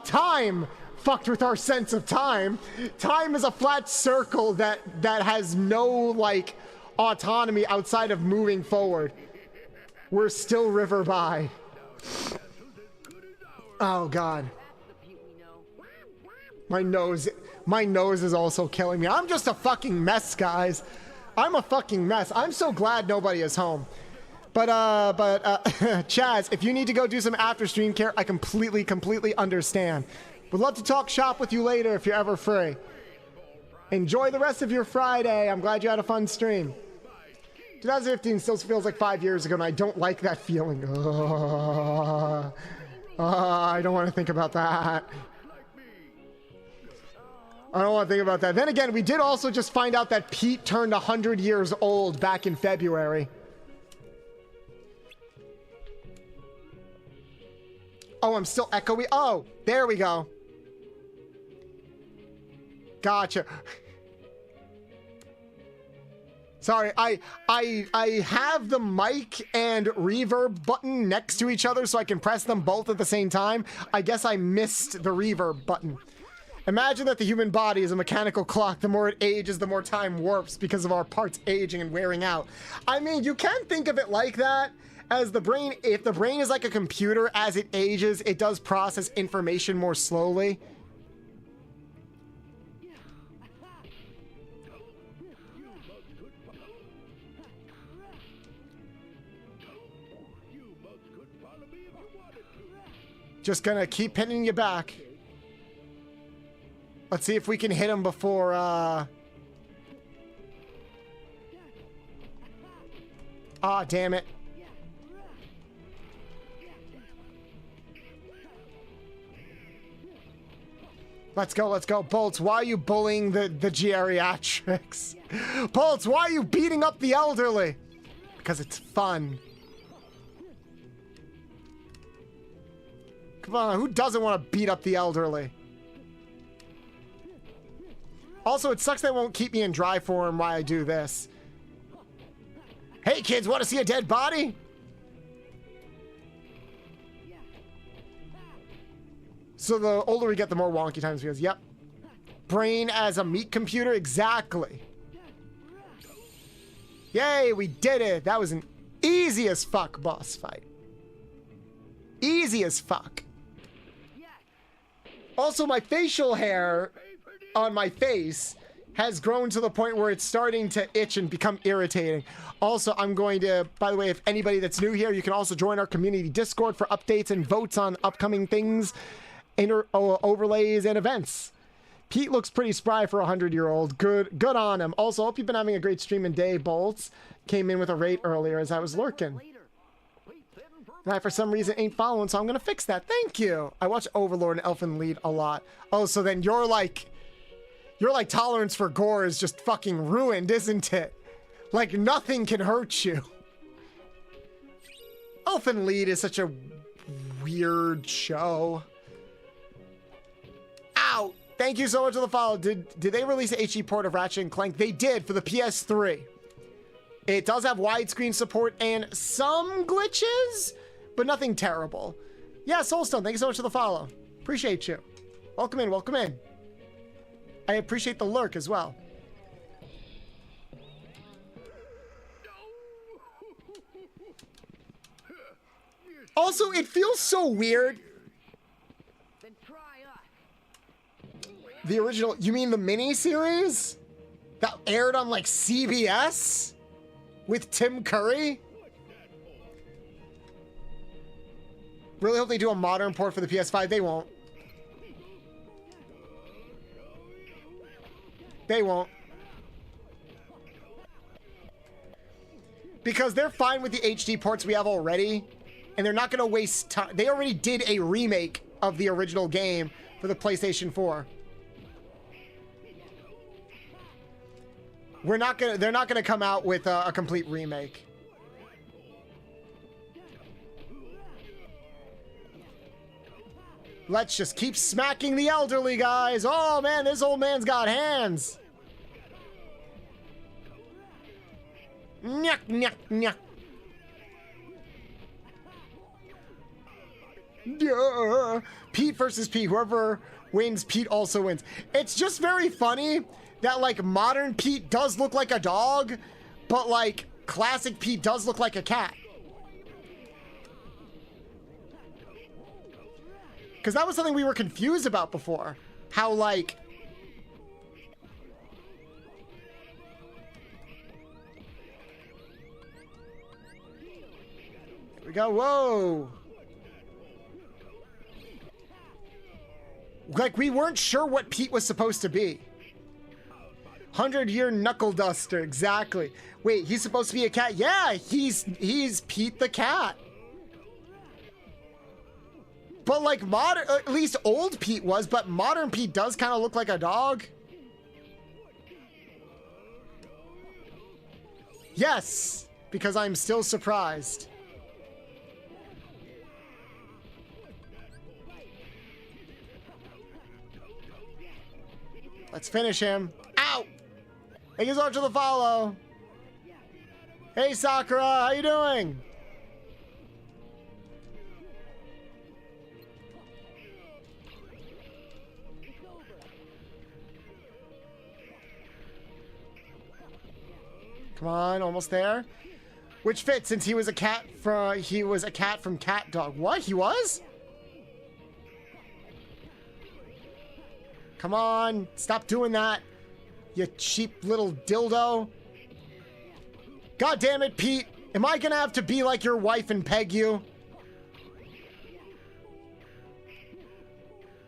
time fucked with our sense of time. Time is a flat circle that has no like autonomy outside of moving forward. We're still river by. Oh God. My nose is also killing me. I'm just a fucking mess, guys. I'm a fucking mess. I'm so glad nobody is home. But Chaz, if you need to go do some after stream care, I completely understand. Would love to talk shop with you later if you're ever free. Enjoy the rest of your Friday. I'm glad you had a fun stream. 2015 still feels like 5 years ago, and I don't like that feeling. I don't want to think about that. I don't want to think about that. Then again, we did also just find out that Pete turned 100 years old back in February. Oh, I'm still echoey. Oh, there we go. Gotcha. Sorry, I have the mic and reverb button next to each other so I can press them both at the same time. I guess I missed the reverb button. Imagine that the human body is a mechanical clock. The more it ages, the more time warps because of our parts aging and wearing out. I mean, you can think of it like that. As the brain, if the brain is like a computer, as it ages, it does process information more slowly. Just gonna keep hitting you back. Let's see if we can hit him before, Ah, damn it. Let's go, let's go. Bolts, why are you bullying the geriatrics? Bolts, why are you beating up the elderly? Because it's fun. Come on, who doesn't want to beat up the elderly? Also, it sucks they won't keep me in dry form while I do this. Hey kids, want to see a dead body? So the older we get, the more wonky times he goes. Yep. Brain as a meat computer? Exactly. Yay, we did it. That was an easy as fuck boss fight. Easy as fuck. Also, my facial hair on my face has grown to the point where it's starting to itch and become irritating. Also, I'm going to, by the way, if anybody that's new here, you can also join our community Discord for updates and votes on upcoming things, overlays, and events. Pete looks pretty spry for a 100-year-old. Good on him. Also, hope you've been having a great stream and day. Bolts came in with a rate earlier as I was lurking. And I, for some reason, ain't following, so I'm going to fix that. Thank you. I watch Overlord and Elfen Lied a lot. Oh, so then your tolerance for gore is just fucking ruined, isn't it? Like, nothing can hurt you. Elfen Lied is such a weird show. Ow! Thank you so much for the follow. Did they release an HD port of Ratchet & Clank? They did for the PS3. It does have widescreen support and some glitches, but nothing terrible. Yeah, Soulstone, thank you so much for the follow. Appreciate you. Welcome in, welcome in. I appreciate the lurk as well. Also, it feels so weird. The original, you mean the mini-series? That aired on, like, CBS? With Tim Curry? Really hope they do a modern port for the PS5. They won't. They won't. Because they're fine with the HD ports we have already. And they're not going to waste time. They already did a remake of the original game for the PlayStation 4. They're not gonna come out with a complete remake. Let's just keep smacking the elderly, guys. Oh man, this old man's got hands. Nyuk, nyuk, nyuk. Duh. Pete versus Pete. Whoever wins, Pete also wins. It's just very funny that, like, modern Pete does look like a dog, but, like, classic Pete does look like a cat. Because that was something we were confused about before. How, like... Here we go. Whoa! Like, we weren't sure what Pete was supposed to be. 100-year knuckle duster, exactly. Wait, he's supposed to be a cat? Yeah, he's Pete the cat. But like modern, at least old Pete was, but modern Pete does kind of look like a dog. Yes, because I'm still surprised. Let's finish him. Ow! Thank you so much for the follow. Hey Sakura, how you doing? Come on, almost there. Which fits since he was a cat from Cat Dog. What? He was? Come on, stop doing that. You cheap little dildo. God damn it, Pete. Am I gonna have to be like your wife and peg you?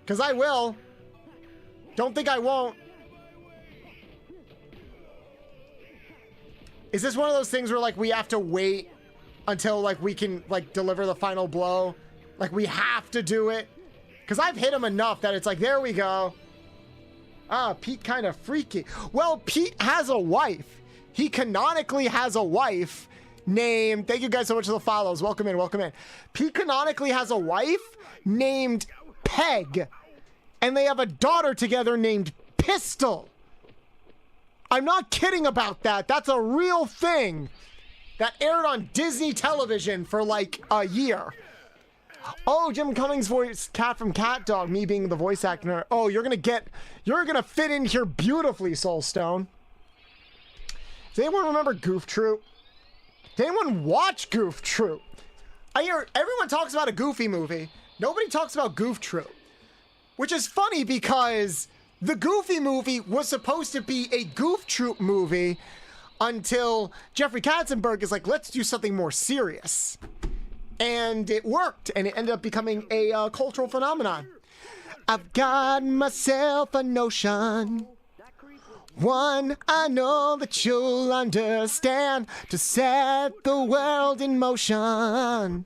Because I will. Don't think I won't. Is this one of those things where, like, we have to wait until, like, we can, like, deliver the final blow? Like, we have to do it? Because I've hit him enough that it's like, there we go. Ah, Pete kind of freaky. Well, Pete has a wife. He canonically has a wife named... Thank you guys so much for the follows. Welcome in, welcome in. Pete canonically has a wife named Peg. And they have a daughter together named Pistol. I'm not kidding about that. That's a real thing that aired on Disney television for like a year. Oh, Jim Cummings' voice, Cat from Cat Dog, me being the voice actor. Oh, you're gonna fit in here beautifully, Soulstone. Does anyone remember Goof Troop? Did anyone watch Goof Troop? I hear everyone talks about a Goofy movie. Nobody talks about Goof Troop. Which is funny because the Goofy movie was supposed to be a Goof Troop movie until Jeffrey Katzenberg is like, let's do something more serious. And it worked, and it ended up becoming a cultural phenomenon. I've got myself a notion, one I know that you'll understand, to set the world in motion.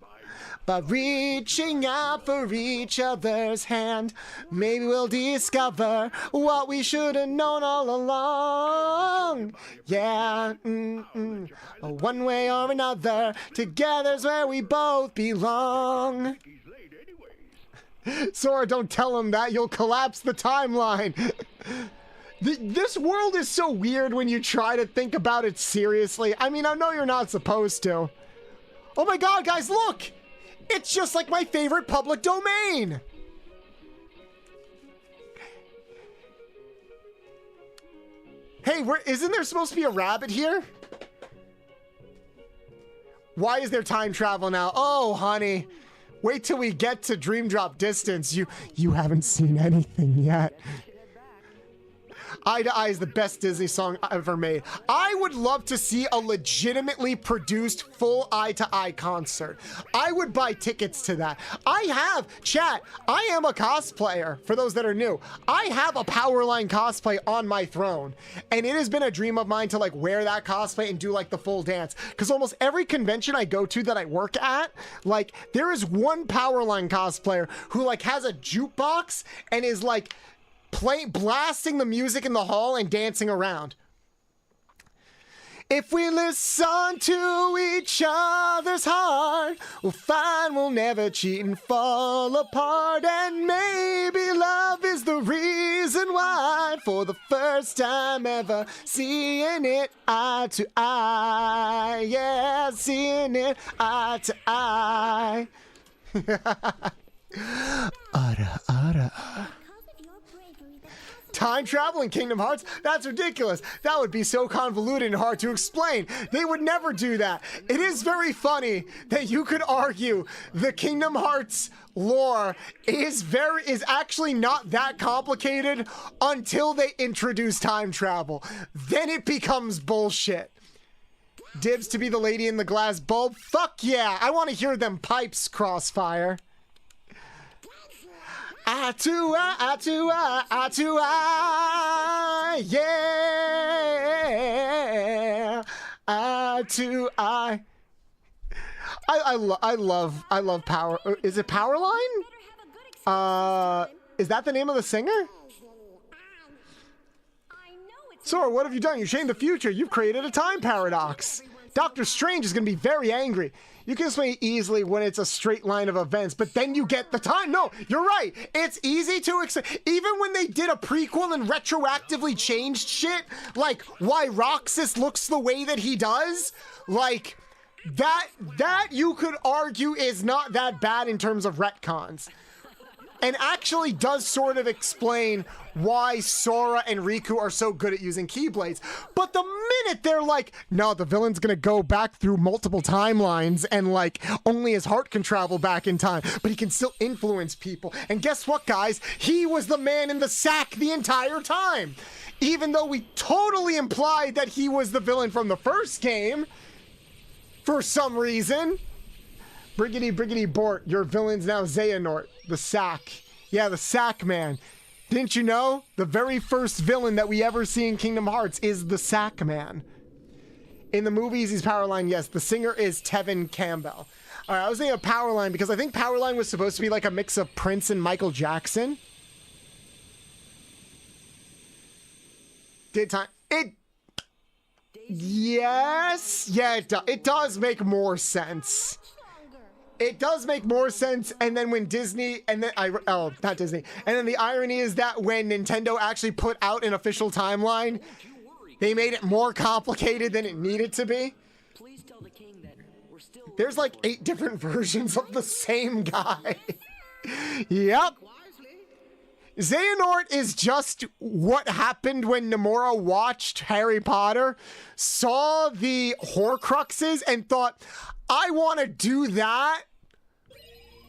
By reaching out for each other's hand, maybe we'll discover what we should have known all along. Yeah, one way or another, together's where we both belong. Sora, don't tell him that. You'll collapse the timeline. This world is so weird when you try to think about it seriously. I mean, I know you're not supposed to. Oh my god, guys, look! It's just like my favorite public domain! Hey, isn't there supposed to be a rabbit here? Why is there time travel now? Oh, honey. Wait till we get to Dream Drop Distance. You haven't seen anything yet. Eye to Eye is the best Disney song ever made. I would love to see a legitimately produced full Eye to Eye concert. I would buy tickets to that. I am a cosplayer, for those that are new. I have a Powerline cosplay on my throne, and it has been a dream of mine to like wear that cosplay and do like the full dance. Because almost every convention I go to that I work at, like there is one Powerline cosplayer who like has a jukebox and is like blasting the music in the hall and dancing around. If we listen to each other's heart, we'll find we'll never cheat and fall apart. And maybe love is the reason why, for the first time ever, seeing it eye to eye. Yeah, seeing it eye to eye. Time travel in Kingdom Hearts? That's ridiculous. That would be so convoluted and hard to explain. They would never do that. It is very funny that you could argue the Kingdom Hearts lore is actually not that complicated until they introduce time travel. Then it becomes bullshit. Dibs to be the lady in the glass bulb? Fuck yeah. I want to hear them pipes, Crossfire. Eye to eye, eye to eye, eye to eye, yeah. Eye to eye. I love Power. Is it Powerline? Is that the name of the singer? Sora, what have you done? You changed the future. You've created a time paradox. Doctor Strange is going to be very angry. You can explain it easily when it's a straight line of events, but then you get the time. No, you're right. It's easy to explain. Even when they did a prequel and retroactively changed shit, like why Roxas looks the way that he does, like that you could argue is not that bad in terms of retcons. And actually does sort of explain why Sora and Riku are so good at using Keyblades. But the minute they're like, no, the villain's gonna go back through multiple timelines and like only his heart can travel back in time, but he can still influence people. And guess what, guys? He was the man in the sack the entire time. Even though we totally implied that he was the villain from the first game, for some reason. Briggity Bort, your villain's now Xehanort, the sack. Yeah, the sack man. Didn't you know? The very first villain that we ever see in Kingdom Hearts is the sack man. In the movies, he's Powerline, yes. The singer is Tevin Campbell. All right, I was thinking of Powerline because I think Powerline was supposed to be like a mix of Prince and Michael Jackson. Yes. Yeah, it does make more sense. It does make more sense, and then when Disney, and then not Disney, and then the irony is that when Nintendo actually put out an official timeline, They made it more complicated than it needed to be. Please tell the king that we're still. There's like 8 different versions of the same guy. Yep. Xehanort is just what happened when Nomura watched Harry Potter, saw the Horcruxes, and thought, I want to do that,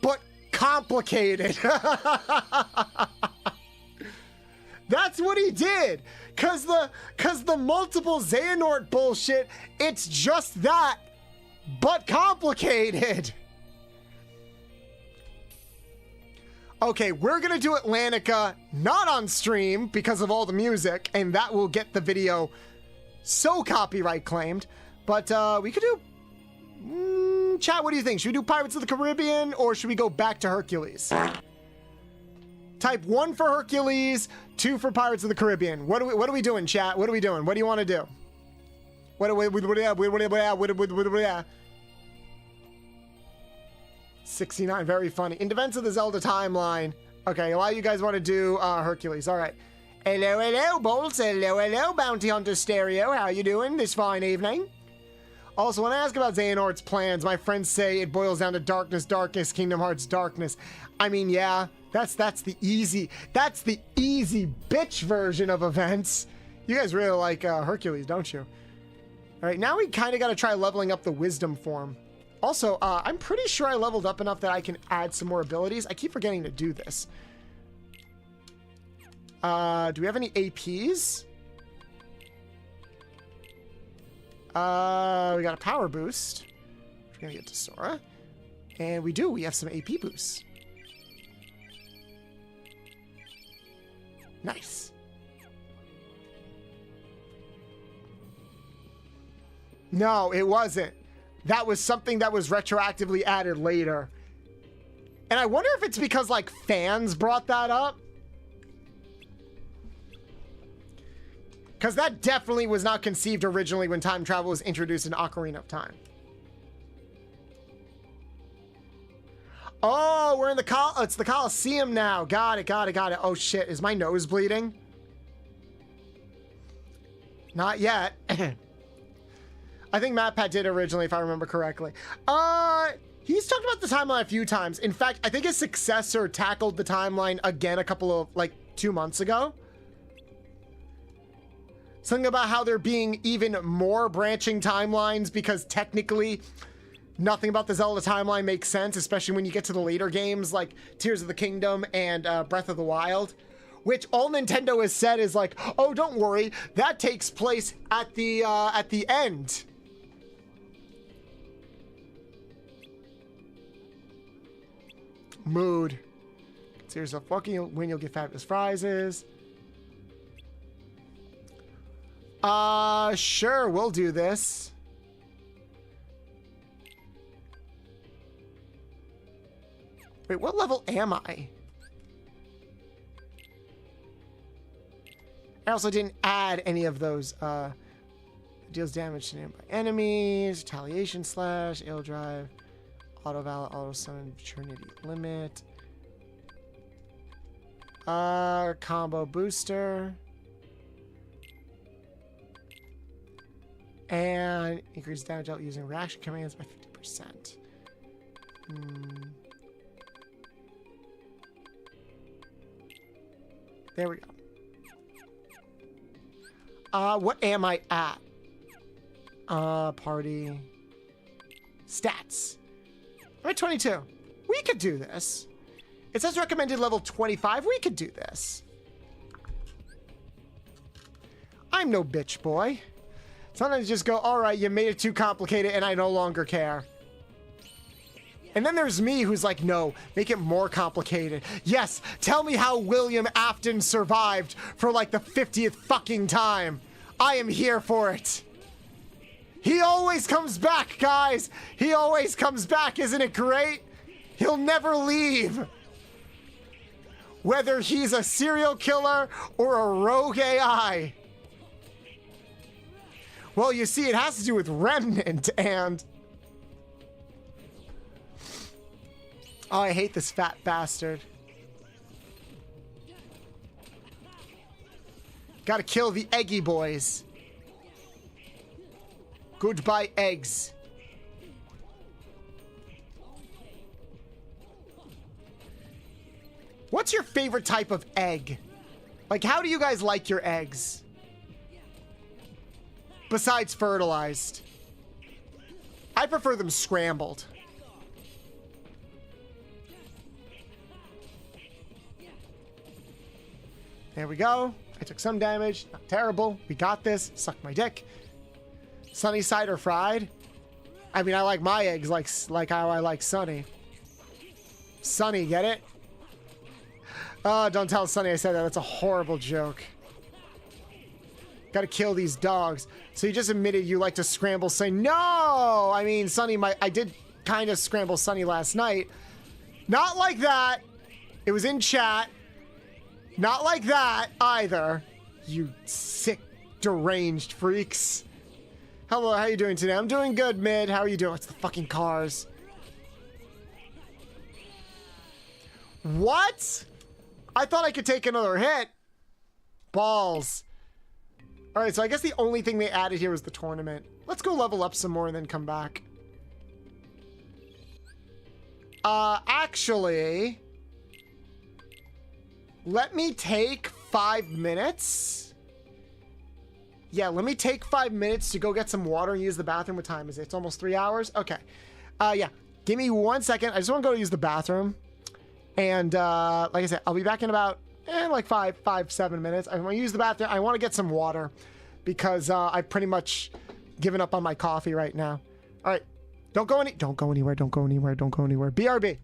but complicated. That's what he did. Cause the multiple Xehanort bullshit, it's just that, but complicated. Okay, we're gonna do Atlantica not on stream because of all the music, and that will get the video so copyright claimed. But we could do chat, what do you think? Should we do Pirates of the Caribbean or should we go back to Hercules? Type 1 for Hercules, 2 for Pirates of the Caribbean. What are we doing, chat? What are we doing? What do you want to do? What 69, very funny. In defense of the Zelda timeline. Okay, a lot of you guys want to do Hercules. All right. Hello, hello, Bolts. Hello, hello, Bounty Hunter Stereo. How you doing this fine evening? Also, when I ask about Xehanort's plans, my friends say it boils down to darkness, darkness, Kingdom Hearts, darkness. I mean, yeah, that's the easy bitch version of events. You guys really like Hercules, don't you? All right, now we kind of got to try leveling up the wisdom form. Also, I'm pretty sure I leveled up enough that I can add some more abilities. I keep forgetting to do this. Do we have any APs? We got a power boost. We're gonna get to Sora. And we do, we have some AP boosts. Nice. No, it wasn't. That was something that was retroactively added later. And I wonder if it's because, like, fans brought that up. Because that definitely was not conceived originally when time travel was introduced in Ocarina of Time. Oh, we're in the it's the Coliseum now. Got it. Oh, shit. Is my nose bleeding? Not yet. I think MatPat did originally, if I remember correctly. He's talked about the timeline a few times. In fact, I think his successor tackled the timeline again a couple of, like, 2 months ago. Something about how there being even more branching timelines because technically nothing about the Zelda timeline makes sense, especially when you get to the later games like Tears of the Kingdom and Breath of the Wild. Which all Nintendo has said is like, oh, don't worry, that takes place at the end. Mood. Consider yourself fucking when you'll get fabulous prizes. Sure, we'll do this. Wait, what level am I? I also didn't add any of those. Deals damage to nearby enemies, retaliation slash, ill drive, auto valor, auto summon, Trinity limit, combo booster, and increase damage out using reaction commands by 50%. There we go. What am I at? Party. Stats. I'm at 22. We could do this. It says recommended level 25. We could do this. I'm no bitch boy. Sometimes you just go, all right, you made it too complicated and I no longer care. And then there's me who's like, no, make it more complicated. Yes, tell me how William Afton survived for like the 50th fucking time. I am here for it. He always comes back, guys. He always comes back. Isn't it great? He'll never leave. Whether he's a serial killer or a rogue AI. Well, you see, it has to do with Remnant and... Oh, I hate this fat bastard. Gotta kill the Eggy boys. Goodbye, eggs. What's your favorite type of egg? Like, how do you guys like your eggs? Besides fertilized. I prefer them scrambled. There we go. I took some damage. Not terrible. We got this. Suck my dick. Sunny side or fried? I mean, I like my eggs like how I like Sunny. Sunny, get it? Oh, don't tell Sunny I said that. That's a horrible joke. Gotta kill these dogs. So you just admitted you like to scramble Sunny. No! I mean, Sunny, I did kind of scramble Sunny last night. Not like that. It was in chat. Not like that either. You sick, deranged freaks. Hello, how you doing today? I'm doing good, mid. How are you doing? It's the fucking cars. What? I thought I could take another hit. Balls. All right, so I guess the only thing they added here was the tournament. Let's go level up some more and then come back. Actually, let me take 5 minutes. Yeah, let me take 5 minutes to go get some water and use the bathroom. What time is it? It's almost 3 hours? Okay. Yeah, give me 1 second. I just want to go use the bathroom. And like I said, I'll be back in about like 7 minutes. I want to use the bathroom. I want to get some water because I've pretty much given up on my coffee right now. All right, don't go anywhere. Don't go anywhere. Don't go anywhere. BRB.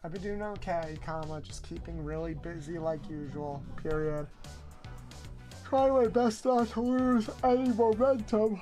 I've been doing okay, comma, just keeping really busy like usual, period. Trying my best not to lose any momentum.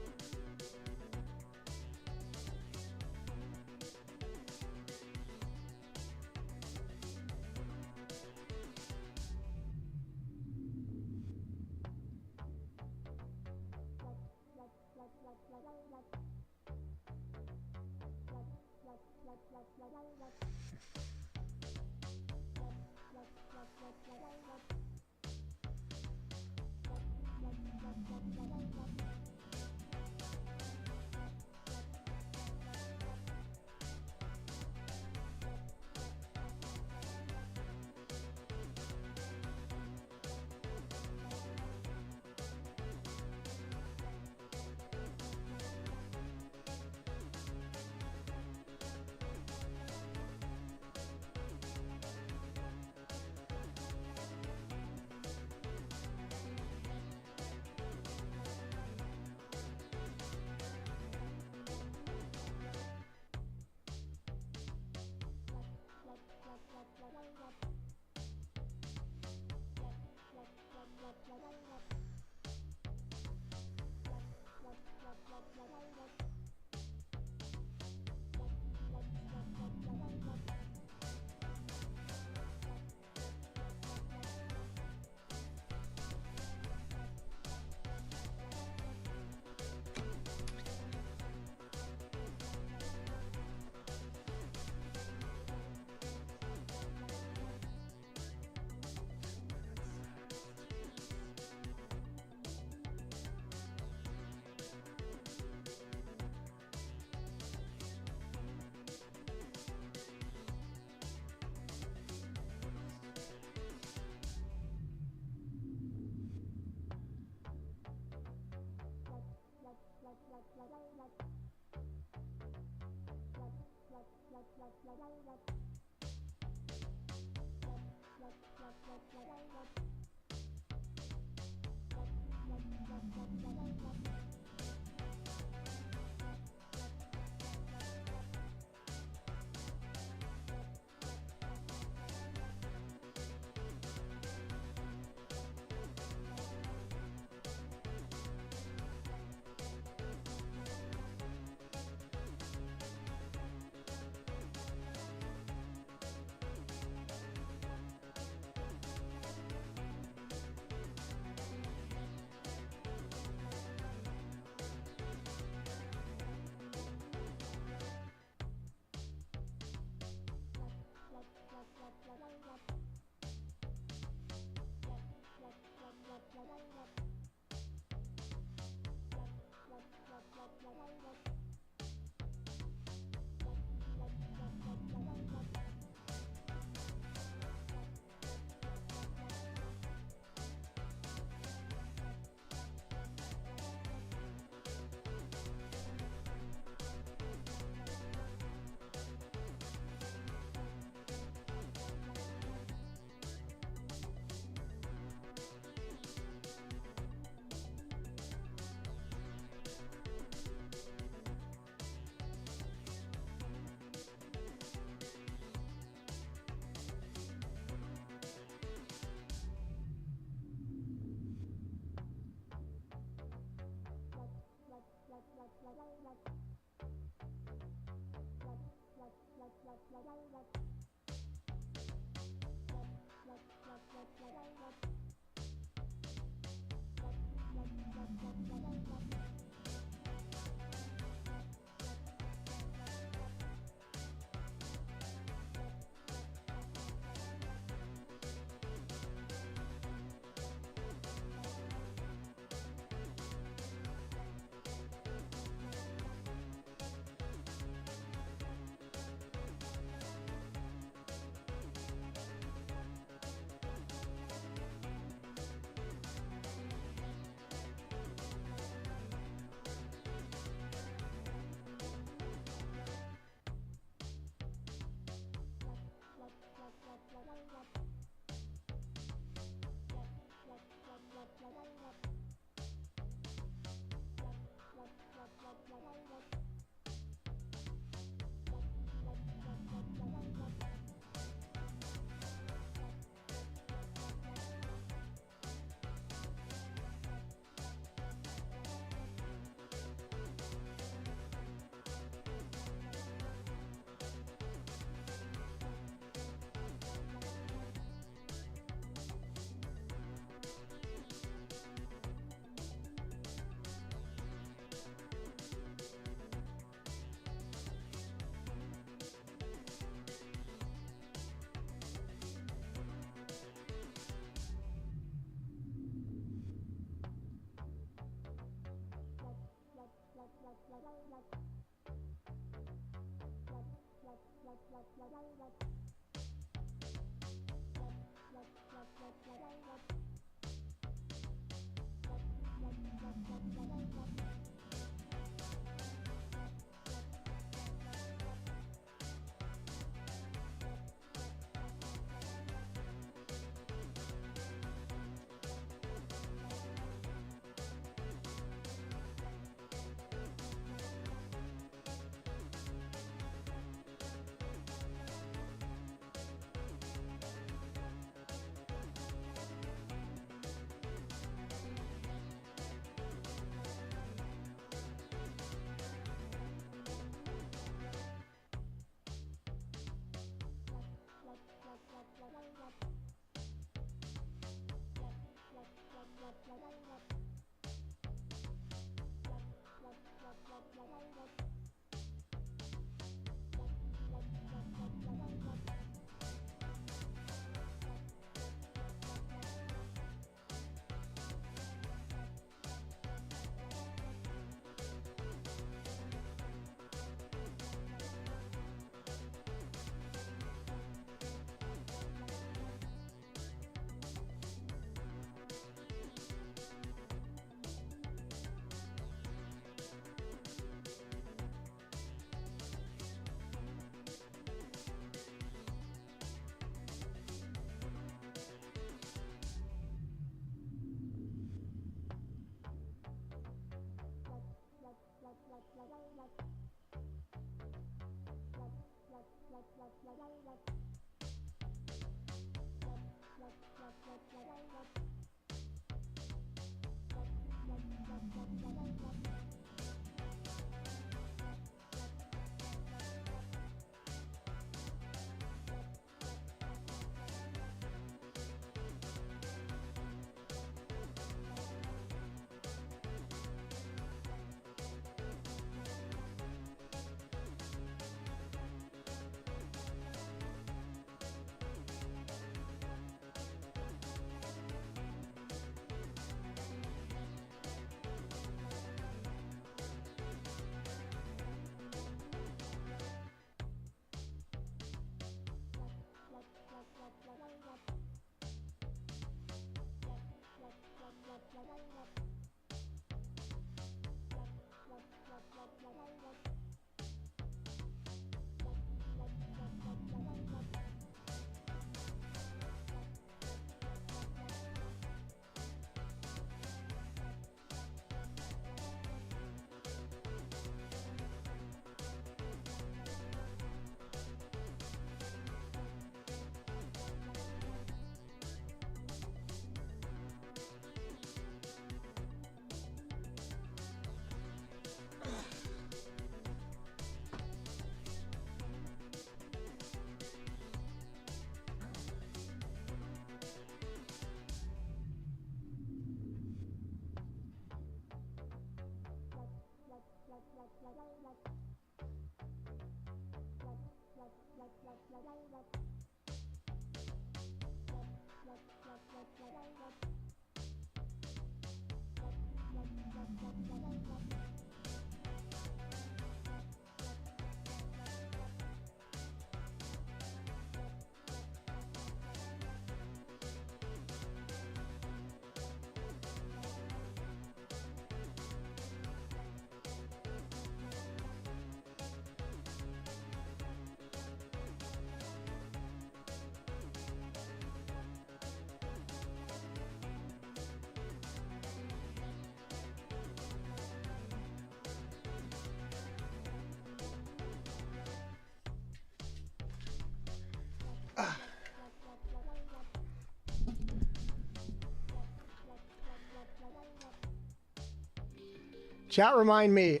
Chat, remind me.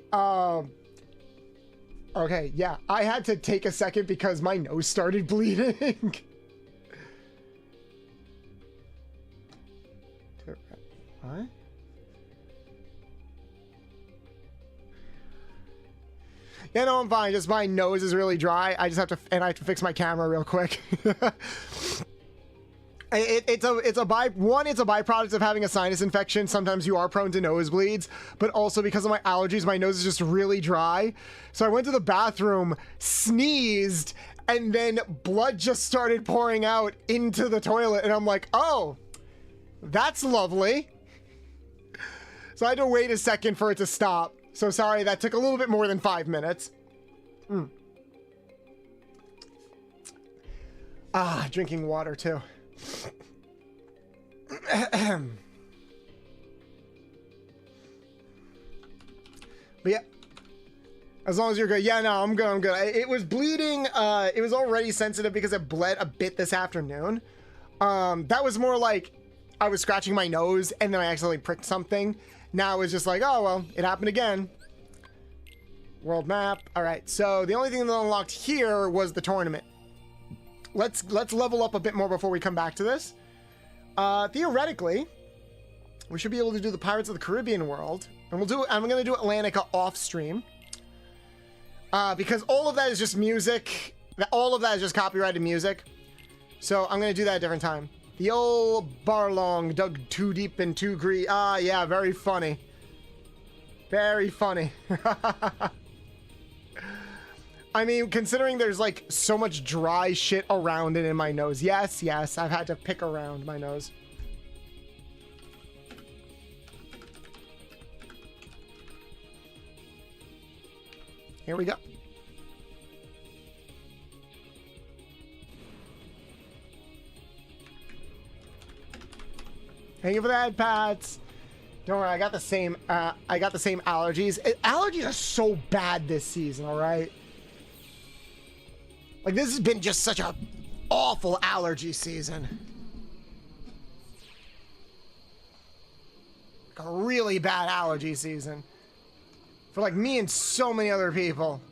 Okay, yeah. I had to take a second because my nose started bleeding. What? Yeah, no, I'm fine. Just my nose is really dry. I just have to, and I have to fix my camera real quick. It's a byproduct of having a sinus infection. Sometimes you are prone to nosebleeds, but also because of my allergies, my nose is just really dry. So I went to the bathroom, sneezed, and then blood just started pouring out into the toilet. And I'm like, oh, that's lovely. So I had to wait a second for it to stop. So sorry, that took a little bit more than 5 minutes. Drinking water too. But yeah, as long as you're good. Yeah, no, I'm good. I'm good. It was bleeding. It was already sensitive because it bled a bit this afternoon. That was more like I was scratching my nose and then I accidentally pricked something. Now it's just like, oh well, it happened again. World map. All right. So the only thing that unlocked here was the tournament. Let's level up a bit more before we come back to this. Theoretically, we should be able to do the Pirates of the Caribbean world, and I'm going to do Atlantica off stream. Because all of that is just music. All of that is just copyrighted music. So I'm going to do that at a different time. The old Barlong dug too deep and too greedy. Ah, yeah, very funny. Very funny. I mean, considering there's like so much dry shit around it in my nose. Yes, I've had to pick around my nose. Here we go. Thank you for that, Pats. Don't worry, I got the same allergies. Allergies are so bad this season, all right? Like, this has been just such a awful allergy season. Like a really bad allergy season. For, like, me and so many other people.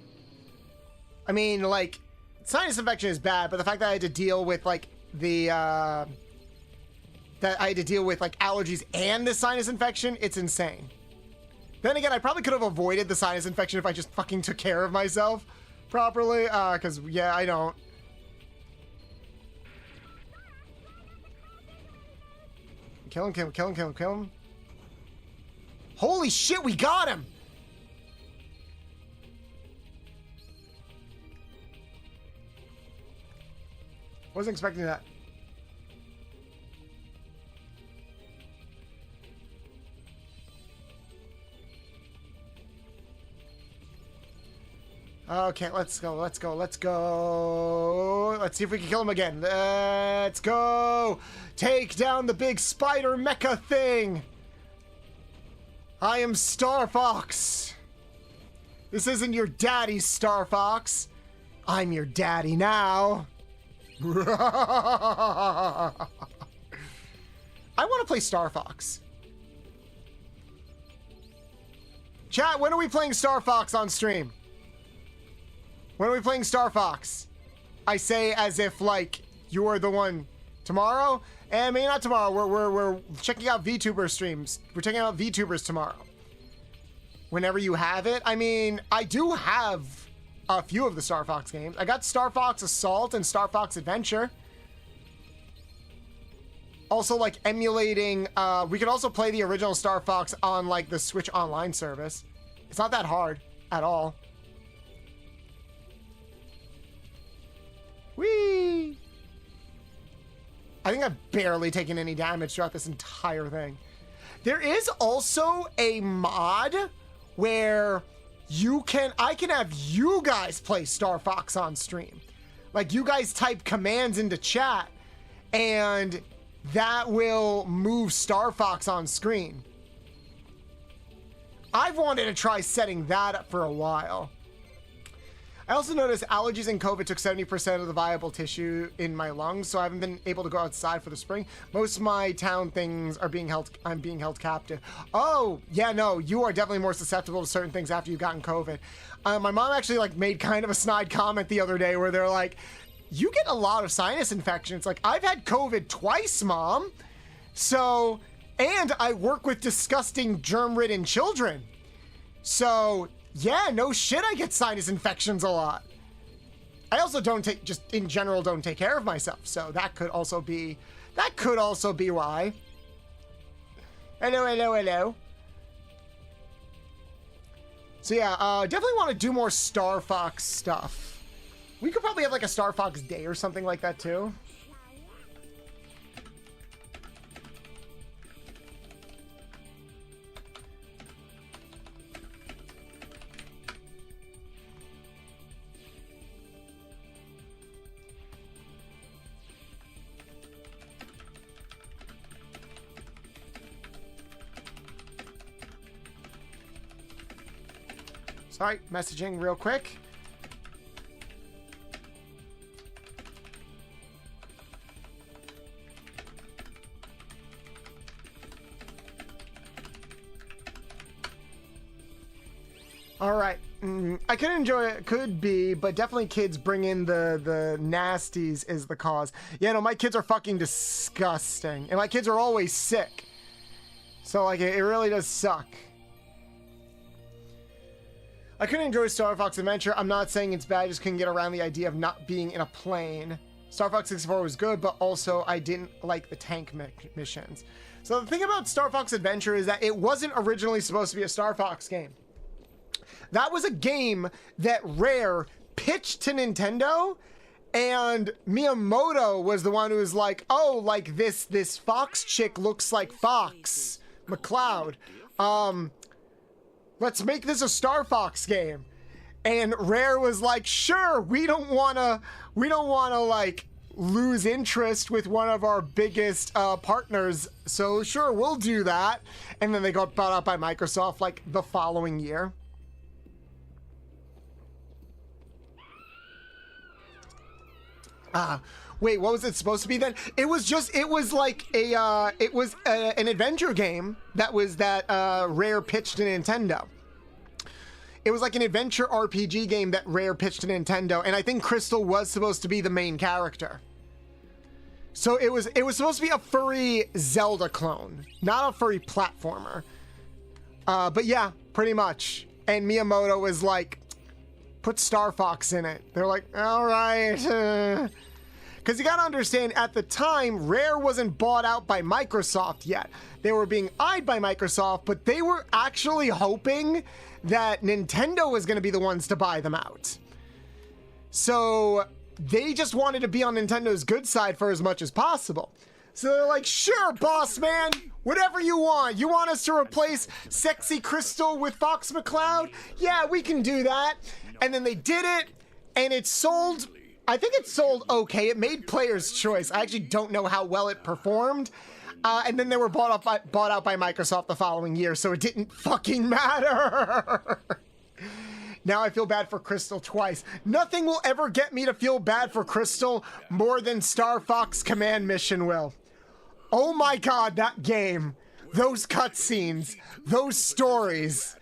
I mean, like, sinus infection is bad, but the fact that I had to deal with, like, that I had to deal with, like, allergies and the sinus infection, it's insane. Then again, I probably could have avoided the sinus infection if I just fucking took care of myself properly, because, yeah, I don't. Kill him. Holy shit, we got him! Wasn't expecting that. Okay, let's go. Let's see if we can kill him again. Let's go. Take down the big spider mecha thing. I am Star Fox. This isn't your daddy, Star Fox. I'm your daddy now. I want to play Star Fox. Chat, when are we playing Star Fox on stream? When are we playing Star Fox? I say as if, like, you're the one. Tomorrow? And maybe not tomorrow. We're checking out VTuber streams. We're checking out VTubers tomorrow. Whenever you have it. I mean, I do have a few of the Star Fox games. I got Star Fox Assault and Star Fox Adventure. Also, like, emulating, we could also play the original Star Fox on, like, the Switch Online service. It's not that hard at all. Whee! I think I've barely taken any damage throughout this entire thing. There is also a mod where I can have you guys play Star Fox on stream. Like, you guys type commands into chat, and that will move Star Fox on screen. I've wanted to try setting that up for a while. I also noticed allergies and COVID took 70% of the viable tissue in my lungs, so I haven't been able to go outside for the spring. Most of my town things are I'm being held captive. Oh, yeah, no, you are definitely more susceptible to certain things after you've gotten COVID. My mom actually, like, made kind of a snide comment the other day where they're like, you get a lot of sinus infections. Like, I've had COVID twice, Mom. So, and I work with disgusting germ-ridden children. So, yeah, no shit, I get sinus infections a lot. I also just in general don't take care of myself. So that could also be why. Hello, hello, hello. So yeah, definitely want to do more Star Fox stuff. We could probably have like a Star Fox day or something like that too. Sorry, messaging real quick. All right, I could enjoy it, could be, but definitely kids bring in the nasties is the cause. Yeah, no, my kids are fucking disgusting, and my kids are always sick. So like, it really does suck. I couldn't enjoy Star Fox Adventure. I'm not saying it's bad, I just couldn't get around the idea of not being in a plane. Star Fox 64 was good, but also I didn't like the tank missions. So the thing about Star Fox Adventure is that it wasn't originally supposed to be a Star Fox game. That was a game that Rare pitched to Nintendo, and Miyamoto was the one who was like, oh, like this Fox chick looks like Fox McCloud. Let's make this a Star Fox game. And Rare was like, sure, we don't wanna like lose interest with one of our biggest partners, so sure, we'll do that. And then they got bought out by Microsoft like the following year. Wait, what was it supposed to be then? It was like an adventure game that Rare pitched to Nintendo. It was like an adventure RPG game that Rare pitched to Nintendo, and I think Crystal was supposed to be the main character. So it was supposed to be a furry Zelda clone, not a furry platformer. But yeah, pretty much. And Miyamoto was like, put Star Fox in it. They're like, all right. Because you gotta understand, at the time, Rare wasn't bought out by Microsoft yet. They were being eyed by Microsoft, but they were actually hoping that Nintendo was gonna be the ones to buy them out. So they just wanted to be on Nintendo's good side for as much as possible. So they're like, sure, boss man, whatever you want. You want us to replace Sexy Crystal with Fox McCloud? Yeah, we can do that. And then they did it, and it sold, I think it sold okay. It made Player's Choice. I actually don't know how well it performed. And then they were bought out by Microsoft the following year, so it didn't fucking matter. Now I feel bad for Crystal twice. Nothing will ever get me to feel bad for Crystal more than Star Fox Command Mission will. Oh my god, that game. Those cutscenes. Those stories.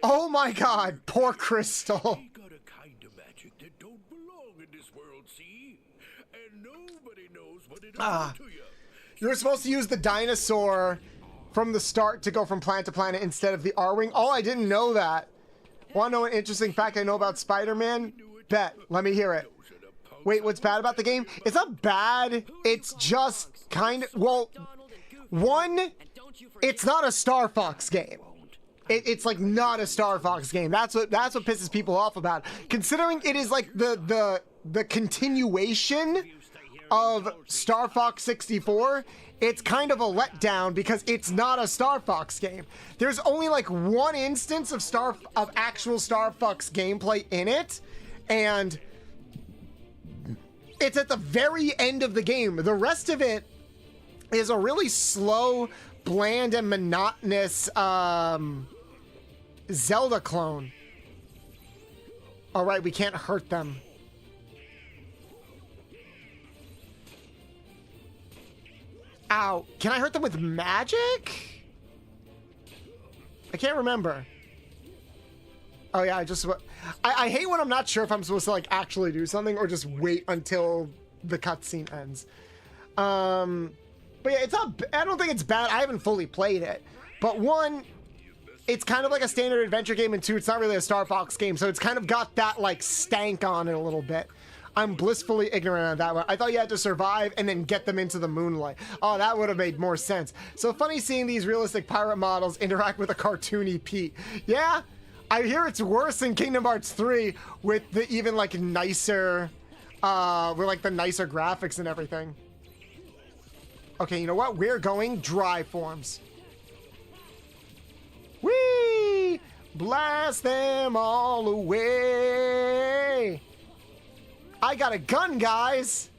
Oh my god, poor Crystal. You were supposed to use the dinosaur from the start to go from planet to planet instead of the R-Wing. Oh, I didn't know that. Want to know an interesting fact I know about Spider-Man? Bet. Let me hear it. Wait, what's bad about the game? It's not bad. It's just kind of, well, one, it's not a Star Fox game. It's like not a Star Fox game. That's what pisses people off about. Considering it is like the continuation of Star Fox 64, it's kind of a letdown because it's not a Star Fox game. There's only like one instance of actual Star Fox gameplay in it, and it's at the very end of the game. The rest of it is a really slow, bland, and monotonous Zelda clone. All right, we can't hurt them. Ow. Can I hurt them with magic? I can't remember. Oh yeah, I hate when I'm not sure if I'm supposed to like actually do something or just wait until the cutscene ends. But yeah, it's not, I don't think it's bad. I haven't fully played it. But one, it's kind of like a standard adventure game, and two, it's not really a Star Fox game, so it's kind of got that like stank on it a little bit. I'm blissfully ignorant of that one. I thought you had to survive and then get them into the moonlight. Oh, that would have made more sense. So funny seeing these realistic pirate models interact with a cartoony Pete. Yeah, I hear it's worse in Kingdom Hearts 3 with the even like nicer, with like the nicer graphics and everything. Okay, you know what? We're going dry forms. Whee! Blast them all away! I got a gun, guys!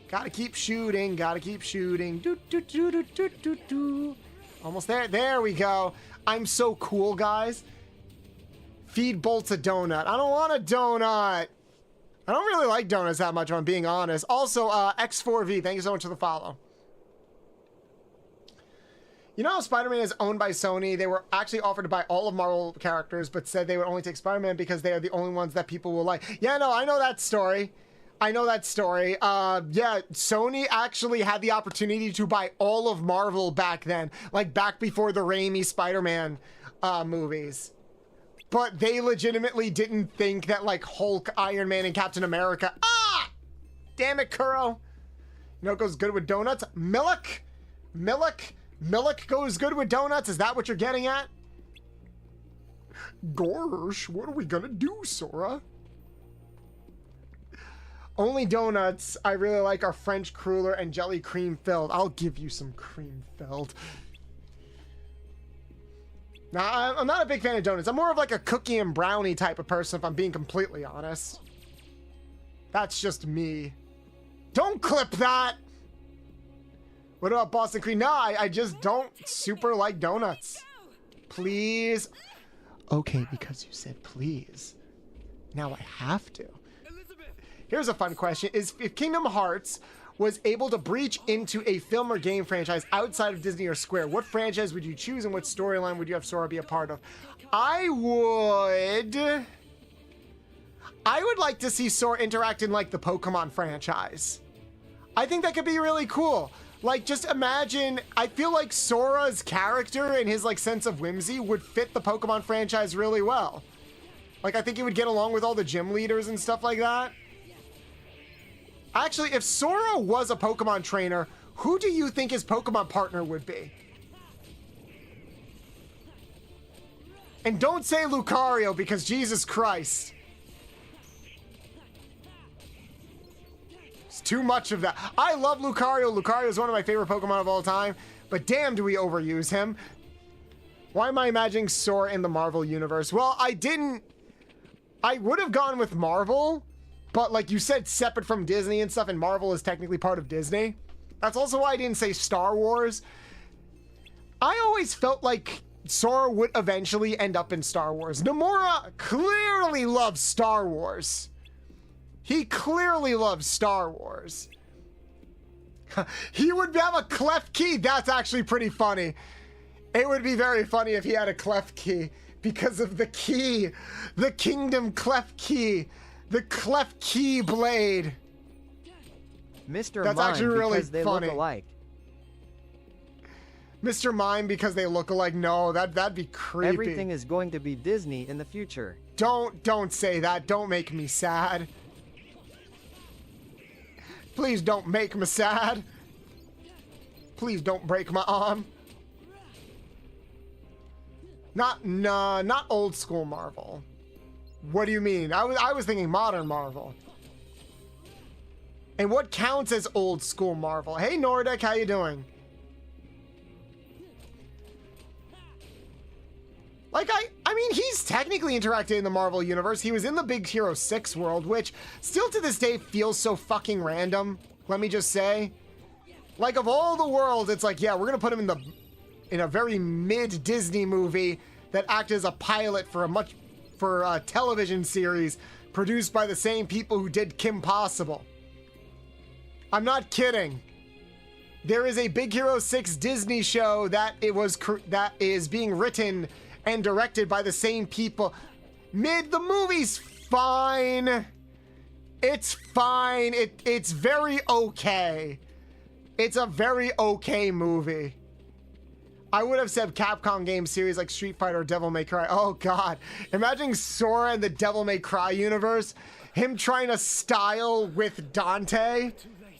Gotta keep shooting, gotta keep shooting. Do, do, do, do, do, do, do. Almost there. There we go. I'm so cool, guys. Feed Bolts a donut. I don't want a donut. I don't really like donuts that much, if I'm being honest. Also, X4V, thank you so much for the follow. You know how Spider-Man is owned by Sony? They were actually offered to buy all of Marvel characters, but said they would only take Spider-Man because they are the only ones that people will like. Yeah, no, I know that story. I know that story. Yeah, Sony actually had the opportunity to buy all of Marvel back then, like back before the Raimi Spider-Man movies. But they legitimately didn't think that like Hulk, Iron Man, and Captain America. Ah! Damn it, Kuro. You know what goes good with donuts? Milk? Milk? Milk goes good with donuts? Is that what you're getting at? Gosh, what are we gonna do, Sora? Only donuts I really like are French cruller and jelly cream filled. I'll give you some cream filled. Now, I'm not a big fan of donuts. I'm more of like a cookie and brownie type of person, if I'm being completely honest. That's just me. Don't clip that! What about Boston cream? No, I just don't super like donuts. Please. Okay, because you said please. Now I have to. Here's a fun question. If Kingdom Hearts was able to breach into a film or game franchise outside of Disney or Square, what franchise would you choose and what storyline would you have Sora be a part of? I would like to see Sora interact in like the Pokemon franchise. I think that could be really cool. Like, just imagine, I feel like Sora's character and his like sense of whimsy would fit the Pokemon franchise really well. Like, I think he would get along with all the gym leaders and stuff like that. Actually, if Sora was a Pokemon trainer, who do you think his Pokemon partner would be? And don't say Lucario, because Jesus Christ. It's too much of that. I love Lucario. Lucario is one of my favorite Pokemon of all time, but damn do we overuse him. Why am I imagining Sora in the Marvel universe? Well, I would have gone with Marvel, but like you said, separate from Disney and stuff, and Marvel is technically part of Disney. That's also why I didn't say Star Wars. I always felt like Sora would eventually end up in Star Wars. Nomura clearly loves Star Wars. He clearly loves Star Wars. He would have a clef key. That's actually pretty funny. It would be very funny if he had a clef key because of the key. The Kingdom clef key. The clef key blade. Mr. That's Mime, actually really because they funny. look alike. Mr. Mime because they look alike. No, that'd be creepy. Everything is going to be Disney in the future. Don't say that. Don't make me sad. Please don't make me sad. Please don't break my arm. Not old school Marvel. What do you mean? I was thinking modern Marvel. And what counts as old school Marvel? Hey Nordic, how you doing? Like, I mean, he's technically interacted in the Marvel Universe. He was in the Big Hero 6 world, which still to this day feels so fucking random. Let me just say. Like, of all the worlds, it's like, yeah, we're gonna put him in a very mid-Disney movie that acted as a pilot for a television series produced by the same people who did Kim Possible. I'm not kidding. There is a Big Hero 6 Disney show that is being written and directed by the same people. The movie's fine. It's fine. It's very okay. It's a very okay movie. I would have said Capcom game series like Street Fighter or Devil May Cry. Oh god. Imagine Sora in the Devil May Cry universe. Him trying to style with Dante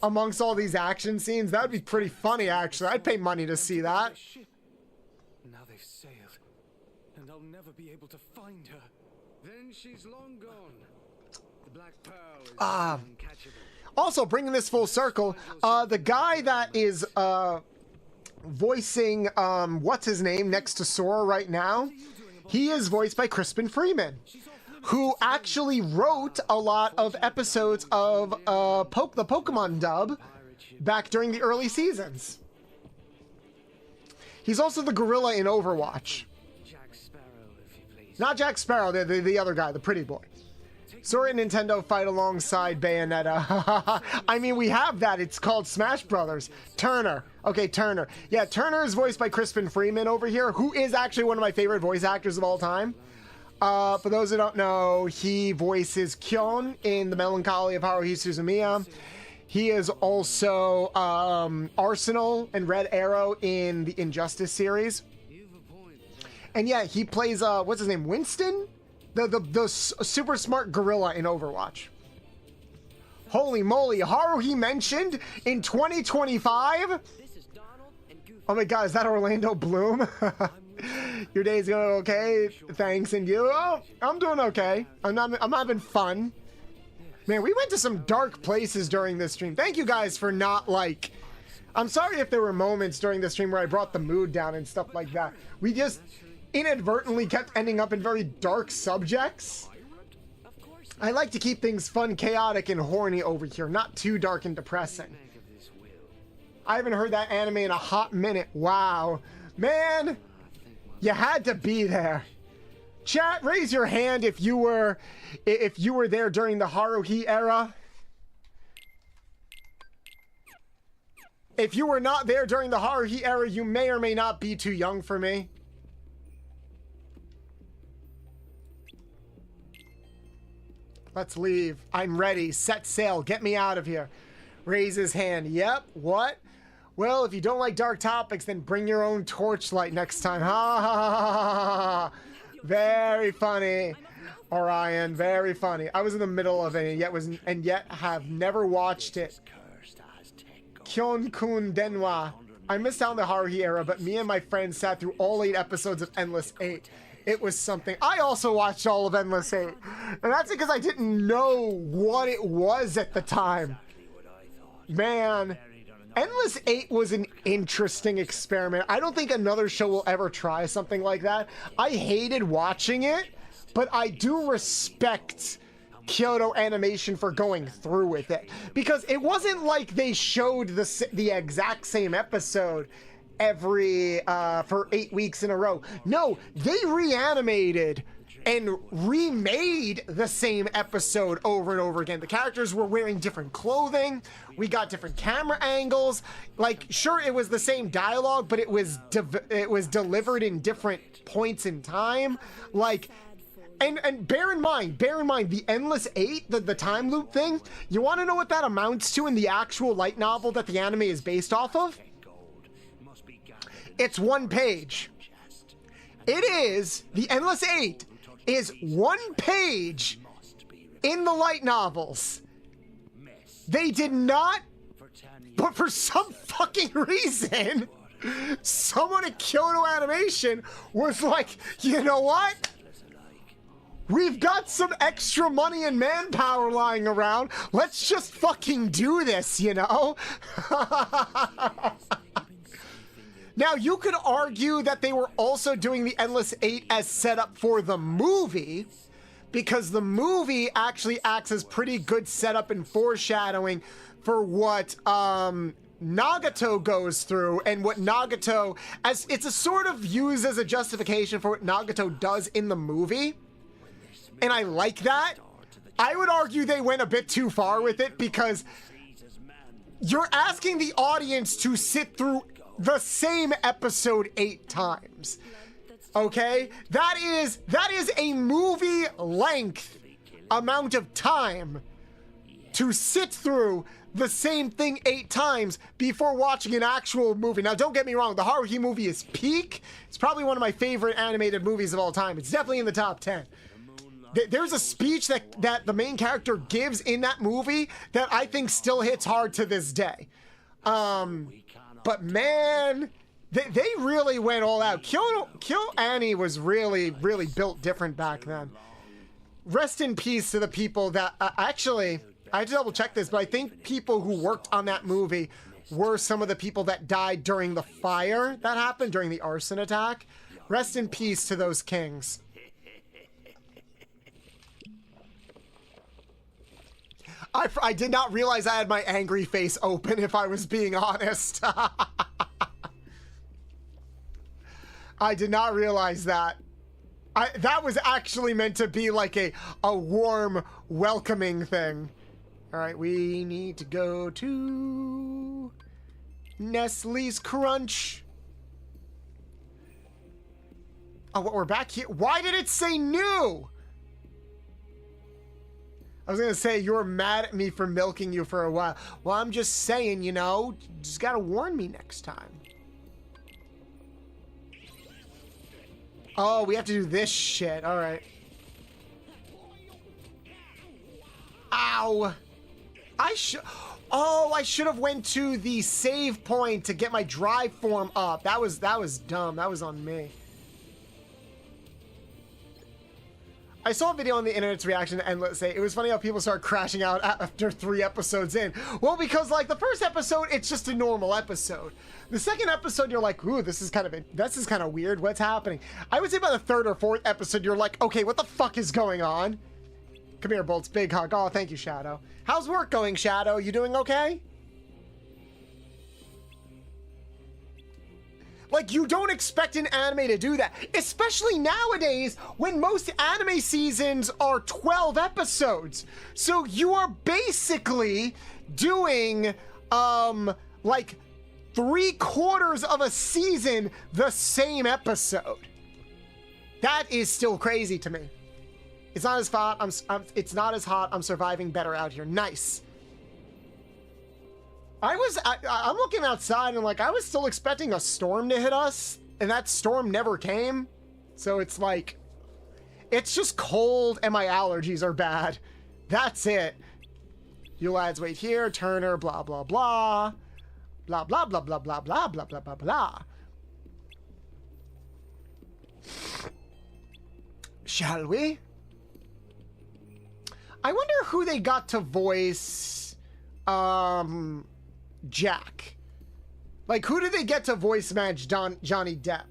amongst all these action scenes. That'd be pretty funny actually. I'd pay money to see that. Now they've sailed, and I'll never be able to find her. Then she's long gone. The Black Pearl is uncatchable. Also, bringing this full circle, the guy that is voicing what's his name next to Sora right now, he is voiced by Crispin Freeman, who actually wrote a lot of episodes of the Pokemon dub back during the early seasons. He's also the gorilla in Overwatch. Not Jack Sparrow, the other guy, the pretty boy. Sora and Nintendo fight alongside Bayonetta. I mean, we have that. It's called Smash Brothers. Turner. Okay, Turner. Yeah, Turner is voiced by Crispin Freeman over here, who is actually one of my favorite voice actors of all time. For those who don't know, he voices Kyon in The Melancholy of Haruhi Suzumiya. He is also Arsenal and Red Arrow in the Injustice series. And yeah, he plays, what's his name, Winston? The super smart gorilla in Overwatch. Holy moly, Haruhi mentioned in 2025? Oh my god, is that Orlando Bloom? Your day's going okay? Thanks, and you? Oh, I'm doing okay. I'm having fun. Man, we went to some dark places during this stream. Thank you guys for not, like... I'm sorry if there were moments during the stream where I brought the mood down and stuff like that. We just inadvertently kept ending up in very dark subjects. I like to keep things fun, chaotic, and horny over here, not too dark and depressing. I haven't heard that anime in a hot minute. Wow. Man, you had to be there. Chat, raise your hand if you were there during the Haruhi era. If you were not there during the Haruhi era, you may or may not be too young for me. Let's leave. I'm ready. Set sail. Get me out of here. Raise his hand. Yep. What? Well, if you don't like dark topics, then bring your own torchlight next time. Ha ha ha ha ha. Very funny. Orion, very funny. I was in the middle of it and yet have never watched it. Kyon-kun Denwa. I missed out on the Haruhi era, but me and my friends sat through all 8 episodes of Endless 8. It was something. I also watched all of Endless 8. And that's because I didn't know what it was at the time. Man, Endless 8 was an interesting experiment. I don't think another show will ever try something like that. I hated watching it, but I do respect Kyoto Animation for going through with it. Because it wasn't like they showed the exact same episode for 8 weeks in a row. No, they reanimated and remade the same episode over and over again. The characters were wearing different clothing. We got different camera angles. Like, sure, it was the same dialogue, but it was delivered in different points in time. Like, and bear in mind, the Endless 8, the time loop thing, you want to know what that amounts to in the actual light novel that the anime is based off of? It's one page. It is, the Endless 8 is one page in the light novels. They did not, but for some fucking reason, someone at Kyoto Animation was like, you know what? We've got some extra money and manpower lying around. Let's just fucking do this, you know? Now, you could argue that they were also doing the Endless 8 as setup for the movie, because the movie actually acts as pretty good setup and foreshadowing for what Nagato goes through, and what Nagato, as it's a sort of used as a justification for what Nagato does in the movie. And I like that. I would argue they went a bit too far with it, because you're asking the audience to sit through the same episode 8 times. Okay? That is a movie length amount of time to sit through the same thing 8 times before watching an actual movie. Now, don't get me wrong, the Haruhi movie is peak. It's probably one of my favorite animated movies of all time. It's definitely in the top 10. There's a speech that the main character gives in that movie that I think still hits hard to this day. But man, they really went all out. Kill Annie was really built different back then. Rest in peace to the people that actually, I had to double check this, but I think people who worked on that movie were some of the people that died during the fire that happened during the arson attack. Rest in peace to those kings. I did not realize I had my angry face open, if I was being honest. I did not realize that. That was actually meant to be like a warm, welcoming thing. All right, we need to go to Nestle's Crunch. Oh, what, we're back here? Why did it say new? I was gonna say, you were mad at me for milking you for a while. Well, I'm just saying, you know, just gotta warn me next time. Oh, we have to do this shit. All right. Ow. I should have went to the save point to get my drive form up. That was dumb. That was on me. I saw a video on the internet's reaction to Endless 8. It was funny how people start crashing out after 3 episodes in. Well, because like the first episode, it's just a normal episode. The second episode, you're like, ooh, this is kind of weird. What's happening? I would say by the 3rd or 4th episode, you're like, okay, what the fuck is going on? Come here, Bolts. Big hug. Oh, thank you, Shadow. How's work going, Shadow? You doing okay? Like, you don't expect an anime to do that, especially nowadays when most anime seasons are 12 episodes. So you are basically doing, like 3/4 of a season the same episode. That is still crazy to me. It's not as hot. It's not as hot. I'm surviving better out here. Nice. I'm looking outside and like, I was still expecting a storm to hit us, and that storm never came. So it's like, it's just cold and my allergies are bad. That's it. You lads wait here, Turner, blah, blah, blah. Blah, blah, blah, blah, blah, blah, blah, blah, blah, blah. Shall we? I wonder who they got to voice, Jack. Like, who did they get to voice match Johnny Depp?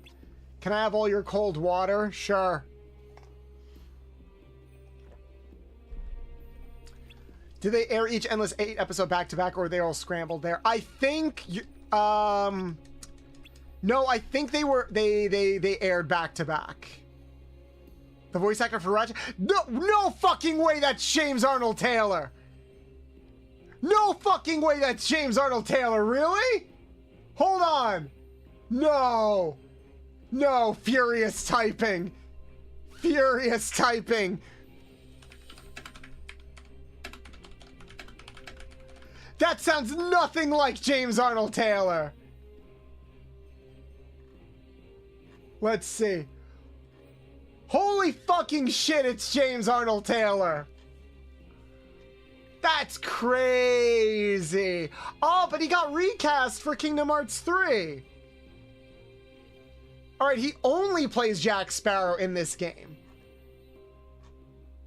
Can I have all your cold water? Sure. Did they air each Endless 8 episode back to back, or are they all scrambled there? I think no, I think they aired back to back. The voice actor for Ratchet? No fucking way that's James Arnold Taylor. No fucking way that's James Arnold Taylor, really? Hold on. No, furious typing. Furious typing. That sounds nothing like James Arnold Taylor. Let's see. Holy fucking shit, it's James Arnold Taylor. That's crazy. Oh, but he got recast for Kingdom Hearts 3. All right, he only plays Jack Sparrow in this game.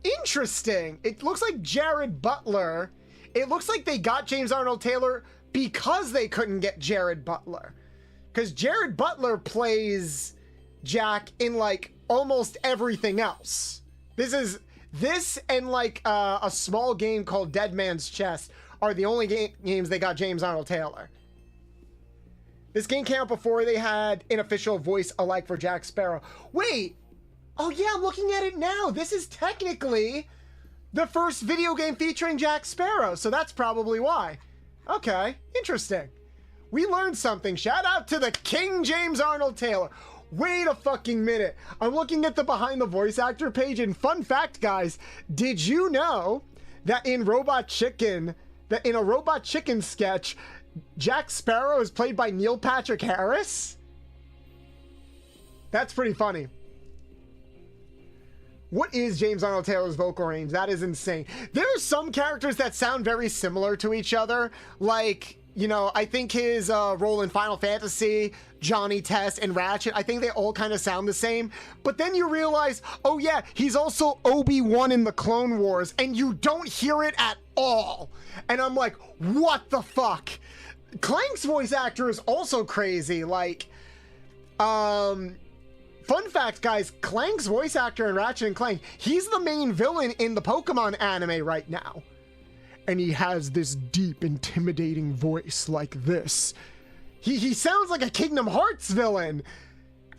Interesting. It looks like Jared Butler. It looks like they got James Arnold Taylor because they couldn't get Jared Butler. Because Jared Butler plays Jack in like almost everything else. This and like a small game called Dead Man's Chest are the only games they got James Arnold Taylor. This game came out before they had an official voice alike for Jack Sparrow. Wait! Oh yeah, I'm looking at it now. This is technically the first video game featuring Jack Sparrow, so that's probably why. Okay, interesting. We learned something. Shout out to the King James Arnold Taylor. Wait a fucking minute. I'm looking at the behind the voice actor page, and fun fact, guys, did you know that in a Robot Chicken sketch, Jack Sparrow is played by Neil Patrick Harris? That's pretty funny. What is James Arnold Taylor's vocal range? That is insane. There are some characters that sound very similar to each other. Like, you know, I think his role in Final Fantasy, Johnny Test, and Ratchet, I think they all kind of sound the same. But then you realize, oh yeah, he's also Obi-Wan in the Clone Wars, and you don't hear it at all. And I'm like, what the fuck? Clank's voice actor is also crazy. Like, fun fact, guys, Clank's voice actor in Ratchet and Clank, he's the main villain in the Pokemon anime right now. And he has this deep, intimidating voice like this. He sounds like a Kingdom Hearts villain.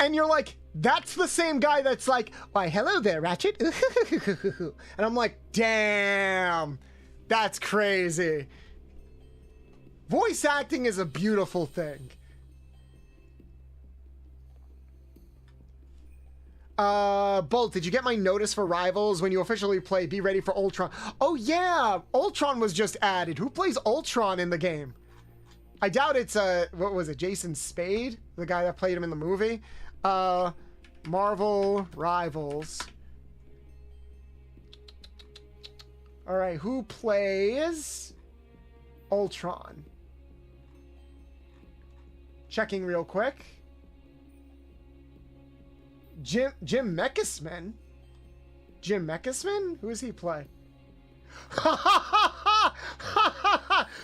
And you're like, that's the same guy that's like, why, hello there, Ratchet. And I'm like, damn, that's crazy. Voice acting is a beautiful thing. Bolt, did you get my notice for Rivals when you officially play? Be ready for Ultron. Oh yeah, Ultron was just added. Who plays Ultron in the game? I doubt it's what was it, Jason Spade, the guy that played him in the movie. Marvel Rivals. All right, who plays Ultron? Checking real quick. Jim Meckisman? Jim Meckisman? Who does he play?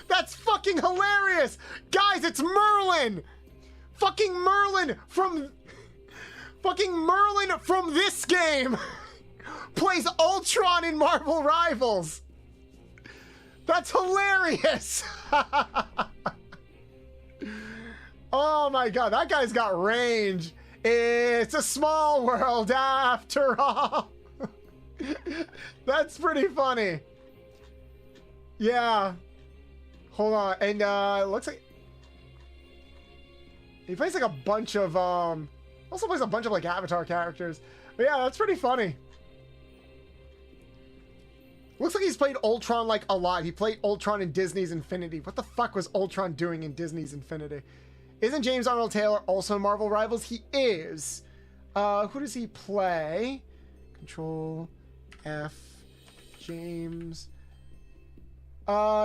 That's fucking hilarious! Guys, it's Merlin! Fucking Merlin from this game plays Ultron in Marvel Rivals. That's hilarious! Oh my god, that guy's got range. It's a small world after all. That's pretty funny. Yeah. Hold on. And it looks like he plays like a bunch of also plays a bunch of like Avatar characters. But yeah, that's pretty funny. Looks like he's played Ultron like a lot. He played Ultron in Disney's Infinity. What the fuck was Ultron doing in Disney's Infinity? Isn't James Arnold Taylor also in Marvel Rivals? He is. Who does he play? Control F. James.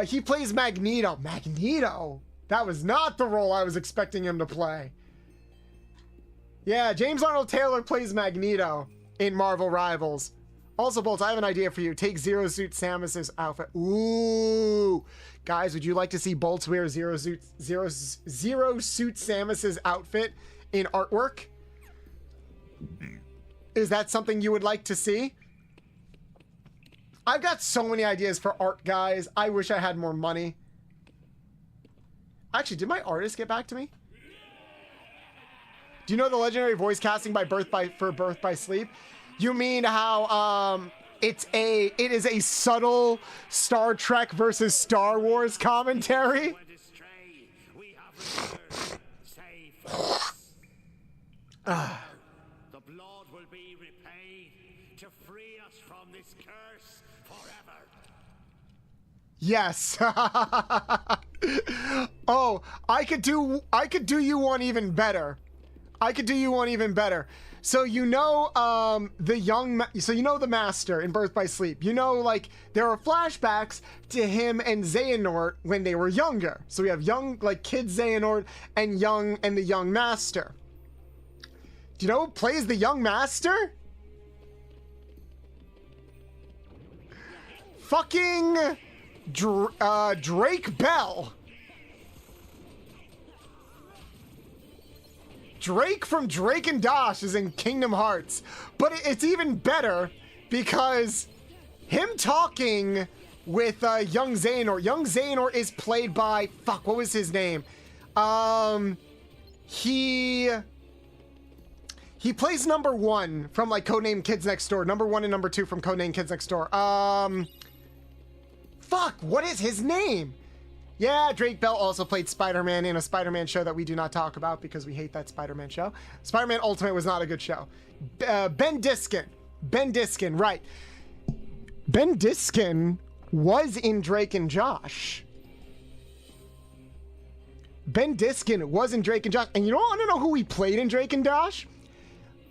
He plays Magneto. Magneto? That was not the role I was expecting him to play. Yeah, James Arnold Taylor plays Magneto in Marvel Rivals. Also, Bolt, I have an idea for you. Take Zero Suit Samus's outfit. Ooh. Guys, would you like to see Bolts wear Zero Suit Samus's outfit in artwork? Is that something you would like to see? I've got so many ideas for art, guys. I wish I had more money. Actually, did my artist get back to me? Do you know the legendary voice casting for Birth by Sleep? You mean how it is a subtle Star Trek versus Star Wars commentary? The blood will be repaid to free us from this curse forever. Yes. Oh, I could do you one even better. I could do you one even better. So you know the Master in Birth by Sleep. You know, like, there are flashbacks to him and Xehanort when they were younger. So we have young, like, kid Xehanort and the young Master. Do you know who plays the young Master? Fucking Drake Bell. Drake from Drake and Dosh is in Kingdom Hearts, but it's even better because him talking with young Xehanort. Young Xehanort is played by what was his name? He plays number 1 from like Codename Kids Next Door. Number 1 and number 2 from Codename Kids Next Door. What is his name? Yeah, Drake Bell also played Spider-Man in a Spider-Man show that we do not talk about because we hate that Spider-Man show. Spider-Man Ultimate was not a good show. Ben Diskin, right. Ben Diskin was in Drake and Josh. Ben Diskin was in Drake and Josh. And you don't want to know who he played in Drake and Josh?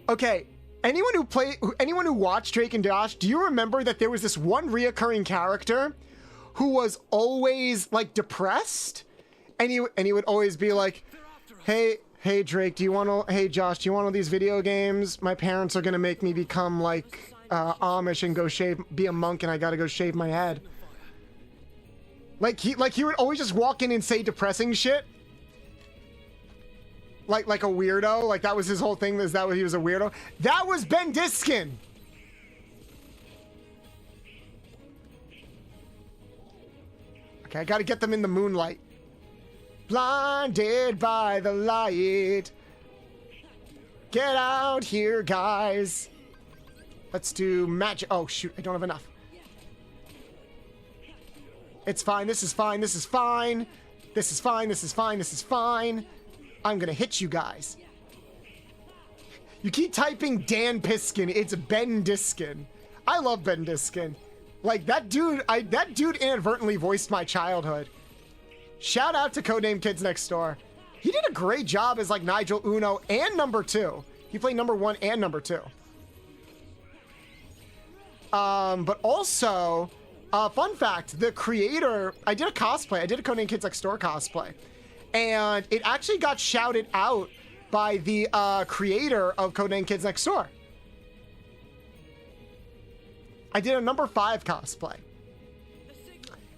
Okay, anyone who watched Drake and Josh, do you remember that there was this one reoccurring character who was always like depressed, and he would always be like, hey Drake, hey Josh, do you want all these video games? My parents are gonna make me become like Amish and go be a monk, and I gotta go shave my head. Like he would always just walk in and say depressing shit. Like a weirdo. Like that was his whole thing, is that he was a weirdo. That was Ben Diskin. Okay, I gotta get them in the moonlight. Blinded by the light. Get out here, guys. Let's do magic. Oh, shoot, I don't have enough. It's fine, this is fine, this is fine. This is fine, this is fine, this is fine. I'm gonna hit you guys. You keep typing Dan Piskin, it's Ben Diskin. I love Ben Diskin. Like, that dude inadvertently voiced my childhood. Shout out to Codename Kids Next Door. He did a great job as, like, Nigel Uno and number 2. He played number 1 and number 2. But also, fun fact, the creator, I did a cosplay. I did a Codename Kids Next Door cosplay. And it actually got shouted out by the creator of Codename Kids Next Door. I did a number 5 cosplay.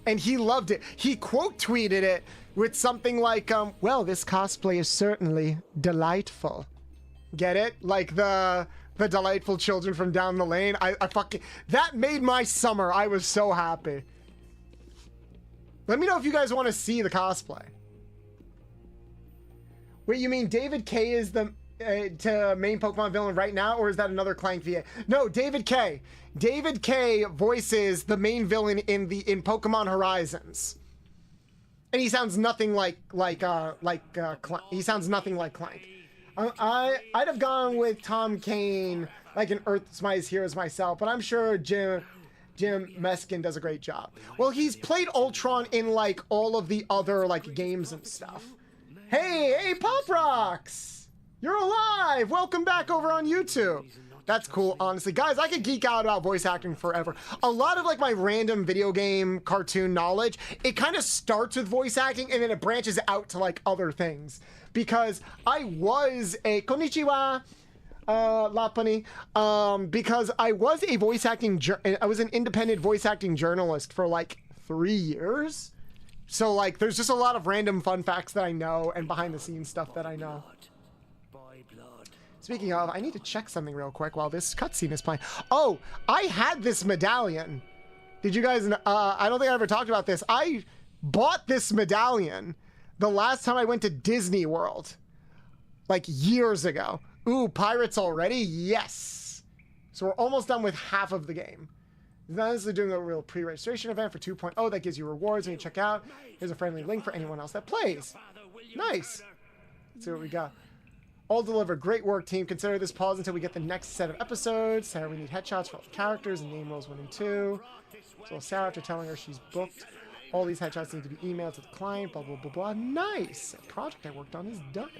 And he loved it. He quote tweeted it with something like, well, this cosplay is certainly delightful. Get it? Like the delightful children from down the lane. I fucking, that made my summer. I was so happy. Let me know if you guys want to see the cosplay. Wait, you mean David K is the main Pokemon villain right now, or is that another Clank VA? No, David K. David K voices the main villain in Pokemon Horizons, and he sounds nothing like Clank. He sounds nothing like Clank. I'd have gone with Tom Kane, like an Earth's Mightiest Heroes myself, but I'm sure Jim Meskin does a great job. Well, he's played Ultron in like all of the other like games and stuff. Hey, Pop Rocks! You're alive! Welcome back over on YouTube. That's cool, honestly. Guys, I could geek out about voice acting forever. A lot of like my random video game cartoon knowledge, it kind of starts with voice acting and then it branches out to like other things. Because I was a konnichiwa, Lapani, because I was a voice acting, I was an independent voice acting journalist for like 3 years. So like, there's just a lot of random fun facts that I know and behind the scenes stuff that I know. Speaking of, I need to check something real quick while this cutscene is playing. Oh, I had this medallion. Did you guys, I don't think I ever talked about this. I bought this medallion the last time I went to Disney World, like years ago. Ooh, pirates already? Yes. So we're almost done with half of the game. Now this is doing a real pre-registration event for 2.0 that gives you rewards when you check out. Here's a friendly link for anyone else that plays. Nice. Let's see what we got. All delivered. Great work, team. Consider this pause until we get the next set of episodes. Sarah, we need headshots for all the characters and name rolls 1 and 2. So Sarah, after telling her she's booked, all these headshots need to be emailed to the client, blah, blah, blah, blah. Nice. A project I worked on is done.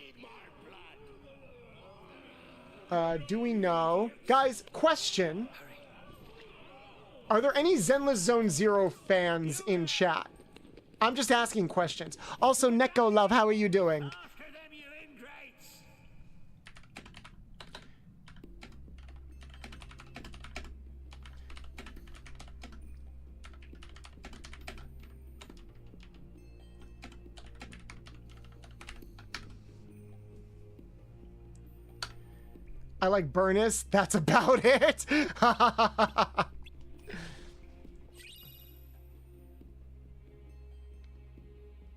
Do we know? Guys, question. Are there any Zenless Zone Zero fans in chat? I'm just asking questions. Also, Neko Love, how are you doing? I like Burnus. That's about it.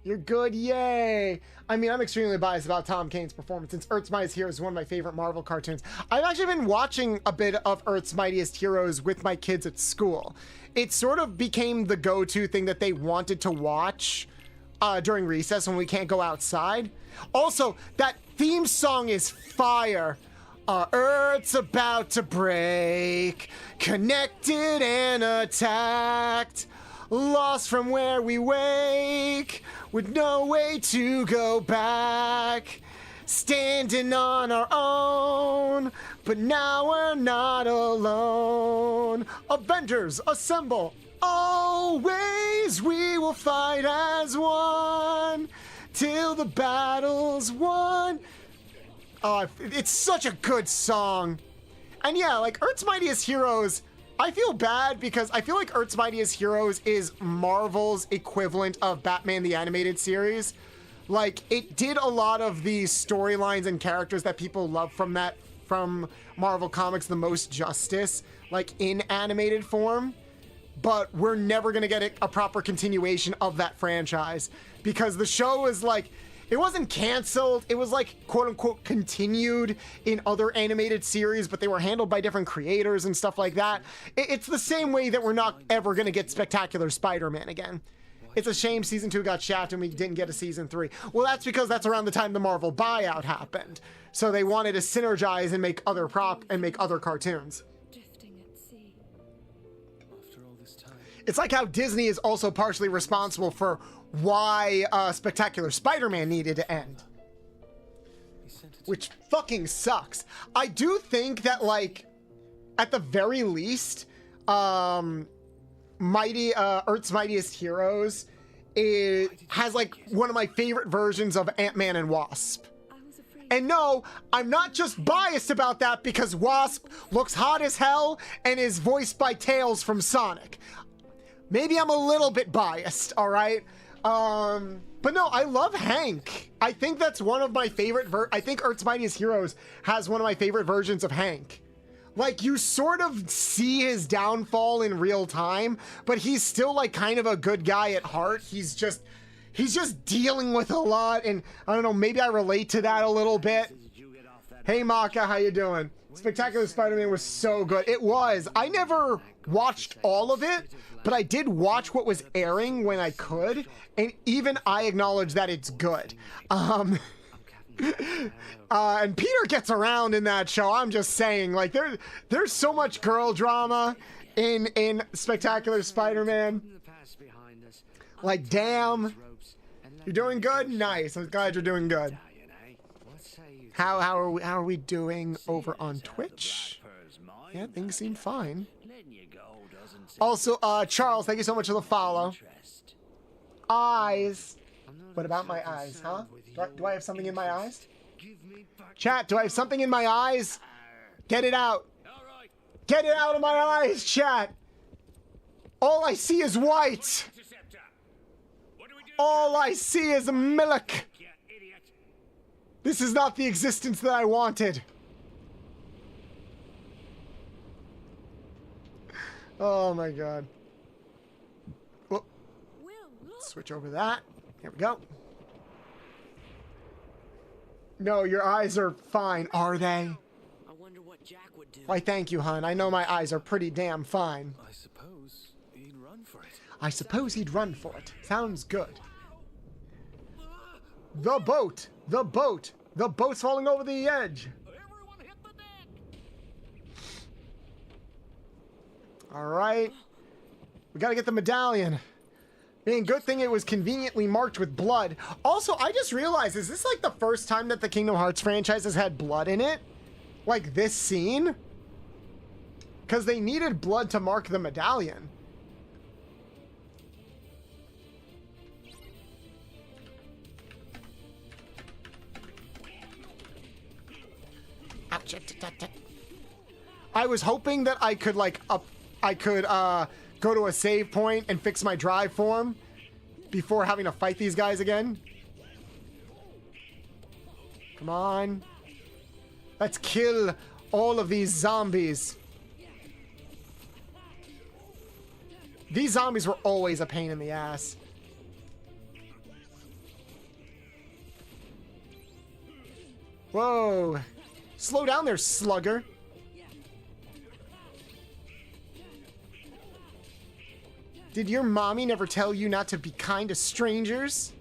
You're good, yay! I mean, I'm extremely biased about Tom Kane's performance since Earth's Mightiest Heroes is one of my favorite Marvel cartoons. I've actually been watching a bit of Earth's Mightiest Heroes with my kids at school. It sort of became the go-to thing that they wanted to watch during recess when we can't go outside. Also, that theme song is fire. Earth's about to break, connected and attacked, lost from where we wake, with no way to go back, standing on our own, but now we're not alone. Avengers, assemble! Always we will fight as one, till the battle's won. Oh, it's such a good song. And yeah, like Earth's Mightiest Heroes, I feel bad because I feel like Earth's Mightiest Heroes is Marvel's equivalent of Batman the Animated Series. Like, it did a lot of the storylines and characters that people love from Marvel Comics the most justice, like in animated form. But we're never gonna get a proper continuation of that franchise because the show is like, it wasn't canceled. It was like, quote unquote, continued in other animated series, but they were handled by different creators and stuff like that. It's the same way that we're not ever going to get Spectacular Spider-Man again. It's a shame season 2 got shafted and we didn't get a season 3. Well, that's because that's around the time the Marvel buyout happened. So they wanted to synergize and make other cartoons. It's like how Disney is also partially responsible for why Spectacular Spider-Man needed to end. Which fucking sucks. I do think that, like, at the very least, Earth's Mightiest Heroes has, like, one of my favorite versions of Ant-Man and Wasp. And no, I'm not just biased about that because Wasp looks hot as hell and is voiced by Tails from Sonic. Maybe I'm a little bit biased, all right? But no, I love Hank. I think that's one of my favorite I think Earth's Mightiest Heroes has one of my favorite versions of Hank. Like, you sort of see his downfall in real time, but he's still, like, kind of a good guy at heart. He's just dealing with a lot, and I don't know, maybe I relate to that a little bit. Hey, Maka, how you doing? Spectacular Spider-Man was so good. It was. I never watched all of it, but I did watch what was airing when I could, and even I acknowledge that it's good. And Peter gets around in that show. I'm just saying, like, there's so much girl drama in Spectacular Spider-Man. Like, damn. You're doing good? Nice. I'm glad you're doing good. How are we doing over on Twitch? Yeah, things seem fine. Also, Charles, thank you so much for the follow. Eyes. What about my eyes, huh? Do I have something in my eyes? Chat, do I have something in my eyes? Get it out. Get it out of my eyes, chat. All I see is white. All I see is milk. This is not the existence that I wanted. Oh my god. Whoop. Switch over that. Here we go. No, your eyes are fine, are they? I wonder what Jack would do. Why, thank you, hon. I know my eyes are pretty damn fine. I suppose he'd run for it. I suppose he'd run for it. Sounds good. The boat! The boat! The boat's falling over the edge! Everyone hit the deck! Alright. We gotta get the medallion. Man, good thing it was conveniently marked with blood. Also, I just realized, is this like the first time that the Kingdom Hearts franchise has had blood in it? Like this scene? Because they needed blood to mark the medallion. Ouch. I was hoping that I could like go to a save point and fix my drive form before having to fight these guys again. Come on. Let's kill all of these zombies. These zombies were always a pain in the ass. Whoa. Slow down there, slugger. Did your mommy never tell you not to be kind to strangers?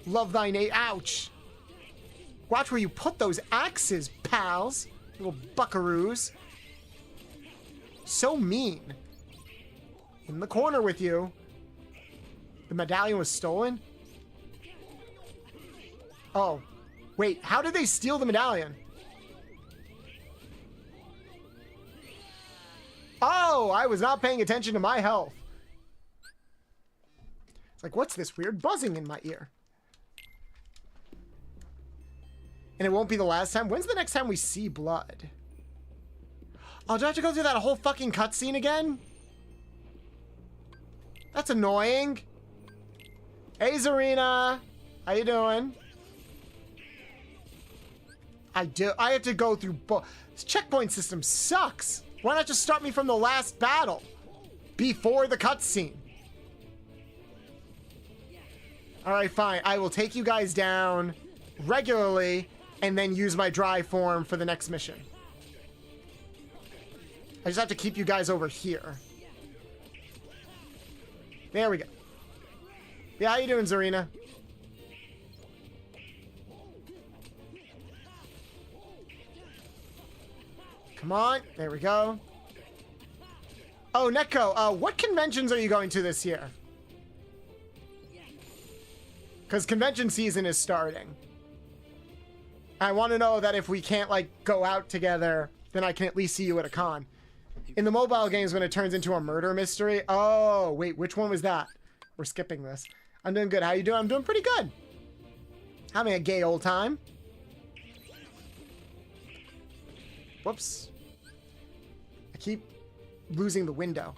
Love thine a- Ouch. Watch where you put those axes, pals. Little buckaroos. So mean. In the corner with you. The medallion was stolen? Oh. Wait, how did they steal the medallion? Oh, I was not paying attention to my health. It's like, what's this weird buzzing in my ear? And it won't be the last time. When's the next time we see blood? Oh, do I have to go through that whole fucking cutscene again? That's annoying. Hey, Zarina. How you doing? I have to go through this checkpoint system sucks. Why not just start me from the last battle? Before the cutscene. Alright, fine. I will take you guys down regularly and then use my drive form for the next mission. I just have to keep you guys over here. There we go. Yeah, how you doing, Zarina? Come on. There we go. Oh, Netko, what conventions are you going to this year? Because convention season is starting. I want to know that if we can't, like, go out together, then I can at least see you at a con. In the mobile games, when it turns into a murder mystery... Oh, wait, which one was that? We're skipping this. I'm doing good. How you doing? I'm doing pretty good. Having a gay old time. Whoops. I keep losing the window.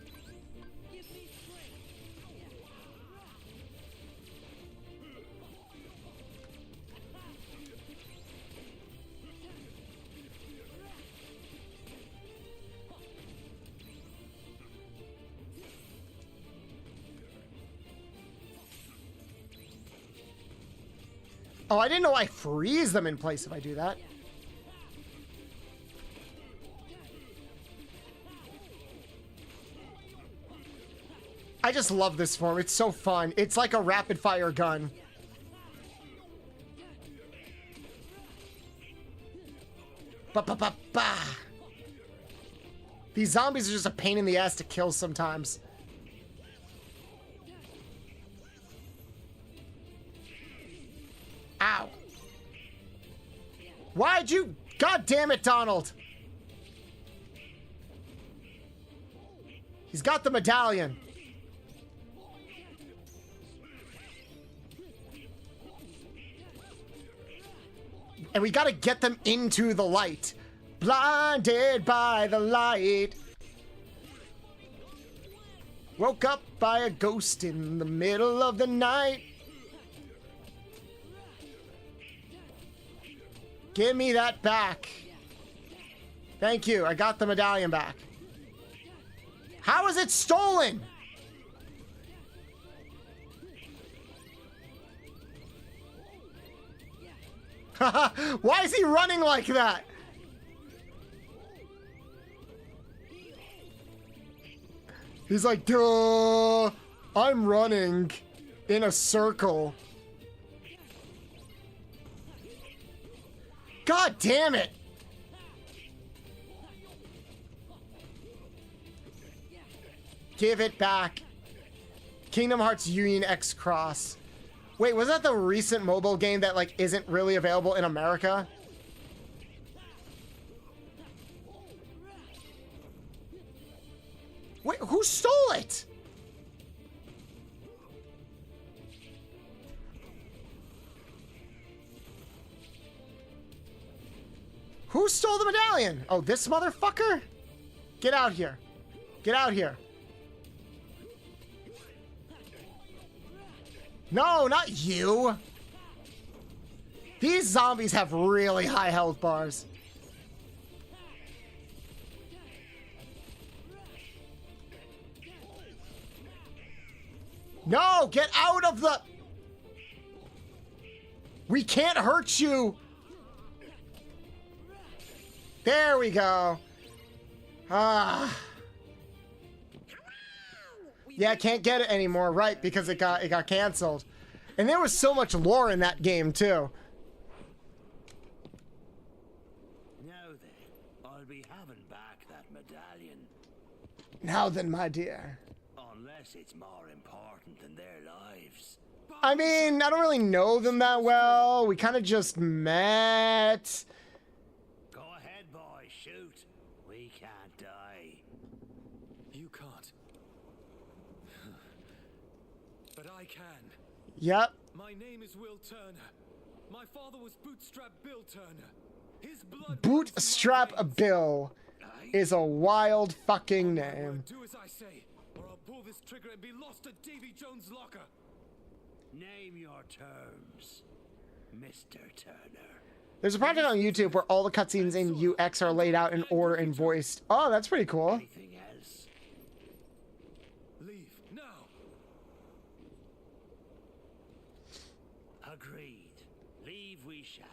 Oh, I didn't know I freeze them in place if I do that. I just love this form. It's so fun. It's like a rapid fire gun. Ba-ba-ba-ba. These zombies are just a pain in the ass to kill sometimes. Ow. Why'd you... God damn it, Donald. He's got the medallion. And we gotta get them into the light. Blinded by the light. Woke up by a ghost in the middle of the night. Give me that back. Thank you. I got the medallion back. How is it stolen? Why is he running like that? He's like, duh, I'm running in a circle. God damn it. Give it back. Kingdom Hearts Union X Cross. Wait, was that the recent mobile game that, like, isn't really available in America? Who stole it? Who stole the medallion? Oh, this motherfucker? Get out here. Get out here. No, not you. These zombies have really high health bars. No, get out of the... We can't hurt you. There we go. Ah. Yeah, can't get it anymore, right? Because it got canceled. And there was so much lore in that game too. Now then, I'll be having back that medallion. Now then, my dear. Unless it's more important than their lives. I mean, I don't really know them that well. We kind of just met. Go ahead, boy, shoot. We can't die. You can't. But I can. Yep. My name is Will Turner. My father was Bootstrap Bill Turner. His blood Bootstrap Bill is a wild fucking name. Do as I say, or I'll pull this trigger and be lost at Davy Jones' locker. Name your terms, Mr. Turner. There's a project on YouTube where all the cutscenes in UX are laid out in order and voiced. Oh, that's pretty cool. Anything else? Leave now. Agreed. Leave we shall.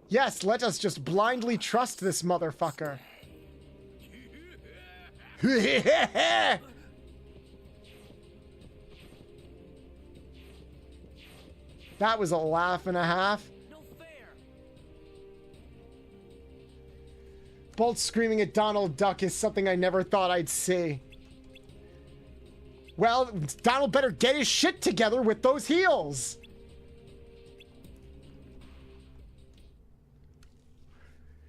Yes, let us just blindly trust this motherfucker. That was a laugh and a half. No fair. Bolt screaming at Donald Duck is something I never thought I'd see. Well, Donald better get his shit together with those heels.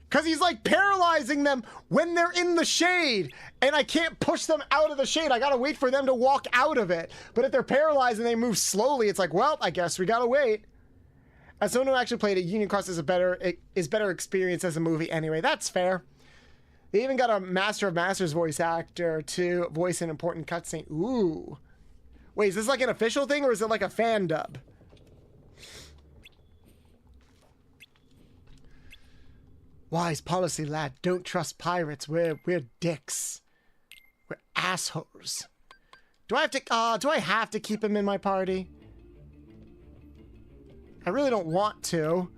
Because he's like paralyzing them when they're in the shade. And I can't push them out of the shade. I gotta wait for them to walk out of it. But if they're paralyzed and they move slowly, it's like, well, I guess we gotta wait. As someone who actually played it, Union Cross is better experience as a movie anyway. That's fair. They even got a Master of Masters voice actor to voice an important cutscene. Ooh. Wait, is this like an official thing or is it like a fan dub? Wise policy, lad. Don't trust pirates. We're dicks. We're assholes. Do I have to keep him in my party? I really don't want to.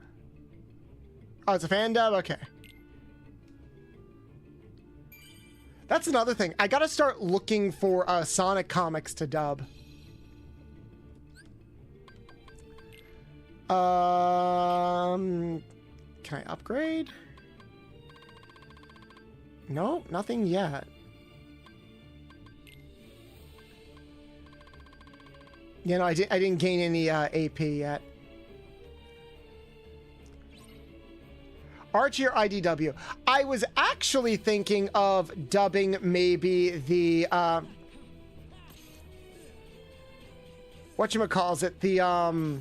Oh, it's a fan dub? Okay. That's another thing. I gotta start looking for Sonic comics to dub. Can I upgrade? No, nothing yet. You know, I didn't gain any AP yet. Archie or IDW? I was actually thinking of dubbing maybe the whatchamacallit,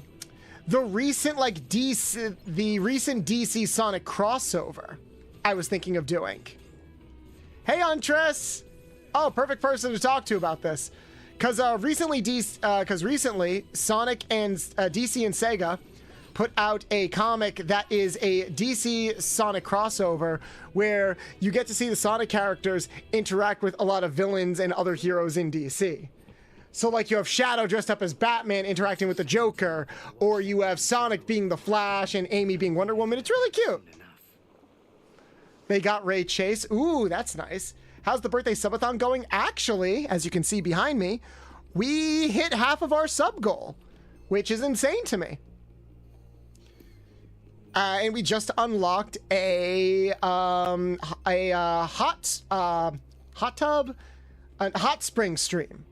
the recent like the recent DC Sonic crossover. I was thinking of doing. Hey, Huntress! Oh, perfect person to talk to about this. Because recently Sonic and DC and Sega put out a comic that is a DC Sonic crossover where you get to see the Sonic characters interact with a lot of villains and other heroes in DC. So like you have Shadow dressed up as Batman interacting with the Joker, or you have Sonic being the Flash and Amy being Wonder Woman. It's really cute. They got Ray Chase. Ooh, that's nice. How's the birthday subathon going? Actually, as you can see behind me, we hit half of our sub goal, which is insane to me. And we just unlocked a hot spring stream.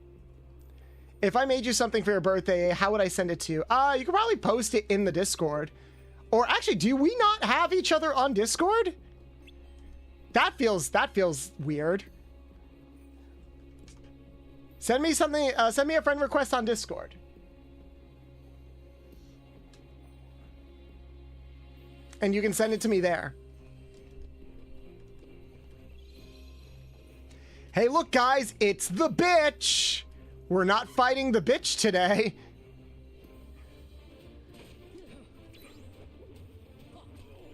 If I made you something for your birthday, how would I send it to you? You could probably post it in the Discord. Or actually, do we not have each other on Discord? That feels weird. Send me something. Send me a friend request on Discord. And you can send it to me there. Hey, look, guys, it's the bitch. We're not fighting the bitch today.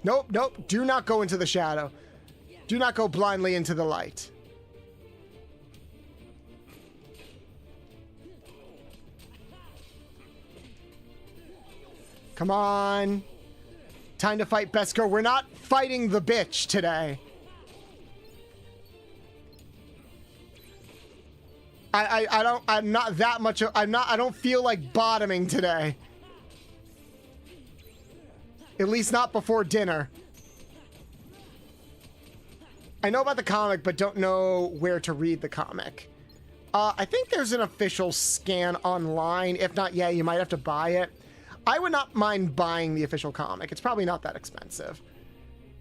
Nope, nope. Do not go into the shadow. Do not go blindly into the light. Come on. Time to fight best girl. We're not fighting the bitch today. I'm not that much. I don't feel like bottoming today. At least not before dinner. I know about the comic, but don't know where to read the comic. I think there's an official scan online. If not, yeah, you might have to buy it. I would not mind buying the official comic. It's probably not that expensive.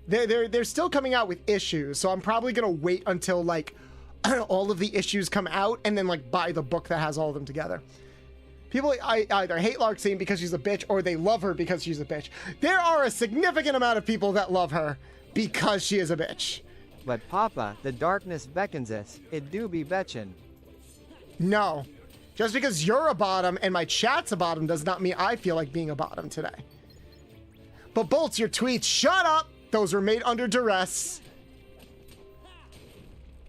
They're still coming out with issues, so I'm probably gonna wait until like all of the issues come out and then like buy the book that has all of them together. People either hate Larxene because she's a bitch or they love her because she's a bitch. There are a significant amount of people that love her because she is a bitch. But Papa, the darkness beckons us. It do be betchin'. No. Just because you're a bottom and my chat's a bottom does not mean I feel like being a bottom today. But Bolts, your tweets, shut up! Those were made under duress.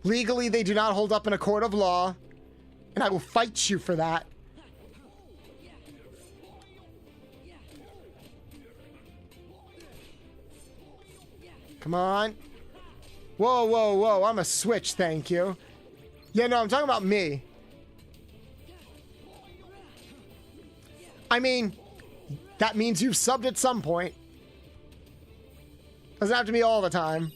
Legally, they do not hold up in a court of law. And I will fight you for that. Come on. Whoa, whoa, whoa. I'm a switch, thank you. Yeah, no, I'm talking about me. I mean, that means you've subbed at some point. Doesn't have to be all the time.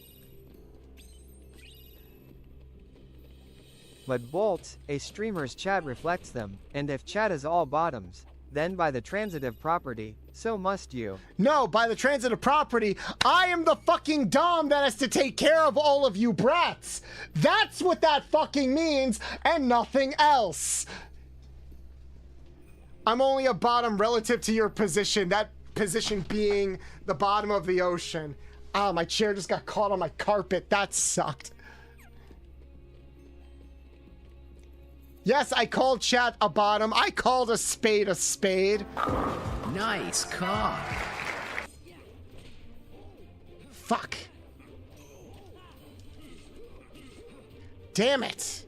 But Bolts, a streamer's chat reflects them, and if chat is all bottoms, then by the transitive property, so must you. No, by the transitive property, I am the fucking dom that has to take care of all of you brats. That's what that fucking means, and nothing else. I'm only a bottom relative to your position, that position being the bottom of the ocean. Ah, my chair just got caught on my carpet. That sucked. Yes, I called chat a bottom. I called a spade a spade. Nice cock. Fuck. Damn it.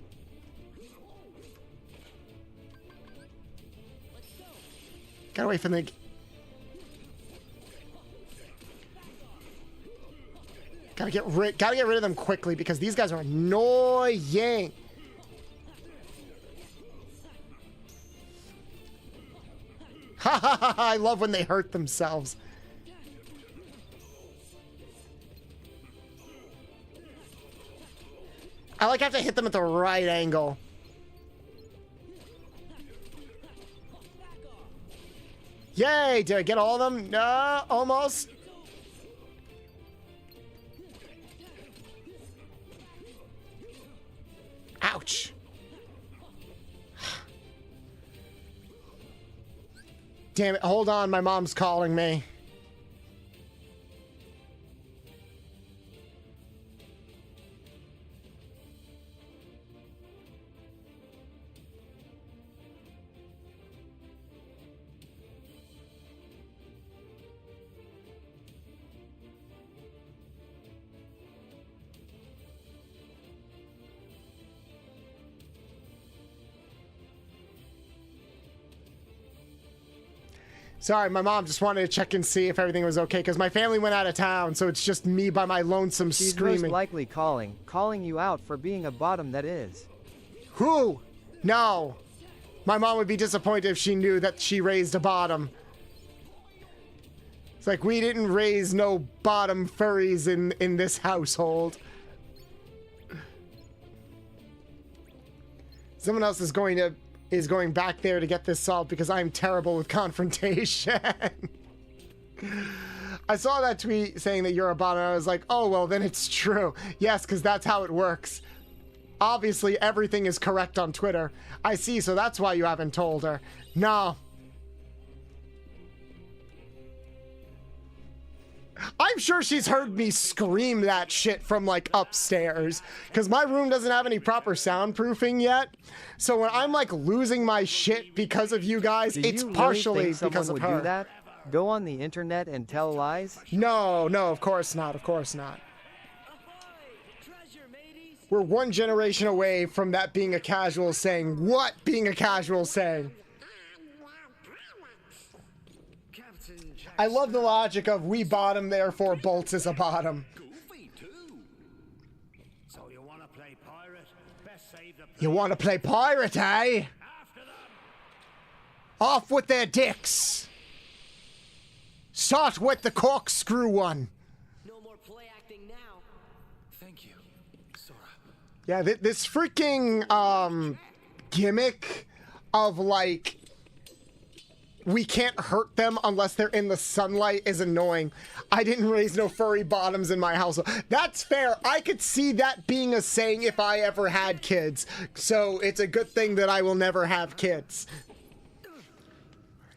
Get away from the... Gotta get rid of them quickly because these guys are annoying. Ha ha ha! I love when they hurt themselves. I like have to hit them at the right angle. Yay! Did I get all of them? No, almost. Ouch. Damn it, hold on, my mom's calling me. Sorry, my mom just wanted to check and see if everything was okay, because my family went out of town, so it's just me by my lonesome screaming. She's most likely calling you out for being a bottom that is. Who? No. My mom would be disappointed if she knew that she raised a bottom. It's like, we didn't raise no bottom furries in this household. Someone else is going back there to get this solved because I'm terrible with confrontation. I saw that tweet saying that you're a bottom and I was like, oh, well, then it's true. Yes, because that's how it works. Obviously, everything is correct on Twitter. I see, so that's why you haven't told her. No. I'm sure she's heard me scream that shit from, like, upstairs. Because my room doesn't have any proper soundproofing yet. So when I'm, like, losing my shit because of you guys, it's partially because of her. Do that? Go on the internet and tell lies? No, no, of course not. Of course not. We're one generation away from that being a casual saying. What being a casual saying? I love the logic of we bottom, therefore Bolts is a bottom. So you want to play pirate? Best save the You want to play pirate, eh? Off with their dicks. Start with the corkscrew one. No more play acting now. Thank you, Sora. Yeah, this freaking gimmick of like we can't hurt them unless they're in the sunlight is annoying. I didn't raise no furry bottoms in my household. That's fair. I could see that being a saying if I ever had kids. So it's a good thing that I will never have kids.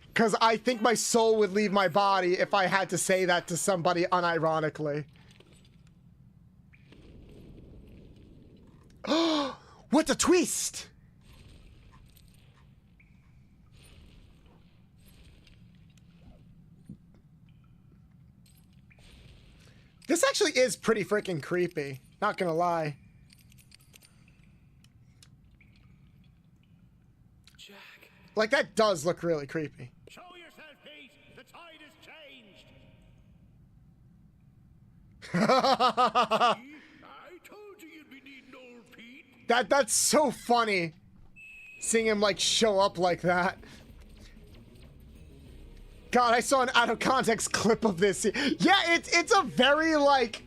Because I think my soul would leave my body if I had to say that to somebody unironically. What a twist! This actually is pretty freaking creepy. Not gonna lie. Jack. Like, that does look really creepy. Show yourself, Pete. The tide has changed. I told you you'd be needing old Pete. That's so funny. Seeing him, like, show up like that. God, I saw an out of context clip of this. Yeah, it's a very, like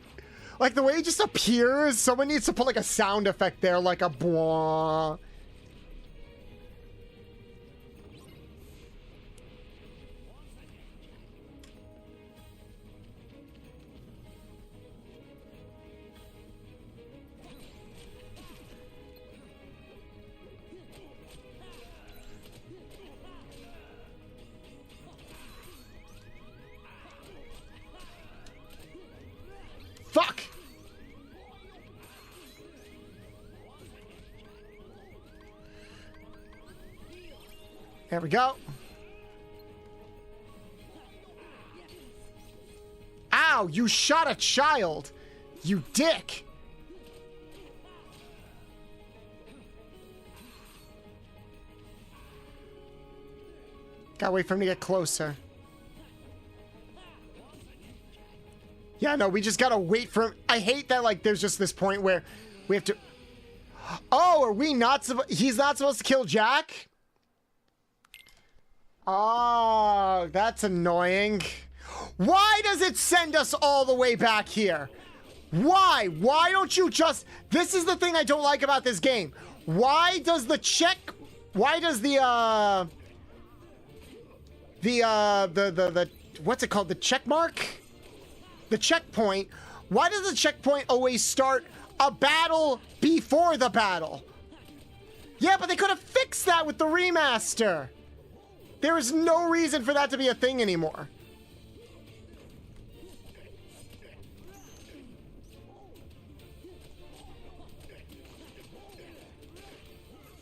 the way he just appears. Someone needs to put, like, a sound effect there, like a blah. Fuck! There we go. Ow, you shot a child! You dick! Gotta wait for him to get closer. Yeah, no, we just gotta wait for him. I hate that, like, there's just this point where we have to... Oh, are we not supposed... He's not supposed to kill Jack? Oh, that's annoying. Why does it send us all the way back here? Why? Why don't you just... This is the thing I don't like about this game. Why does the check... Why does the what's it called? The check mark? The checkpoint. Why does the checkpoint always start a battle before the battle? Yeah, but they could have fixed that with the remaster. There is no reason for that to be a thing anymore.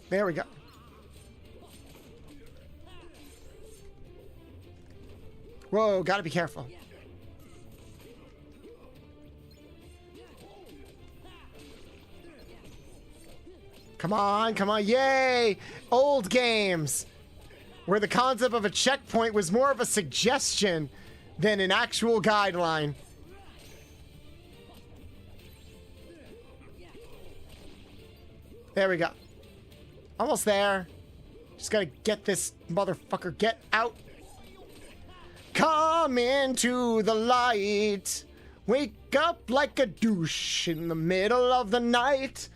There we go. Whoa, gotta be careful. Come on, come on, yay! Old games, where the concept of a checkpoint was more of a suggestion than an actual guideline. There we go. Almost there. Just gotta get this motherfucker. Get out. Come into the light. Wake up like a douche in the middle of the night.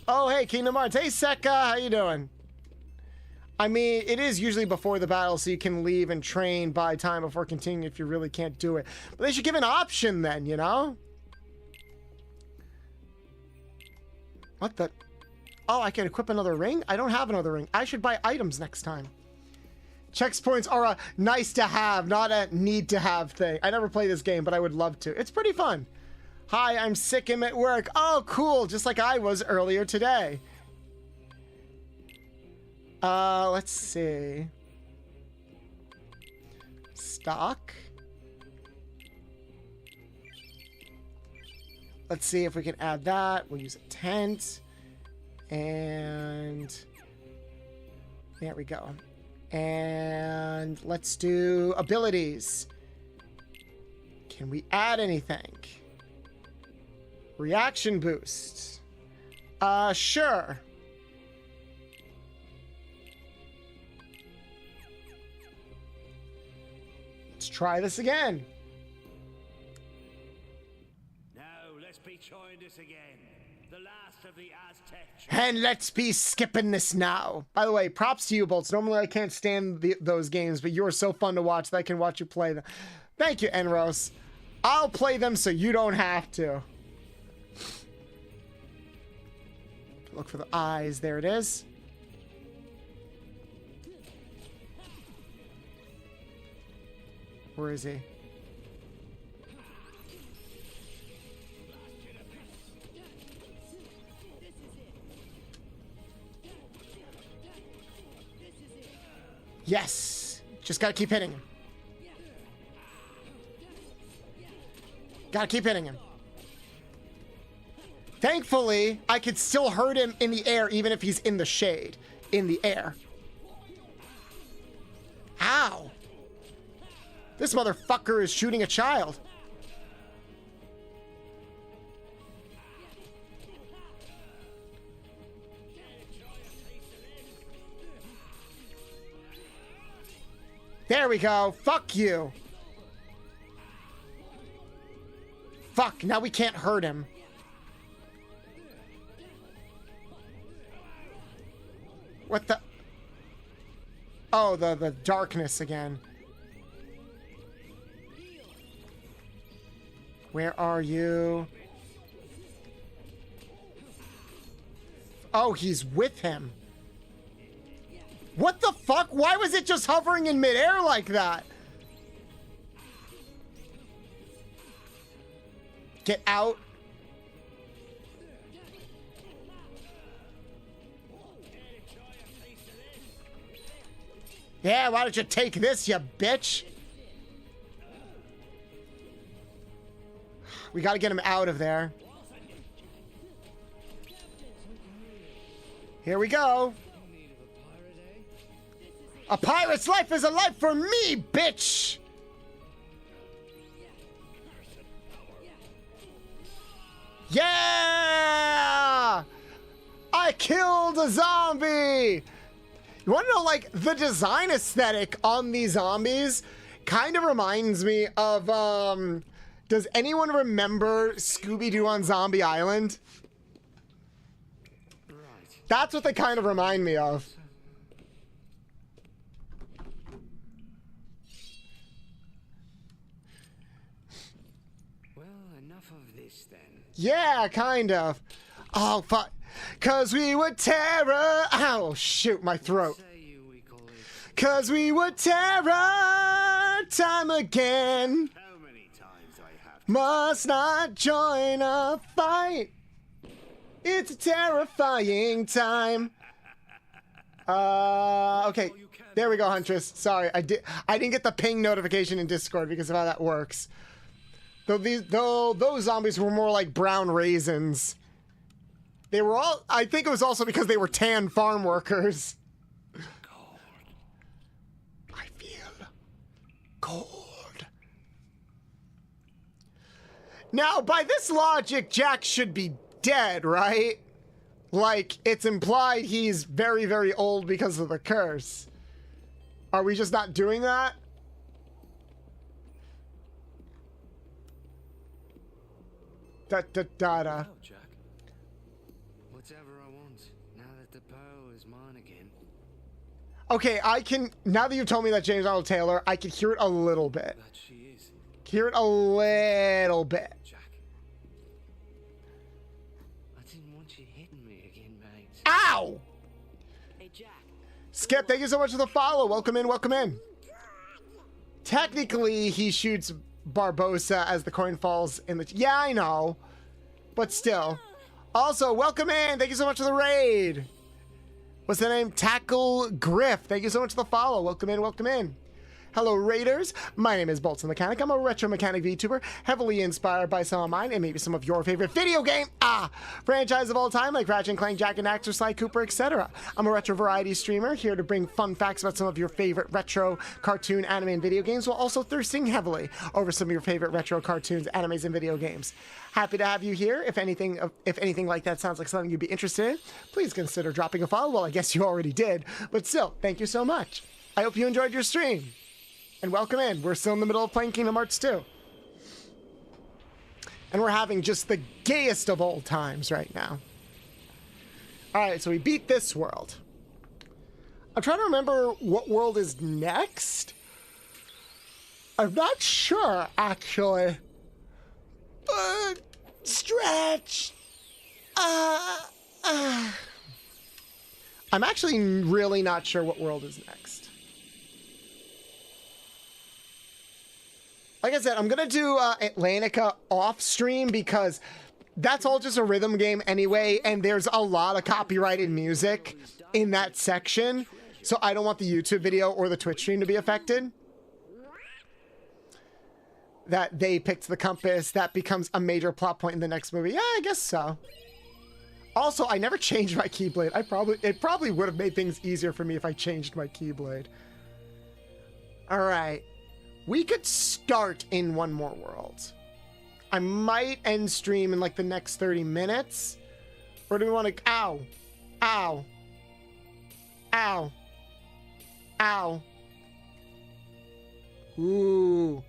Oh, hey, Kingdom Hearts. Hey, Sekka. How you doing? I mean, it is usually before the battle, so you can leave and train, buy time before continuing if you really can't do it. But they should give an option then, you know? What the? Oh, I can equip another ring? I don't have another ring. I should buy items next time. Checkpoints are a nice to have, not a need to have thing. I never play this game, but I would love to. It's pretty fun. Hi, I'm sick. I'm at work. Oh, cool. Just like I was earlier today. Let's see. Stock. Let's see if we can add that. We'll use a tent. And there we go. And let's do abilities. Can we add anything? Reaction boost. Sure. Let's try this again. Now let's be trying this again. The last of the Aztec. And let's be skipping this now. By the way, props to you, Bolts. Normally I can't stand those games, but you are so fun to watch that I can watch you play them. Thank you, Enros. I'll play them so you don't have to. Look for the eyes. There it is. Where is he? Yes! Just gotta keep hitting him. Gotta keep hitting him. Thankfully, I could still hurt him in the air even if he's in the shade. In the air. Ow! This motherfucker is shooting a child. There we go. Fuck you. Fuck, now we can't hurt him. What the? Oh, the darkness again. Where are you? Oh, he's with him. What the fuck? Why was it just hovering in midair like that? Get out. Yeah, why don't you take this, you bitch? We gotta get him out of there. Here we go. A pirate's life is a life for me, bitch! Yeah! I killed a zombie! You wanna know, like, the design aesthetic on these zombies kind of reminds me of, does anyone remember Scooby-Doo on Zombie Island? That's what they kind of remind me of. Well, enough of this then. Yeah, kind of. Oh, fuck. Cause we were terror. Ow, shoot, my throat. Cause we were terror time again. How many times I have to... Must not join a fight. It's a terrifying time. Okay. There we go, Huntress. Sorry, I didn't get the ping notification in Discord because of how that works. Though those zombies were more like brown raisins. They were all, I think it was also because they were tan farm workers. Cold. I feel cold. Now, by this logic, Jack should be dead, right? Like, it's implied he's very, very old because of the curse. Are we just not doing that? Da-da-da-da. Oh, Jack. Whatever I want, now that the power is mine again. Okay, I can, now that you've told me that James Arnold Taylor, I can hear it a little bit. That she is. Hear it a little bit. Jack. I didn't want you hitting me Ow! Hey, Jack. Skip, thank you so much for the follow. Welcome in, welcome in. Technically, he shoots Barbosa as the coin falls in the... Yeah, I know. But still. Also, welcome in. Thank you so much for the raid. What's the name? Tackle Griff. Thank you so much for the follow. Welcome in, welcome in. Hello, Raiders. My name is Bolts the Mechanic. I'm a retro mechanic VTuber, heavily inspired by some of mine and maybe some of your favorite video game franchise of all time, like Ratchet & Clank, Jak and Daxter, Sly Cooper, etc. I'm a retro variety streamer here to bring fun facts about some of your favorite retro cartoon, anime, and video games, while also thirsting heavily over some of your favorite retro cartoons, animes, and video games. Happy to have you here. If anything like that sounds like something you'd be interested in, please consider dropping a follow. Well, I guess you already did, but still, thank you so much. I hope you enjoyed your stream. And welcome in. We're still in the middle of playing Kingdom Hearts 2. And we're having just the gayest of all times right now. Alright, so we beat this world. I'm trying to remember what world is next. I'm not sure, actually. Stretch. I'm actually really not sure what world is next. Like I said, I'm going to do Atlantica off stream because that's all just a rhythm game anyway, and there's a lot of copyrighted music in that section, so I don't want the YouTube video or the Twitch stream to be affected. That they picked the compass, that becomes a major plot point in the next movie. Yeah, I guess so. Also, I never changed my Keyblade. It probably would have made things easier for me if I changed my Keyblade. All right. We could start in one more world. I might end stream in like the next 30 minutes. Or do we want to... Ow. Ow. Ow. Ow. Ooh.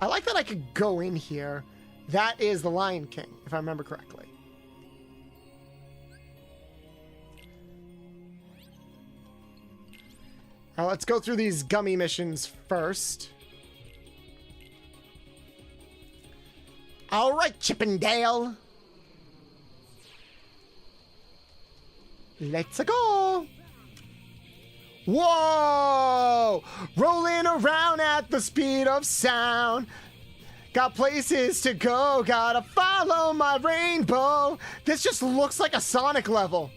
I like that I could go in here. That is the Lion King, if I remember correctly. Now let's go through these gummy missions first. All right, Chippendale. Let's go. Whoa! Rolling around at the speed of sound. Got places to go, gotta follow my rainbow. This just looks like a Sonic level.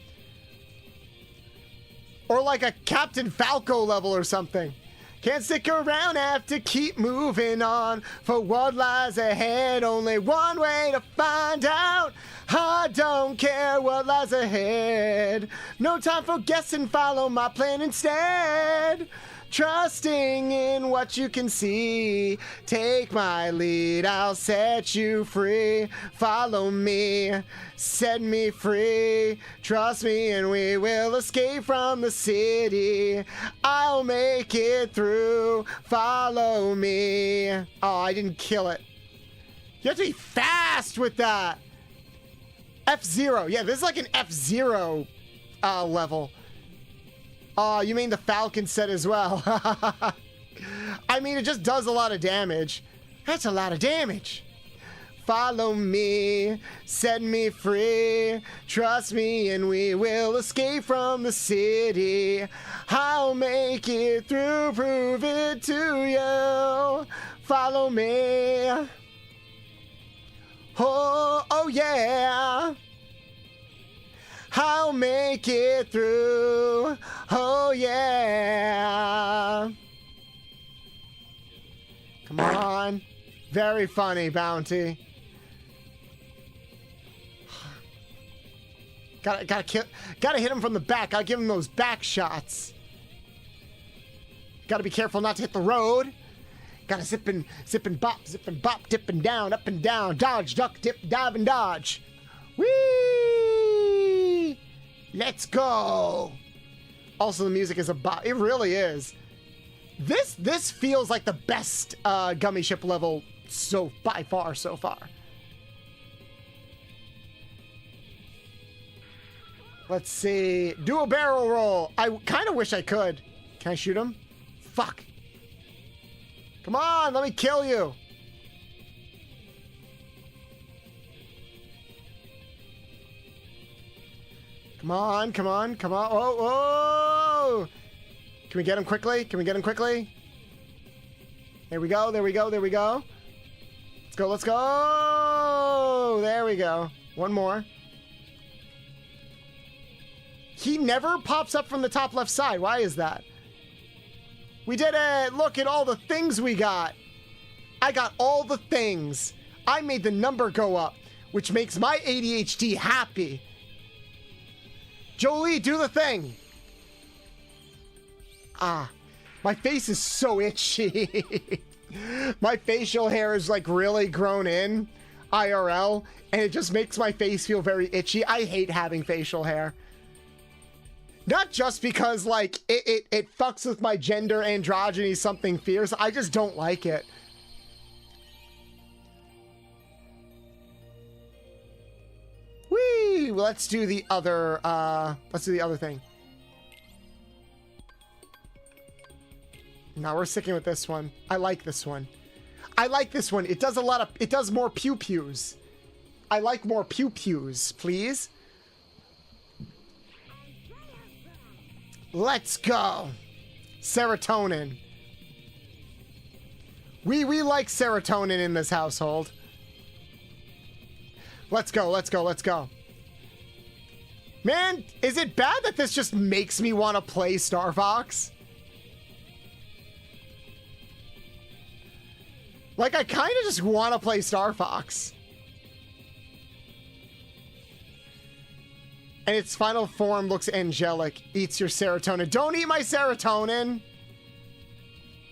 Or like a Captain Falco level or something. Can't stick around, have to keep moving on. For what lies ahead, only one way to find out. I don't care what lies ahead. No time for guessing, follow my plan instead. Trusting in what you can see. Take my lead, I'll set you free. Follow me, set me free. Trust me and we will escape from the city. I'll make it through. Follow me. Oh, I didn't kill it. You have to be fast with that. F-Zero. Yeah, this is like an F-Zero level. Oh, you mean the Falcon set as well. I mean, it just does a lot of damage. That's a lot of damage. Follow me, set me free. Trust me and we will escape from the city. I'll make it through, prove it to you. Follow me. Oh yeah. I'll make it through. Oh, yeah. Come on. Very funny, Bounty. Gotta hit him from the back. Gotta give him those back shots. Gotta be careful not to hit the road. Gotta zip and bop, dip and down, up and down. Dodge, duck, dip, dive, and dodge. Whee! Let's go. Also, the music is a bop. It really is. This feels like the best gummy ship level by far so far. Let's see. Do a barrel roll. I kind of wish I could. Can I shoot him? Fuck. Come on, let me kill you. Come on, come on, come on. Oh, oh! Can we get him quickly? Can we get him quickly? There we go, there we go, there we go. Let's go, let's go! There we go. One more. He never pops up from the top left side. Why is that? We did it! Look at all the things we got. I got all the things. I made the number go up, which makes my ADHD happy. Jolie, do the thing. Ah, my face is so itchy. My facial hair is like really grown in IRL, and it just makes my face feel very itchy. I hate having facial hair. Not just because like it fucks with my gender androgyny something fierce. I just don't like it. Whee! Let's do the other thing. Now we're sticking with this one. I like this one. I like this one. It does more pew-pews. I like more pew-pews, please. Let's go. Serotonin. We like serotonin in this household. Let's go, let's go, let's go. Man, is it bad that this just makes me want to play Star Fox? Like, I kind of just want to play Star Fox. And its final form looks angelic. Eats your serotonin. Don't eat my serotonin.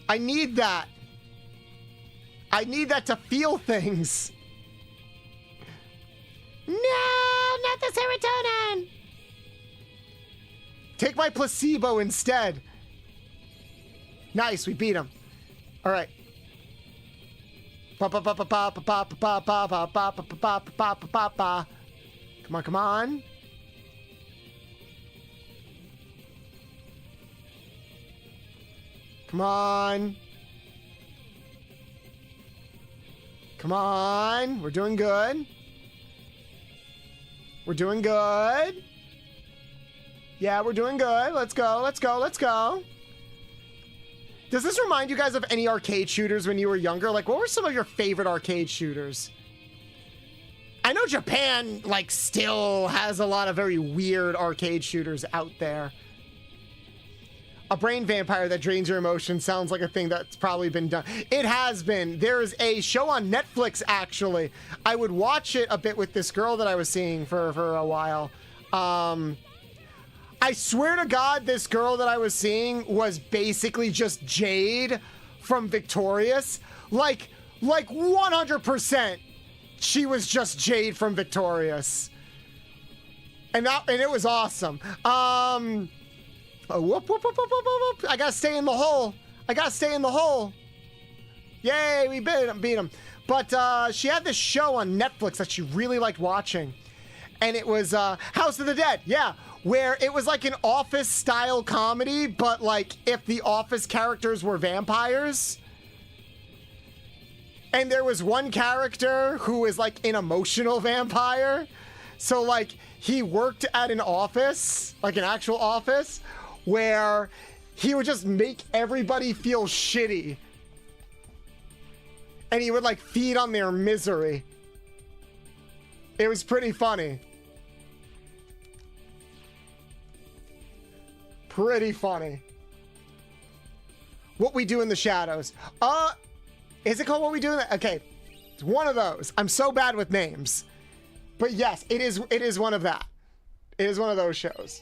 I need that. I need that to feel things. No, not the serotonin. Take my placebo instead. Nice, we beat him. All right. Come on, come on. Come on. Come on. We're doing good. We're doing good. Yeah, we're doing good. Let's go, let's go, let's go. Does this remind you guys of any arcade shooters when you were younger? Like, what were some of your favorite arcade shooters? I know Japan, like, still has a lot of very weird arcade shooters out there. A brain vampire that drains your emotions sounds like a thing that's probably been done. It has been. There's a show on Netflix, actually. I would watch it a bit with this girl that I was seeing for a while. I swear to God, this girl that I was seeing was basically just Jade from Victorious. Like 100%, she was just Jade from Victorious. And it was awesome. Oh, whoop, whoop, whoop, whoop, whoop, whoop. I gotta stay in the hole. I gotta stay in the hole. Yay, we beat him. But she had this show on Netflix that she really liked watching. And it was House of the Dead. Yeah, where it was like an Office-style comedy, but like if the Office characters were vampires. And there was one character who was like an emotional vampire. So like he worked at an office, like an actual office, where he would just make everybody feel shitty. And he would like feed on their misery. It was pretty funny. Pretty funny. What We Do in the Shadows. Is it called What We Do in the... Okay. It's one of those. I'm so bad with names. But yes, it is one of that. It is one of those shows.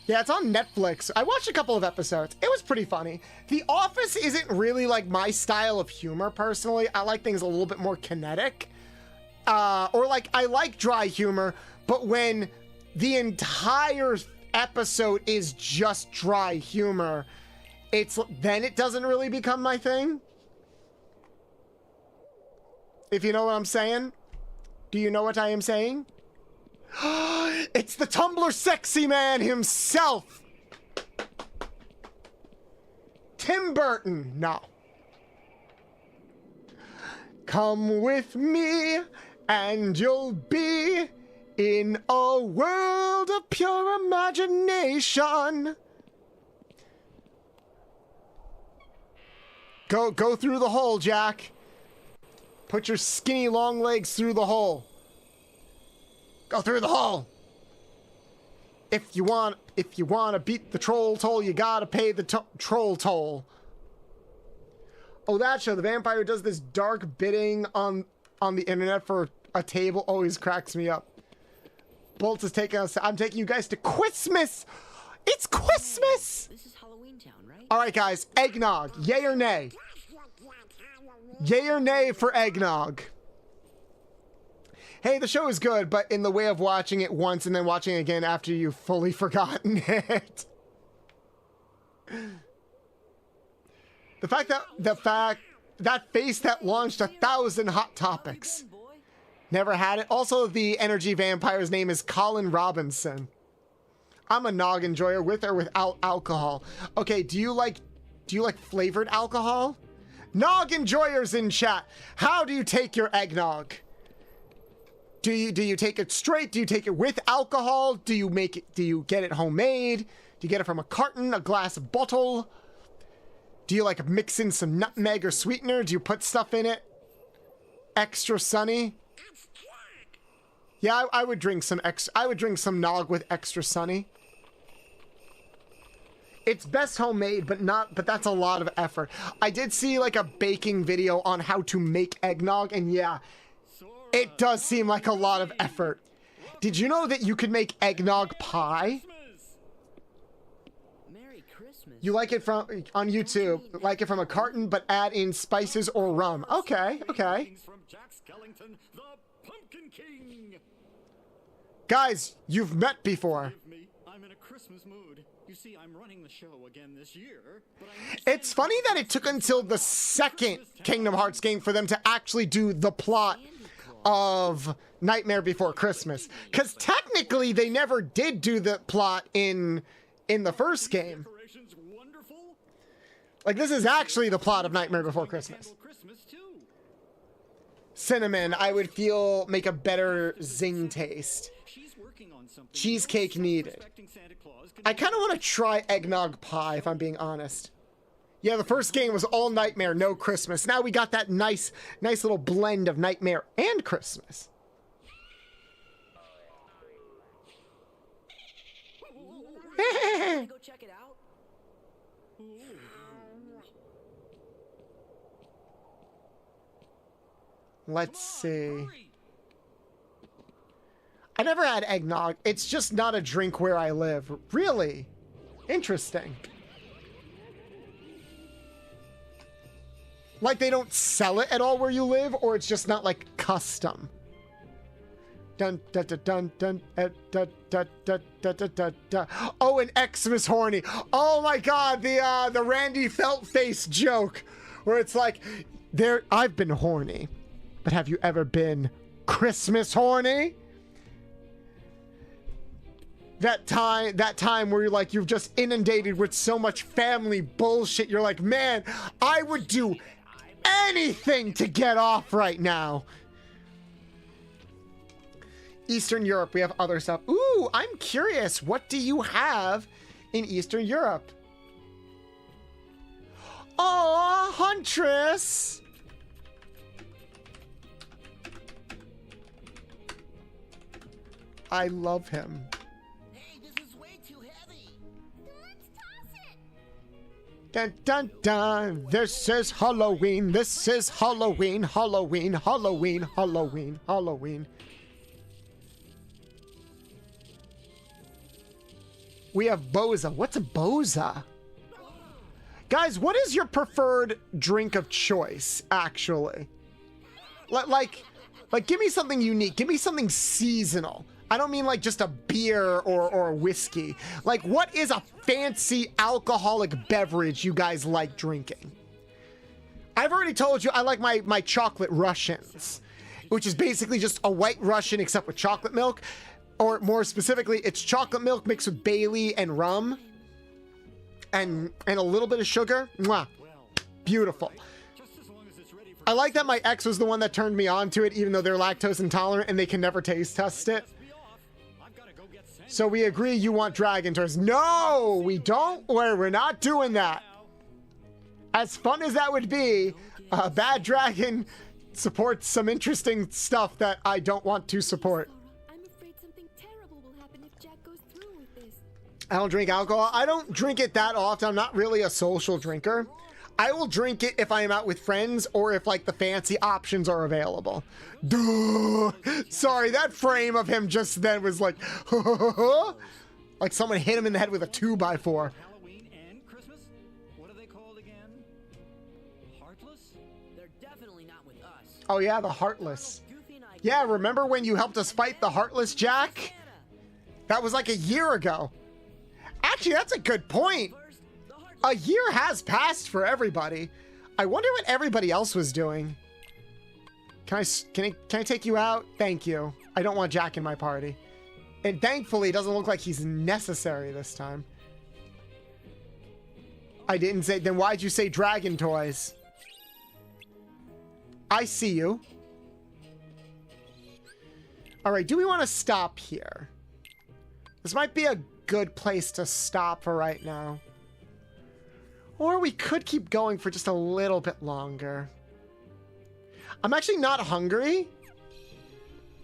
Yeah, it's on Netflix. I watched a couple of episodes. It was pretty funny. The Office isn't really like my style of humor, personally. I like things a little bit more kinetic. Or like, I like dry humor, but when the entire episode is just dry humor, then it doesn't really become my thing. If you know what I'm saying. Do you know what I am saying? It's the Tumblr sexy man himself. Tim Burton. No. Come with me and you'll be In a world of pure imagination. Go through the hole, Jack. Put your skinny long legs through the hole. Go through the hole. If you want to beat the troll toll, you gotta pay the troll toll. Oh, that show, the vampire does this dark bidding on the internet for a table, always cracks me up. Bolt is taking us. I'm taking you guys to Christmas. It's Christmas. This is Halloween Town, right? All right, guys. Eggnog. Yay or nay? Yay or nay for eggnog? Hey, the show is good, but in the way of watching it once and then watching it again after you've fully forgotten it. The fact that face that launched 1,000 hot topics. Never had it. Also, the energy vampire's name is Colin Robinson. I'm a nog enjoyer with or without alcohol. Okay, do you like flavored alcohol? Nog enjoyers in chat. How do you take your eggnog? Do you take it straight? Do you take it with alcohol? Do you get it homemade? Do you get it from a carton, a glass bottle? Do you like mix in some nutmeg or sweetener? Do you put stuff in it? Extra sunny? Yeah, I would drink some nog with extra sunny. It's best homemade, but that's a lot of effort. I did see like a baking video on how to make eggnog, and yeah, it does seem like a lot of effort. Did you know that you could make eggnog pie? Merry Christmas. You like it on YouTube, like it from a carton, but add in spices or rum. Okay. Guys, you've met before. I'm in a Christmas mood. You see, I'm running the show again this year. It's funny that it took until the second Kingdom Hearts game for them to actually do the plot of Nightmare Before Christmas. Because technically, they never did do the plot in the first game. Like, this is actually the plot of Nightmare Before Christmas. Cinnamon, I would feel, make a better zing taste. Cheesecake needed. I kind of want to try eggnog pie, if I'm being honest. Yeah, the first game was all Nightmare, no Christmas. Now we got that nice little blend of Nightmare and Christmas. Go check it out. Let's see. I never had eggnog. It's just not a drink where I live. Really? Interesting. Like they don't sell it at all where you live, or it's just not like custom. Dun dun dun dun dun dun dun dun dun dun dun. Oh, an Xmas horny. Oh my God, the Randy Felt face joke, where it's like, I've been horny, but have you ever been Christmas horny? That time where you're like, you've just inundated with so much family bullshit. You're like, man, I would do anything to get off right now. Eastern Europe, we have other stuff. Ooh, I'm curious. What do you have in Eastern Europe? Aw, Huntress. I love him. Dun dun dun, this is Halloween, this is Halloween, Halloween, Halloween, Halloween, Halloween. We have Boza. What's a Boza? Guys, what is your preferred drink of choice, actually? Like, give me something unique. Give me something seasonal. I don't mean like just a beer or a whiskey. Like, what is a fancy alcoholic beverage you guys like drinking? I've already told you I like my chocolate Russians, which is basically just a white Russian except with chocolate milk. Or more specifically, it's chocolate milk mixed with Bailey and rum. And a little bit of sugar. Mwah. Beautiful. I like that my ex was the one that turned me on to it, even though they're lactose intolerant and they can never taste test it. So we agree you want dragon toys. No, we don't. We're not doing that. As fun as that would be, Bad Dragon supports some interesting stuff that I don't want to support. I'm afraid something terrible will happen if Jack goes through with this. I don't drink alcohol. I don't drink it that often. I'm not really a social drinker. I will drink it if I am out with friends or if like the fancy options are available. Duh. Sorry, that frame of him just then was like, like someone hit him in the head with a 2x4. Halloween and Christmas? What are they called again? Heartless? They're definitely not with us. Oh yeah, the Heartless. Yeah, remember when you helped us fight the Heartless, Jack? That was like a year ago. Actually, that's a good point. A year has passed for everybody. I wonder what everybody else was doing. Can I take you out? Thank you. I don't want Jack in my party. And thankfully, it doesn't look like he's necessary this time. I didn't say, then why'd you say dragon toys? I see you. All right, do we want to stop here? This might be a good place to stop for right now. Or we could keep going for just a little bit longer. I'm actually not hungry.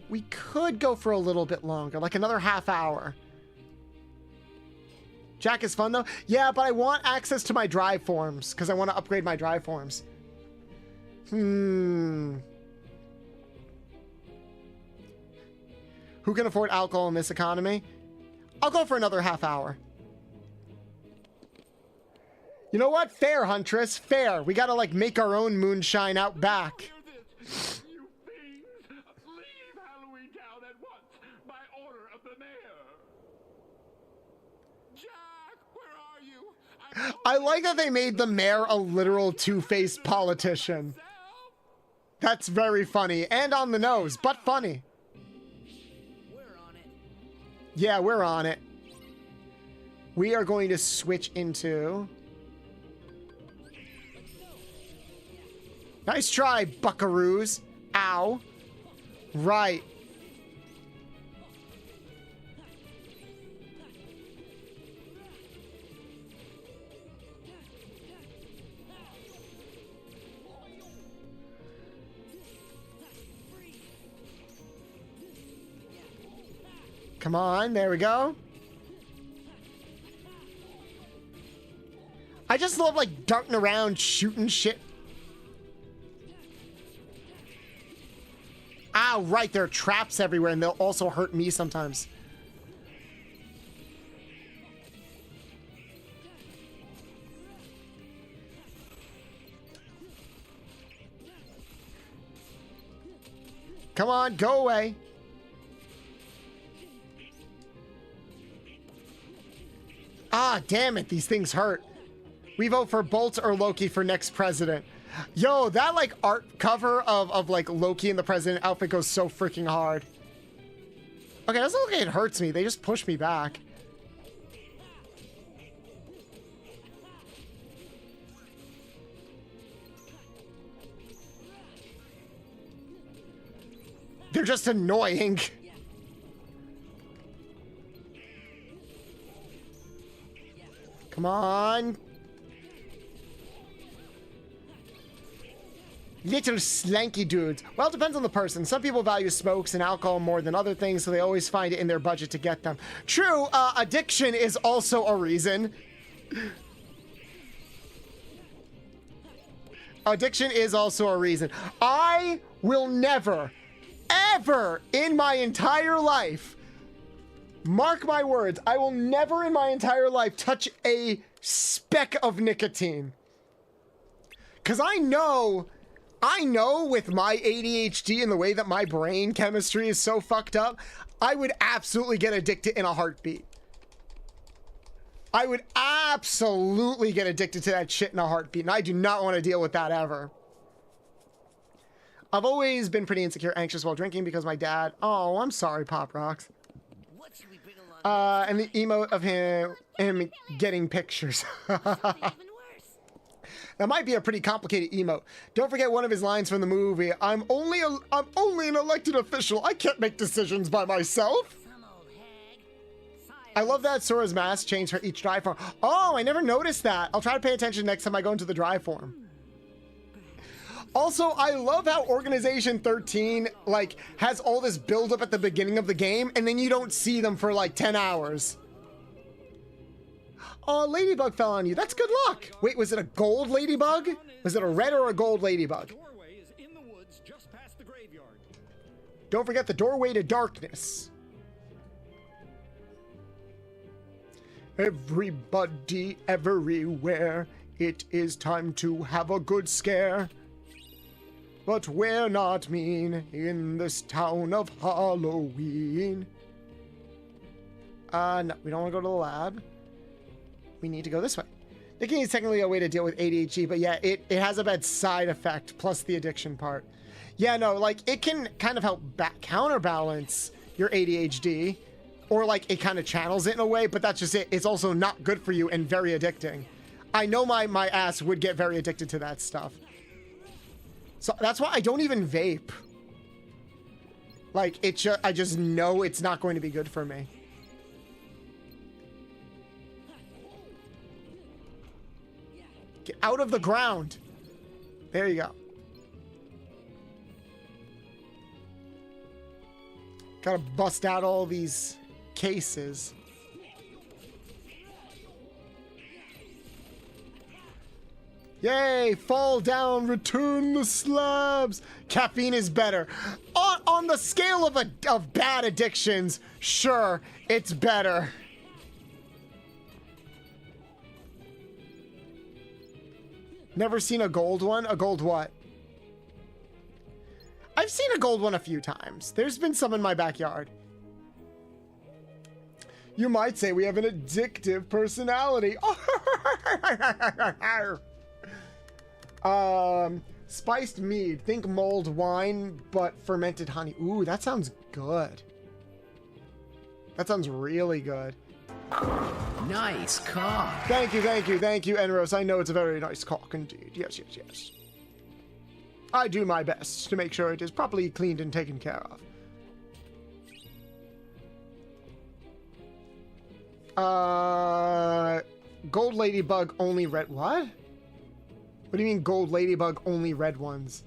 We could go for a little bit longer, like another half hour. Jack is fun though. Yeah, but I want access to my drive forms because I want to upgrade my drive forms. Who can afford alcohol in this economy? I'll go for another half hour. You know what? Fair, Huntress. Fair. We gotta, like, make our own moonshine out back. You fiends! Leave Halloween Town at once, by order of the mayor! Jack, where are you? I like that they made the mayor a literal two-faced politician. That's very funny. And on the nose, but funny. We're on it. Yeah, we're on it. We are going to switch into... Nice try, buckaroos. Ow. Right. Come on, there we go. I just love, like, darting around, shooting shit. Ah, right, there are traps everywhere, and they'll also hurt me sometimes. Come on, go away. Ah, damn it, these things hurt. We vote for Bolt or Loki for next president. Yo, that like art cover of like Loki in the president outfit goes so freaking hard. Okay, it doesn't look like it hurts me. They just push me back. They're just annoying. Come on. Little slanky dudes. Well, it depends on the person. Some people value smokes and alcohol more than other things, so they always find it in their budget to get them. True, addiction is also a reason. Addiction is also a reason. I will never, ever in my entire life, mark my words, I will never in my entire life touch a speck of nicotine. Because I know with my ADHD and the way that my brain chemistry is so fucked up, I would absolutely get addicted in a heartbeat. I would absolutely get addicted to that shit in a heartbeat, and I do not want to deal with that ever. I've always been pretty insecure, anxious while drinking because my dad... Oh, I'm sorry, Pop Rocks. And the emote of him getting pictures. That might be a pretty complicated emote. Don't forget one of his lines from the movie. I'm only an elected official. I can't make decisions by myself. Some old hag. I love that Sora's mask changed for each dry form. Oh, I never noticed that. I'll try to pay attention next time I go into the dry form. Also, I love how Organization 13 like has all this build up at the beginning of the game and then you don't see them for like 10 hours. Oh, ladybug fell on you. That's good luck. Wait, was it a gold ladybug? Was it a red or a gold ladybug? Doorway is in the woods just past the graveyard. Don't forget the doorway to darkness. Everybody, everywhere, it is time to have a good scare. But we're not mean in this town of Halloween. No, we don't want to go to the lab. We need to go this way. Thinking is technically a way to deal with ADHD, but yeah, it has a bad side effect, plus the addiction part. Yeah, no, like, it can kind of help counterbalance your ADHD, or like, it kind of channels it in a way, but that's just it. It's also not good for you and very addicting. I know my ass would get very addicted to that stuff. So that's why I don't even vape. Like, I just know it's not going to be good for me. Get out of the ground. There you go. Gotta bust out all these cases. Yay, fall down, return the slabs. Caffeine is better. On the scale of bad addictions, sure, it's better. Never seen a gold one? A gold what? I've seen a gold one a few times. There's been some in my backyard. You might say we have an addictive personality. Spiced mead. Think mulled wine, but fermented honey. Ooh, that sounds good. That sounds really good. Nice cock. Thank you, Enros. I know it's a very nice cock indeed. Yes, yes, yes. I do my best to make sure it is properly cleaned and taken care of. Gold ladybug only red. What? What do you mean gold ladybug only red ones?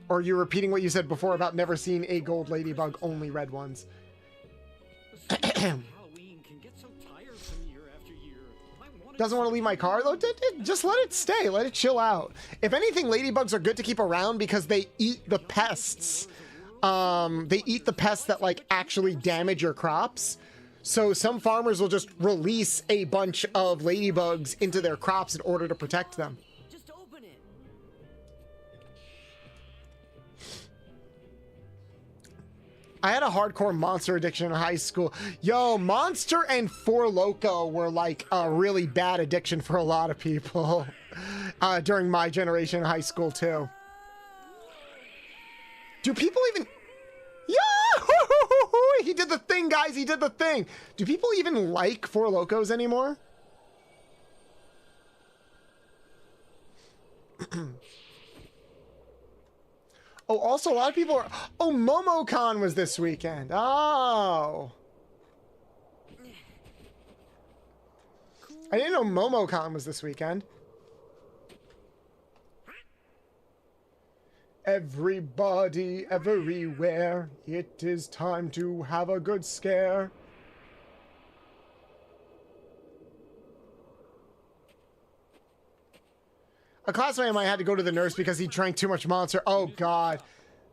Or are you repeating what you said before about never seeing a gold ladybug only red ones? Halloween can get so tiresome year after year. Doesn't want to leave my car though? Just let it stay. Let it chill out. If anything, ladybugs are good to keep around because they eat the pests. They eat the pests that like actually damage your crops. So some farmers will just release a bunch of ladybugs into their crops in order to protect them. Just open it. I had a hardcore monster addiction in high school. Yo, Monster and Four Loko were like a really bad addiction for a lot of people during my generation in high school too. Do people even... Yeah! He did the thing, guys. He did the thing. Do people even like Four Lokos anymore? Oh, also a lot of people are... Oh, MomoCon was this weekend. Oh. I didn't know MomoCon was this weekend. Everybody, everywhere, it is time to have a good scare. A classmate of mine had to go to the nurse because he drank too much Monster. Oh God,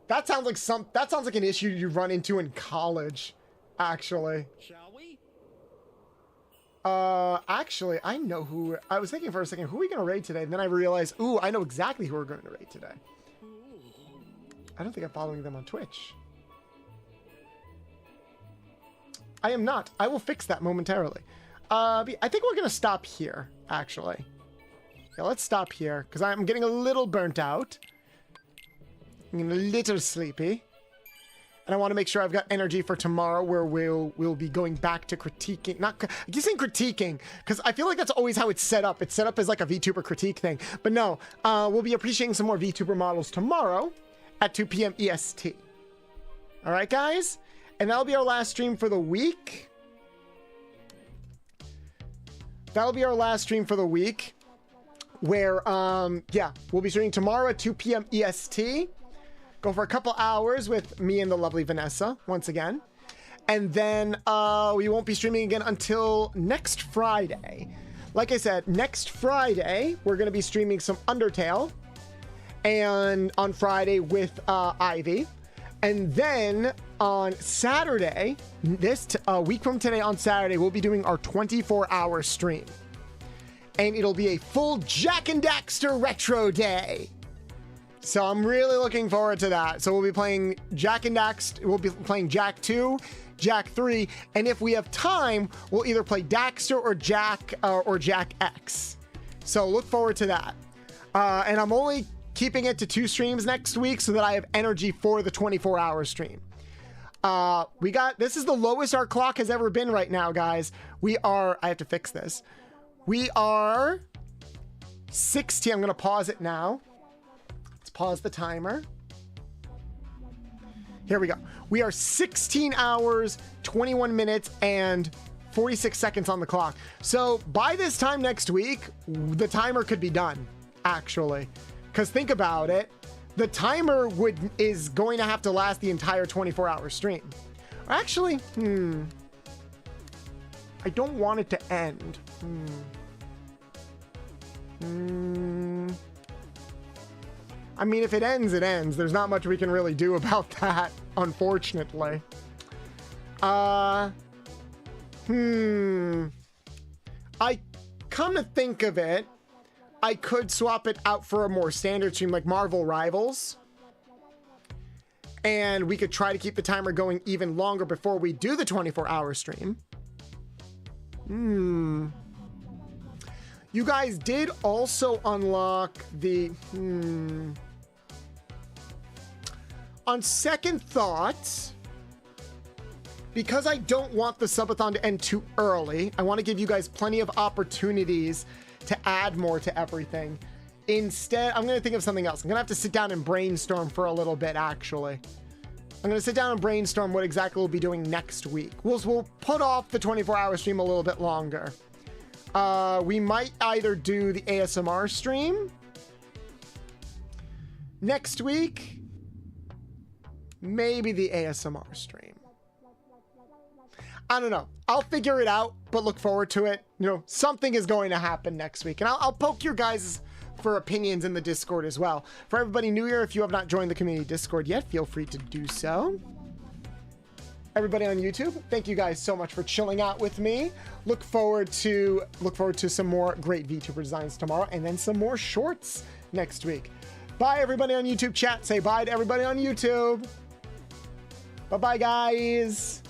that sounds like an issue you run into in college, actually. Shall we? Actually, I know who. I was thinking for a second, who are we gonna raid today? And then I realized, ooh, I know exactly who we're going to raid today. I don't think I'm following them on Twitch. I am not. I will fix that momentarily. I think we're going to stop here, actually. Yeah, let's stop here, because I'm getting a little burnt out. I'm getting a little sleepy. And I want to make sure I've got energy for tomorrow, where we'll be going back to critiquing. I keep saying critiquing, because I feel like that's always how it's set up. It's set up as like a VTuber critique thing. But no, we'll be appreciating some more VTuber models tomorrow at 2 p.m. EST. All right, guys? And that'll be our last stream for the week. That'll be our last stream for the week. Where, yeah, we'll be streaming tomorrow at 2 p.m. EST. Go for a couple hours with me and the lovely Vanessa, once again. And then we won't be streaming again until next Friday. Like I said, next Friday, we're going to be streaming some Undertale. And on Friday with Ivy. And then on Saturday, this week from today on Saturday, we'll be doing our 24-hour stream. And it'll be a full Jak and Daxter retro day. So I'm really looking forward to that. So we'll be playing Jak and Daxter, we'll be playing Jak 2, Jak 3, and if we have time, we'll either play Daxter or Jak X. So look forward to that. And I'm only keeping it to 2 streams next week so that I have energy for the 24-hour stream. This is the lowest our clock has ever been right now, guys. I have to fix this. We are 16. I'm going to pause it now. Let's pause the timer. Here we go. We are 16 hours, 21 minutes, and 46 seconds on the clock. So by this time next week, the timer could be done, actually. Because think about it. The timer is going to have to last the entire 24-hour stream. Actually, I don't want it to end. I mean, if it ends, it ends. There's not much we can really do about that, unfortunately. I come to think of it, I could swap it out for a more standard stream like Marvel Rivals. And we could try to keep the timer going even longer before we do the 24-hour stream. You guys did also unlock the... On second thought, because I don't want the subathon to end too early, I want to give you guys plenty of opportunities to add more to everything. Instead, I'm going to think of something else. I'm going to have to sit down and brainstorm for a little bit, actually. I'm going to sit down and brainstorm what exactly we'll be doing next week. We'll put off the 24-hour stream a little bit longer. We might either do the ASMR stream next week, maybe the ASMR stream. I don't know. I'll figure it out, but look forward to it. You know, something is going to happen next week, and I'll poke your guys for opinions in the Discord as well. For everybody new here, if you have not joined the community Discord yet, feel free to do so. Everybody on YouTube, thank you guys so much for chilling out with me. Look forward to some more great VTuber designs tomorrow, and then some more shorts next week. Bye, everybody on YouTube chat. Say bye to everybody on YouTube. Bye-bye, guys.